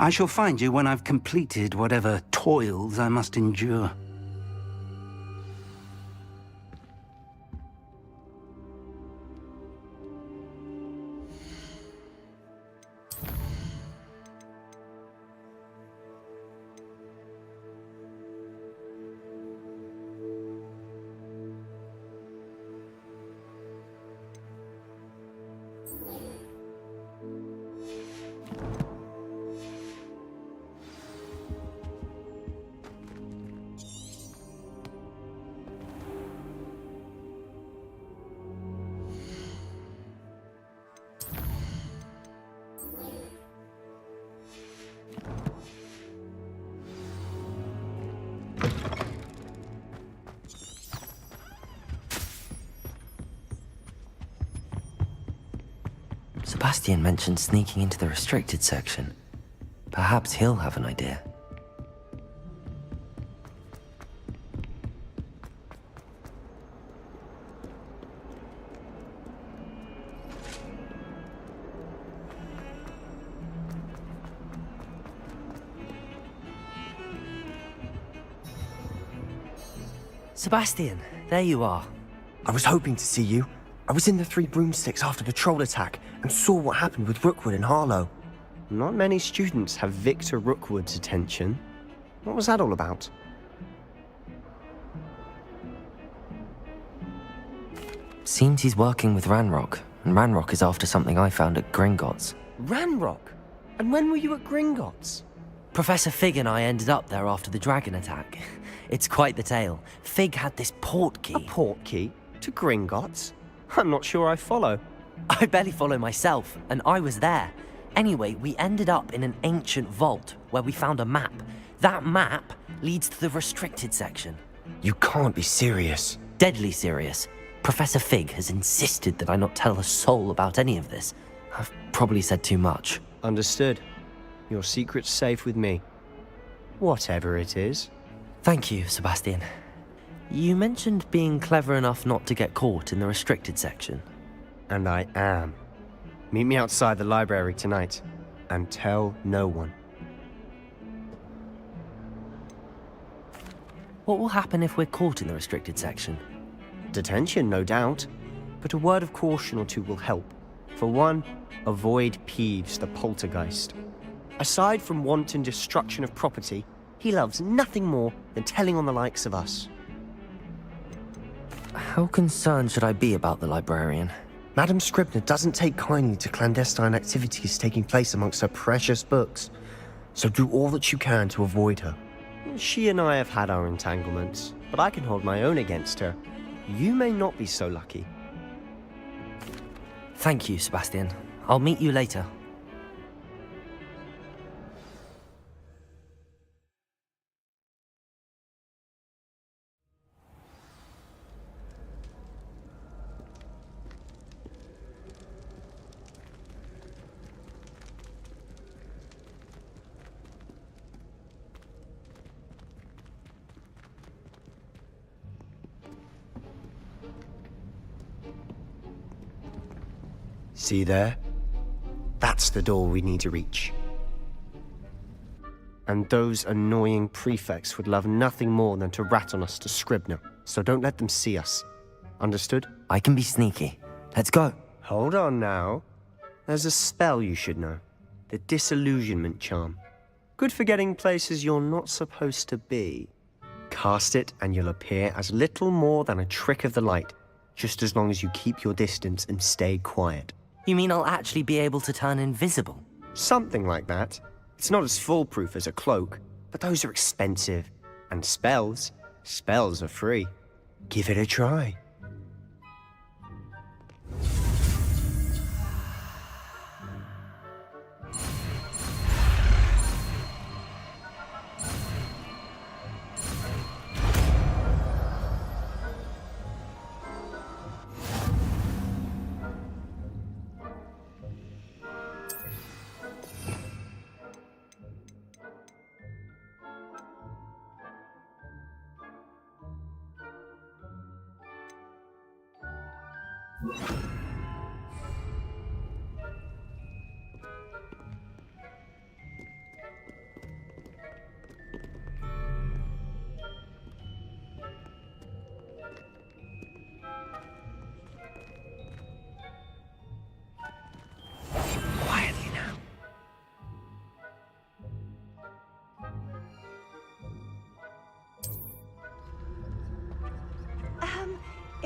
I shall find you when I've completed whatever toils I must endure. Sebastian mentioned sneaking into the restricted section. Perhaps he'll have an idea. Sebastian, there you are. I was hoping to see you. I was in the Three Broomsticks after the troll attack and saw what happened with Rookwood and Harlow. Not many students have Victor Rookwood's attention. What was that all about? Seems he's working with Ranrock, and Ranrock is after something I found at Gringotts. Ranrock? And when were you at Gringotts? Professor Fig and I ended up there after the dragon attack. It's quite the tale. Fig had this port key. A port key? To Gringotts? I'm not sure I follow. I barely follow myself, and I was there. Anyway, we ended up in an ancient vault where we found a map. That map leads to the restricted section. You can't be serious. Deadly serious. Professor Fig has insisted that I not tell a soul about any of this. I've probably said too much. Understood. Your secret's safe with me. Whatever it is. Thank you, Sebastian. You mentioned being clever enough not to get caught in the restricted section. And I am. Meet me outside the library tonight, and tell no one. What will happen if we're caught in the restricted section? Detention, no doubt. But a word of caution or two will help. For one, avoid Peeves the poltergeist. Aside from wanton destruction of property, he loves nothing more than telling on the likes of us. How concerned should I be about the librarian? Madame Scribner doesn't take kindly to clandestine activities taking place amongst her precious books, so do all that you can to avoid her. She and I have had our entanglements, but I can hold my own against her. You may not be so lucky. Thank you, Sebastian. I'll meet you later. See there? That's the door we need to reach. And those annoying prefects would love nothing more than to rat on us to Scribner, so don't let them see us. Understood? I can be sneaky. Let's go. Hold on now. There's a spell you should know. The Disillusionment Charm. Good for getting places you're not supposed to be. Cast it and you'll appear as little more than a trick of the light, just as long as you keep your distance and stay quiet. You mean I'll actually be able to turn invisible? Something like that. It's not as foolproof as a cloak, but those are expensive. And spells are free. Give it a try.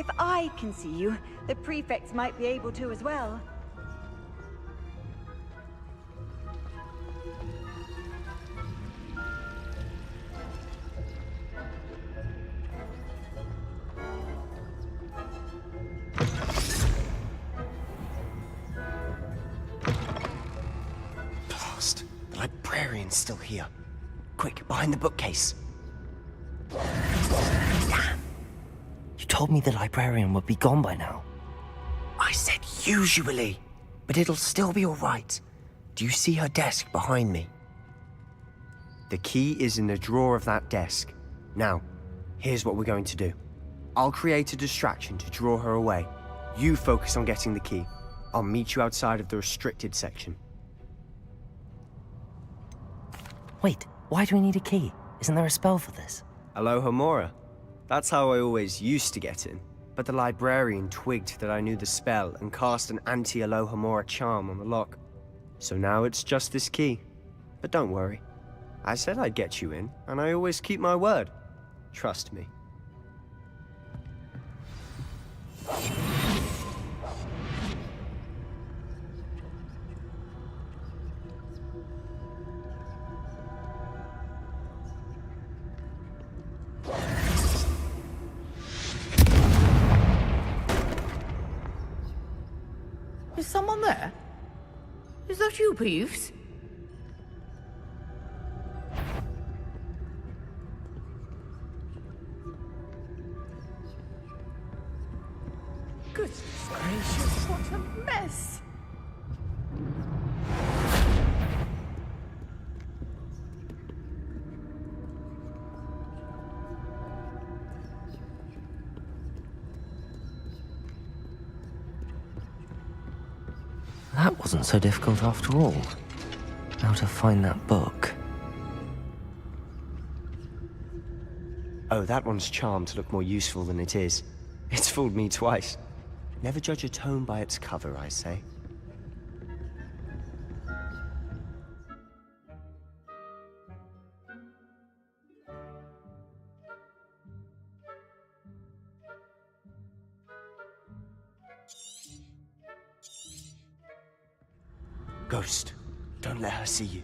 If I can see you, the prefects might be able to as well. Blast! The librarian's still here. Quick, behind the bookcase. Damn. You told me the librarian would be gone by now. I said usually, but it'll still be all right. Do you see her desk behind me? The key is in the drawer of that desk. Now, here's what we're going to do. I'll create a distraction to draw her away. You focus on getting the key. I'll meet you outside of the restricted section. Wait, why do we need a key? Isn't there a spell for this? Alohomora. That's how I always used to get in. But the librarian twigged that I knew the spell and cast an anti-Alohomora charm on the lock. So now it's just this key. But don't worry. I said I'd get you in, and I always keep my word. Trust me. Is someone there? Is that you, Peeves? Goodness gracious, what a mess! That wasn't so difficult after all. How to find that book. Oh, that one's charmed to look more useful than it is. It's fooled me twice. Never judge a tome by its cover, I say. Ghost, don't let her see you.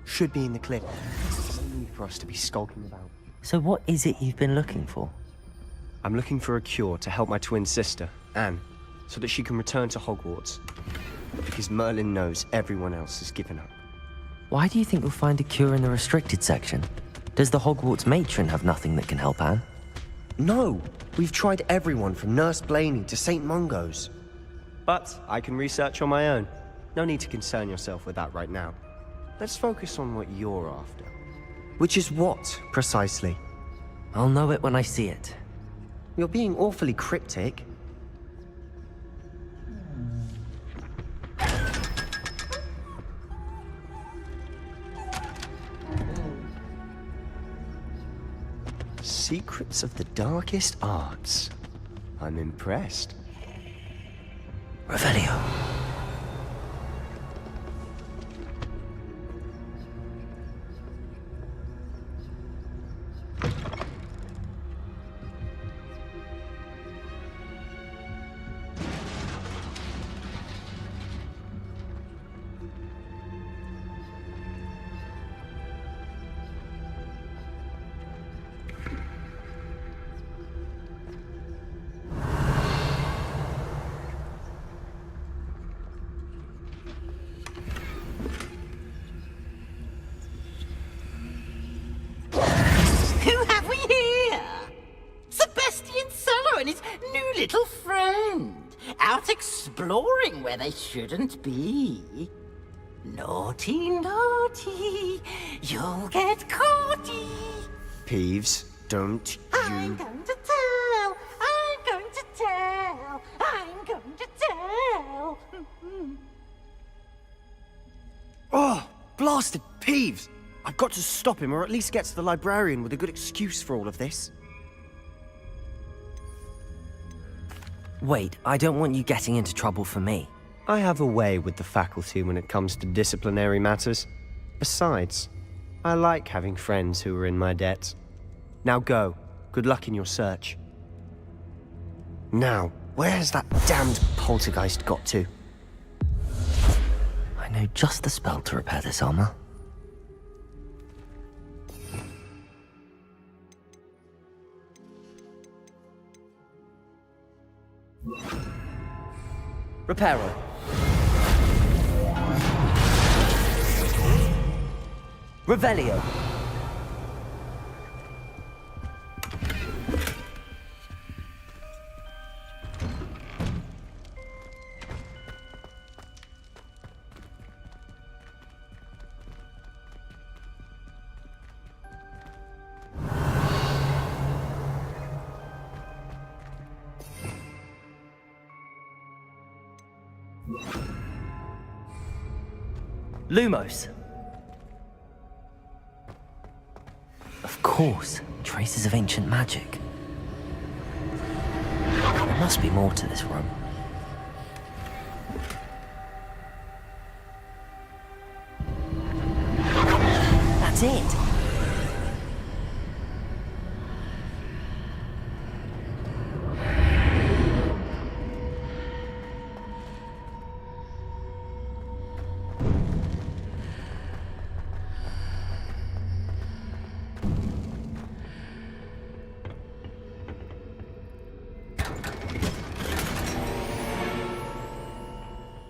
Should be in the clip. No need for us to be skulking about. So what is it you've been looking for? I'm looking for a cure to help my twin sister, Anne, so that she can return to Hogwarts. Because Merlin knows everyone else has given up. Why do you think you'll find a cure in the restricted section? Does the Hogwarts matron have nothing that can help Anne? No! We've tried everyone from Nurse Blaney to St. Mungo's. But I can research on my own. No need to concern yourself with that right now. Let's focus on what you're after. Which is what, precisely? I'll know it when I see it. You're being awfully cryptic. Secrets of the darkest arts. I'm impressed. Revelio. exploring where they shouldn't be. Naughty, naughty, you'll get caughty. Peeves, don't I'm going to tell, I'm going to tell, I'm going to tell. Oh, blasted Peeves! I've got to stop him, or at least get to the librarian with a good excuse for all of this. Wait, I don't want you getting into trouble for me. I have a way with the faculty when it comes to disciplinary matters. Besides, I like having friends who are in my debt. Now go. Good luck in your search. Now, where has that damned poltergeist got to? I know just the spell to repair this armor. Reparo. Revelio. Lumos. Of course, traces of ancient magic. There must be more to this room. That's it.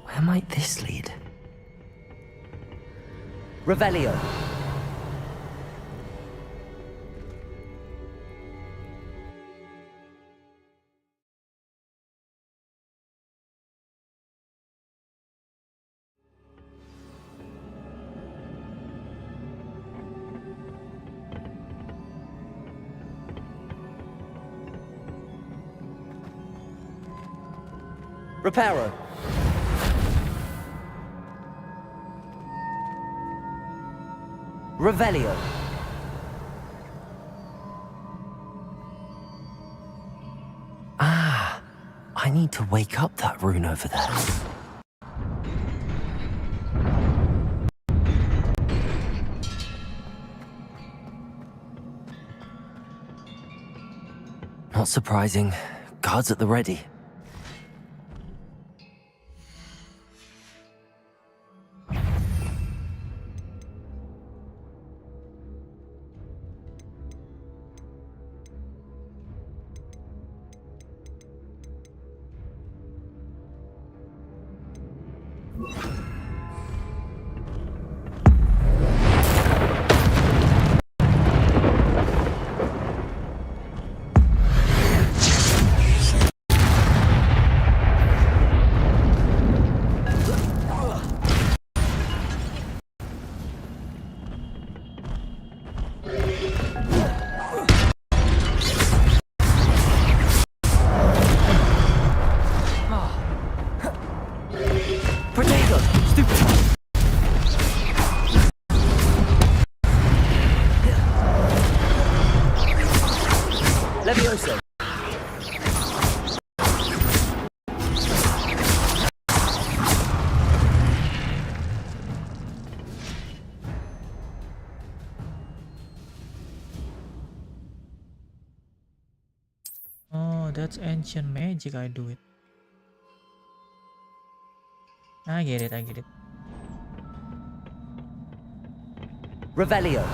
Where might this lead? Revelio. Reparo. Revelio. Ah, I need to wake up that rune over there. Not surprising. Guards at the ready. Levioso. Oh, that's ancient magic. I do it. I get it. I get it. Revelio.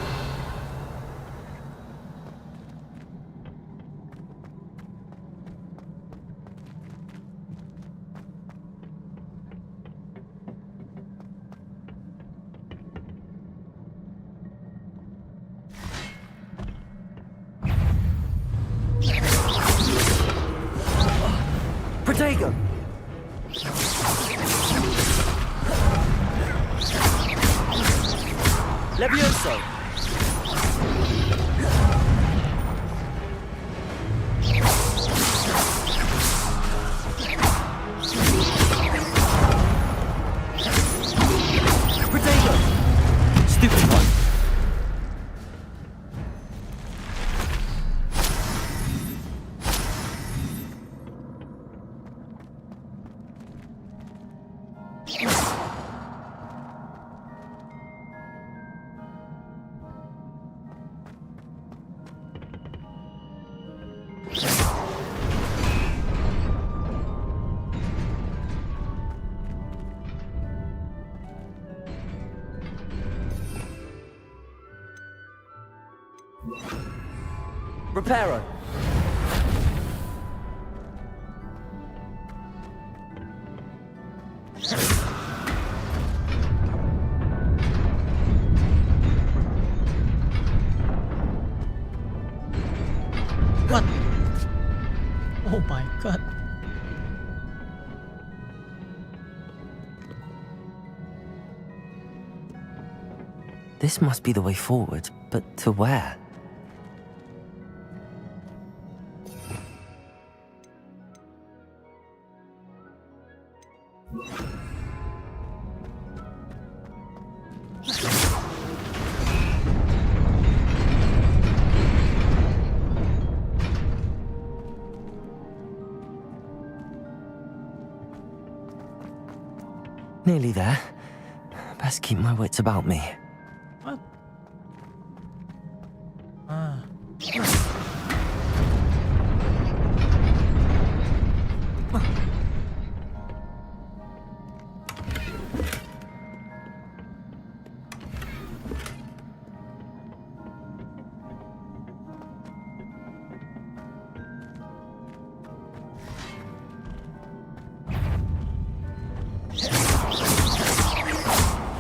Protego. Levioso! Potato! Stupid one! Reparo. What? Oh my god. This must be the way forward, but to where? Nearly there. Best keep my wits about me. What? Ah.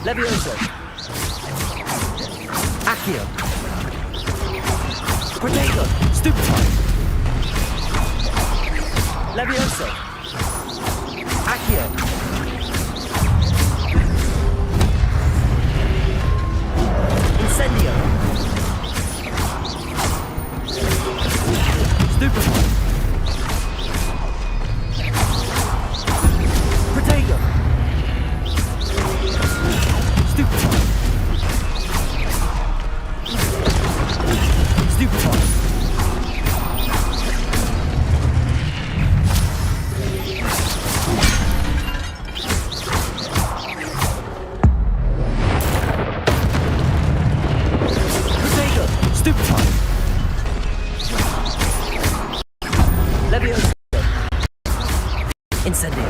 Levioso. Accio. Potato. Stupefy. Levioso. Accio. Incendio. Stupefy. Potato. Stupefy. Stupefy. Potato. Stupefy. Levioso. Incendio.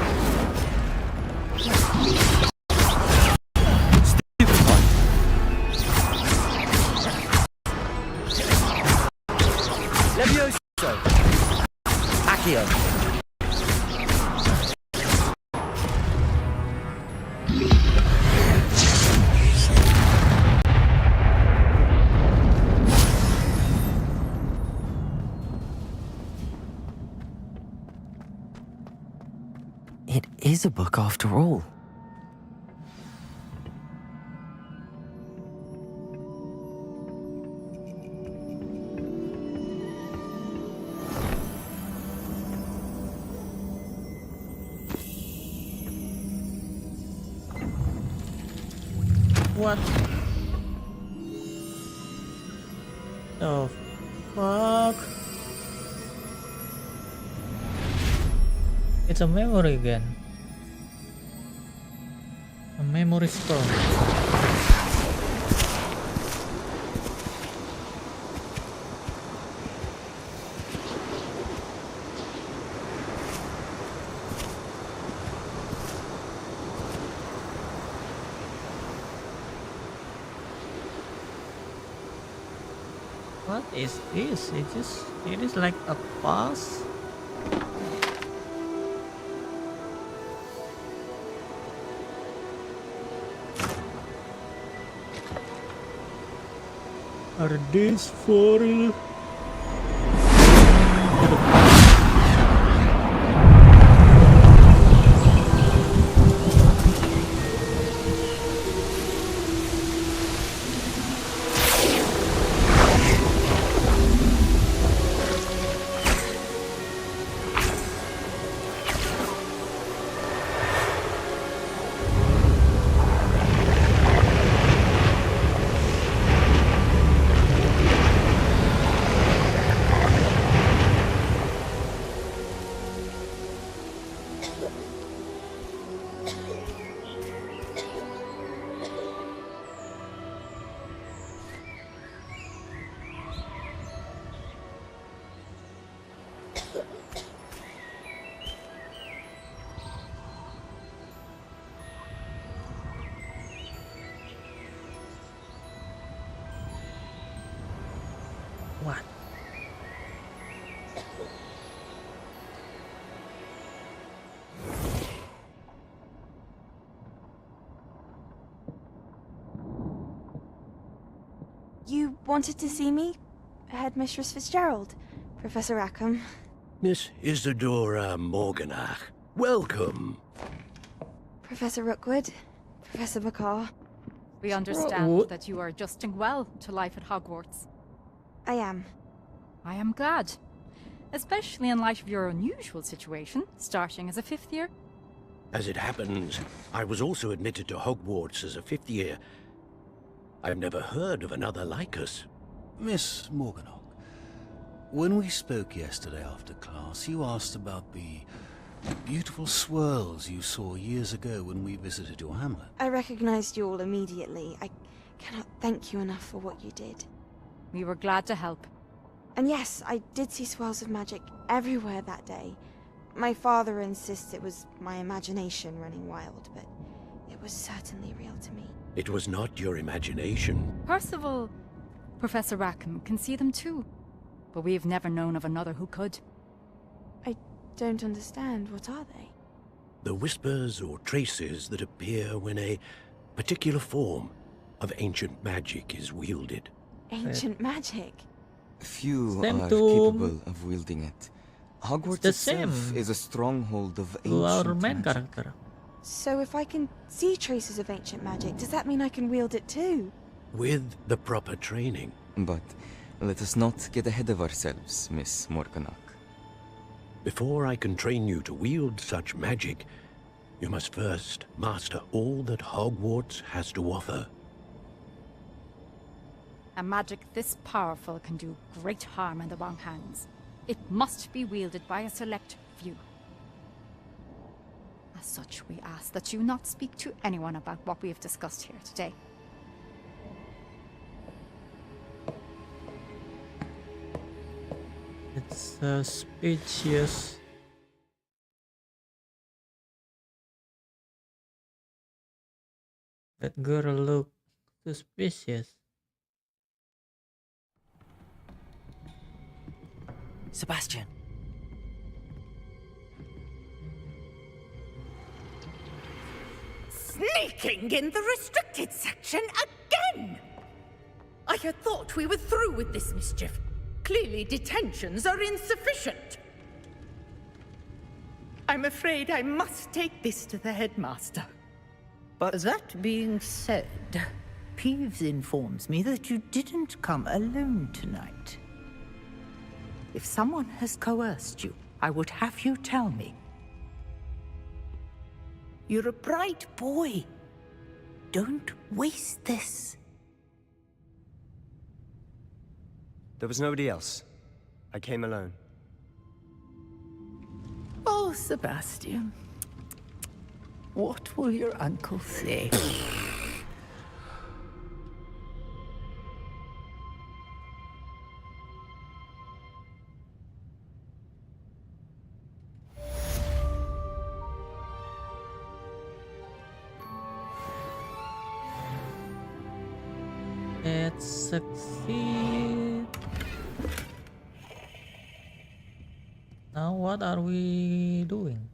Levioso. Accio. It is a book after all. What? The fuck? It's a memory again. A memory scroll. What is this? It is like a pause. Are these for real? What? You wanted to see me? Headmistress Fitzgerald? Professor Rackham? Miss Isadora Morganach, welcome. Professor Rookwood? Professor McCaw? We understand that you are adjusting well to life at Hogwarts. I am. I am glad. Especially in light of your unusual situation, starting as a 5th year. As it happens, I was also admitted to Hogwarts as a 5th year. I've never heard of another like us. Miss Morganach, when we spoke yesterday after class, you asked about the beautiful swirls you saw years ago when we visited your hamlet. I recognized you all immediately. I cannot thank you enough for what you did. We were glad to help. And yes, I did see swirls of magic everywhere that day. My father insists it was my imagination running wild, but it was certainly real to me. It was not your imagination. Percival, Professor Rackham can see them too. But we've never known of another who could. I don't understand. What are they? The whispers or traces that appear when a particular form of ancient magic is wielded. Ancient magic? Few Same are to capable of wielding it. Hogwarts the itself same is a stronghold of to our ancient main magic. character. So if I can see traces of ancient magic, does that mean I can wield it too? With the proper training. But let us not get ahead of ourselves, Miss Morganach. Before I can train you to wield such magic, you must first master all that Hogwarts has to offer. A magic this powerful can do great harm in the wrong hands. It must be wielded by a select few. As such, we ask that you not speak to anyone about what we have discussed here today. It's suspicious. That girl look suspicious. Sebastian. Sneaking in the restricted section again! I had thought we were through with this mischief. Clearly detentions are insufficient. I'm afraid I must take this to the headmaster. But that being said, Peeves informs me that you didn't come alone tonight. If someone has coerced you, I would have you tell me. You're a bright boy. Don't waste this. There was nobody else. I came alone. Oh, Sebastian. What will your uncle say? Let's succeed. Now what are we doing?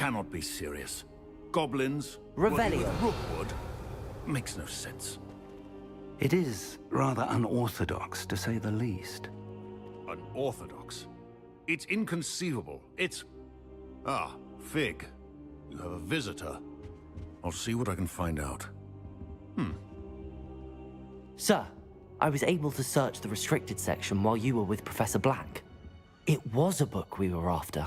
cannot be serious. Goblins Revelio. working with Rookwood makes no sense. It is rather unorthodox, to say the least. Unorthodox? It's inconceivable. It's... Ah, Fig. You have a visitor. I'll see what I can find out. Sir, I was able to search the restricted section while you were with Professor Black. It was a book we were after.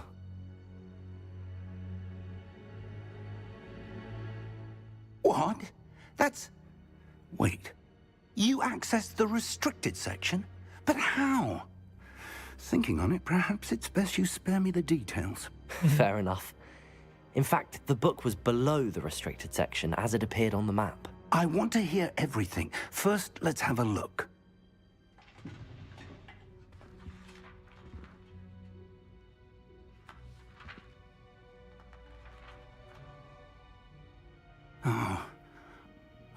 What? That's... Wait. You accessed the restricted section? But how? Thinking on it, perhaps it's best you spare me the details. Fair enough. In fact, the book was below the restricted section as it appeared on the map. I want to hear everything. First, let's have a look.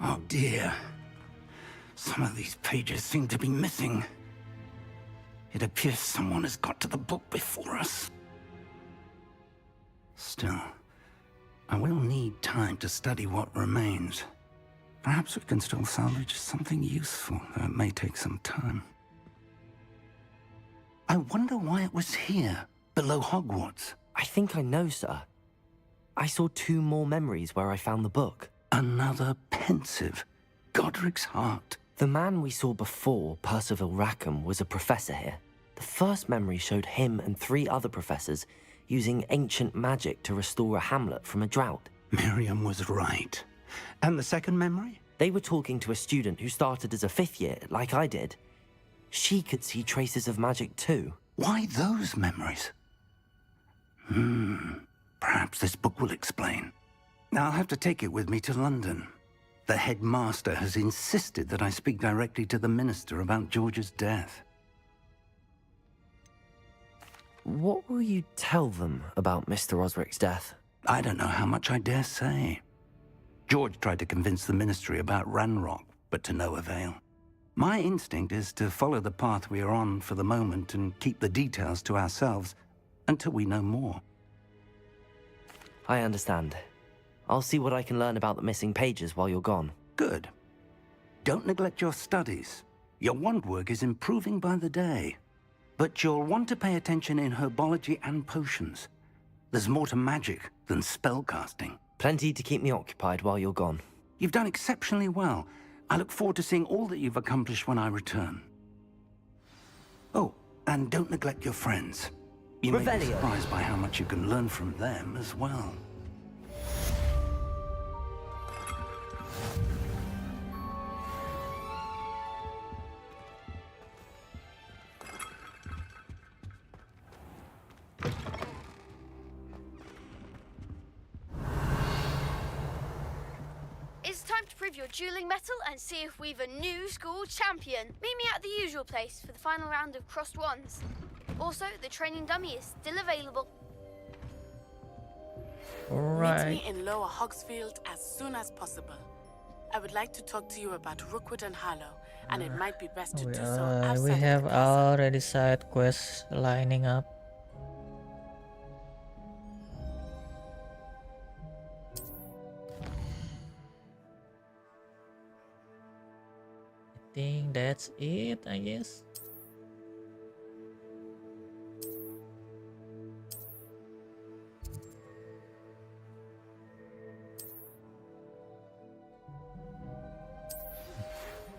Oh dear. Some of these pages seem to be missing. It appears someone has got to the book before us. Still, I will need time to study what remains. Perhaps we can still salvage something useful, though it may take some time. I wonder why it was here, below Hogwarts. I think I know, sir. I saw 2 more memories where I found the book. Another pensive. Godric's heart. The man we saw before, Percival Rackham, was a professor here. The first memory showed him and 3 other professors using ancient magic to restore a hamlet from a drought. Miriam was right. And the second memory? They were talking to a student who started as a 5th year, like I did. She could see traces of magic too. Why those memories? Perhaps this book will explain. I'll have to take it with me to London. The headmaster has insisted that I speak directly to the minister about George's death. What will you tell them about Mr. Osric's death? I don't know how much I dare say. George tried to convince the ministry about Ranrock, but to no avail. My instinct is to follow the path we are on for the moment and keep the details to ourselves until we know more. I understand. I'll see what I can learn about the missing pages while you're gone. Good. Don't neglect your studies. Your wand work is improving by the day. But you'll want to pay attention in herbology and potions. There's more to magic than spellcasting. Plenty to keep me occupied while you're gone. You've done exceptionally well. I look forward to seeing all that you've accomplished when I return. Oh, and don't neglect your friends. You may be surprised by how much you can learn from them as well. It's time to prove your dueling mettle and see if we've a new school champion. Meet me at the usual place for the final round of crossed wands. Also, the training dummy is still available. Meet me in Lower Hogsfield as soon as possible. I would like to talk to you about Rookwood and Harlow, and it might be best to do so outside We of have the castle. already side quests lining up. I think that's it, I guess.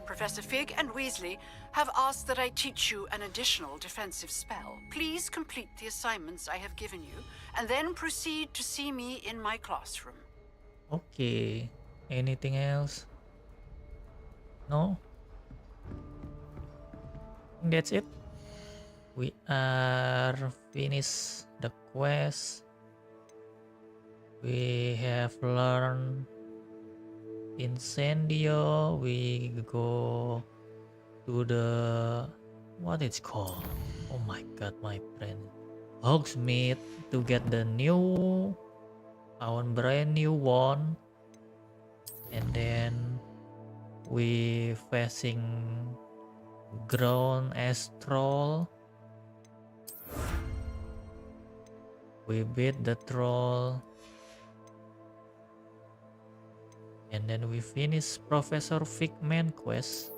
Professor Fig and Weasley have asked that I teach you an additional defensive spell. Please complete the assignments I have given you, and then proceed to see me in my classroom. Okay. Anything else? No? That's it. We are finished the quest. We have learned Incendio. We go to the what it's called. Oh my god, my friend. Hogsmeade to get the new our brand new one. And then we facing ground astral. We beat the troll. And then we finish Professor Figman quest.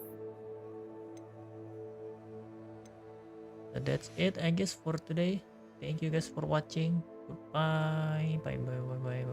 So that's it, I guess, for today. Thank you guys for watching. Goodbye. Bye bye bye bye bye.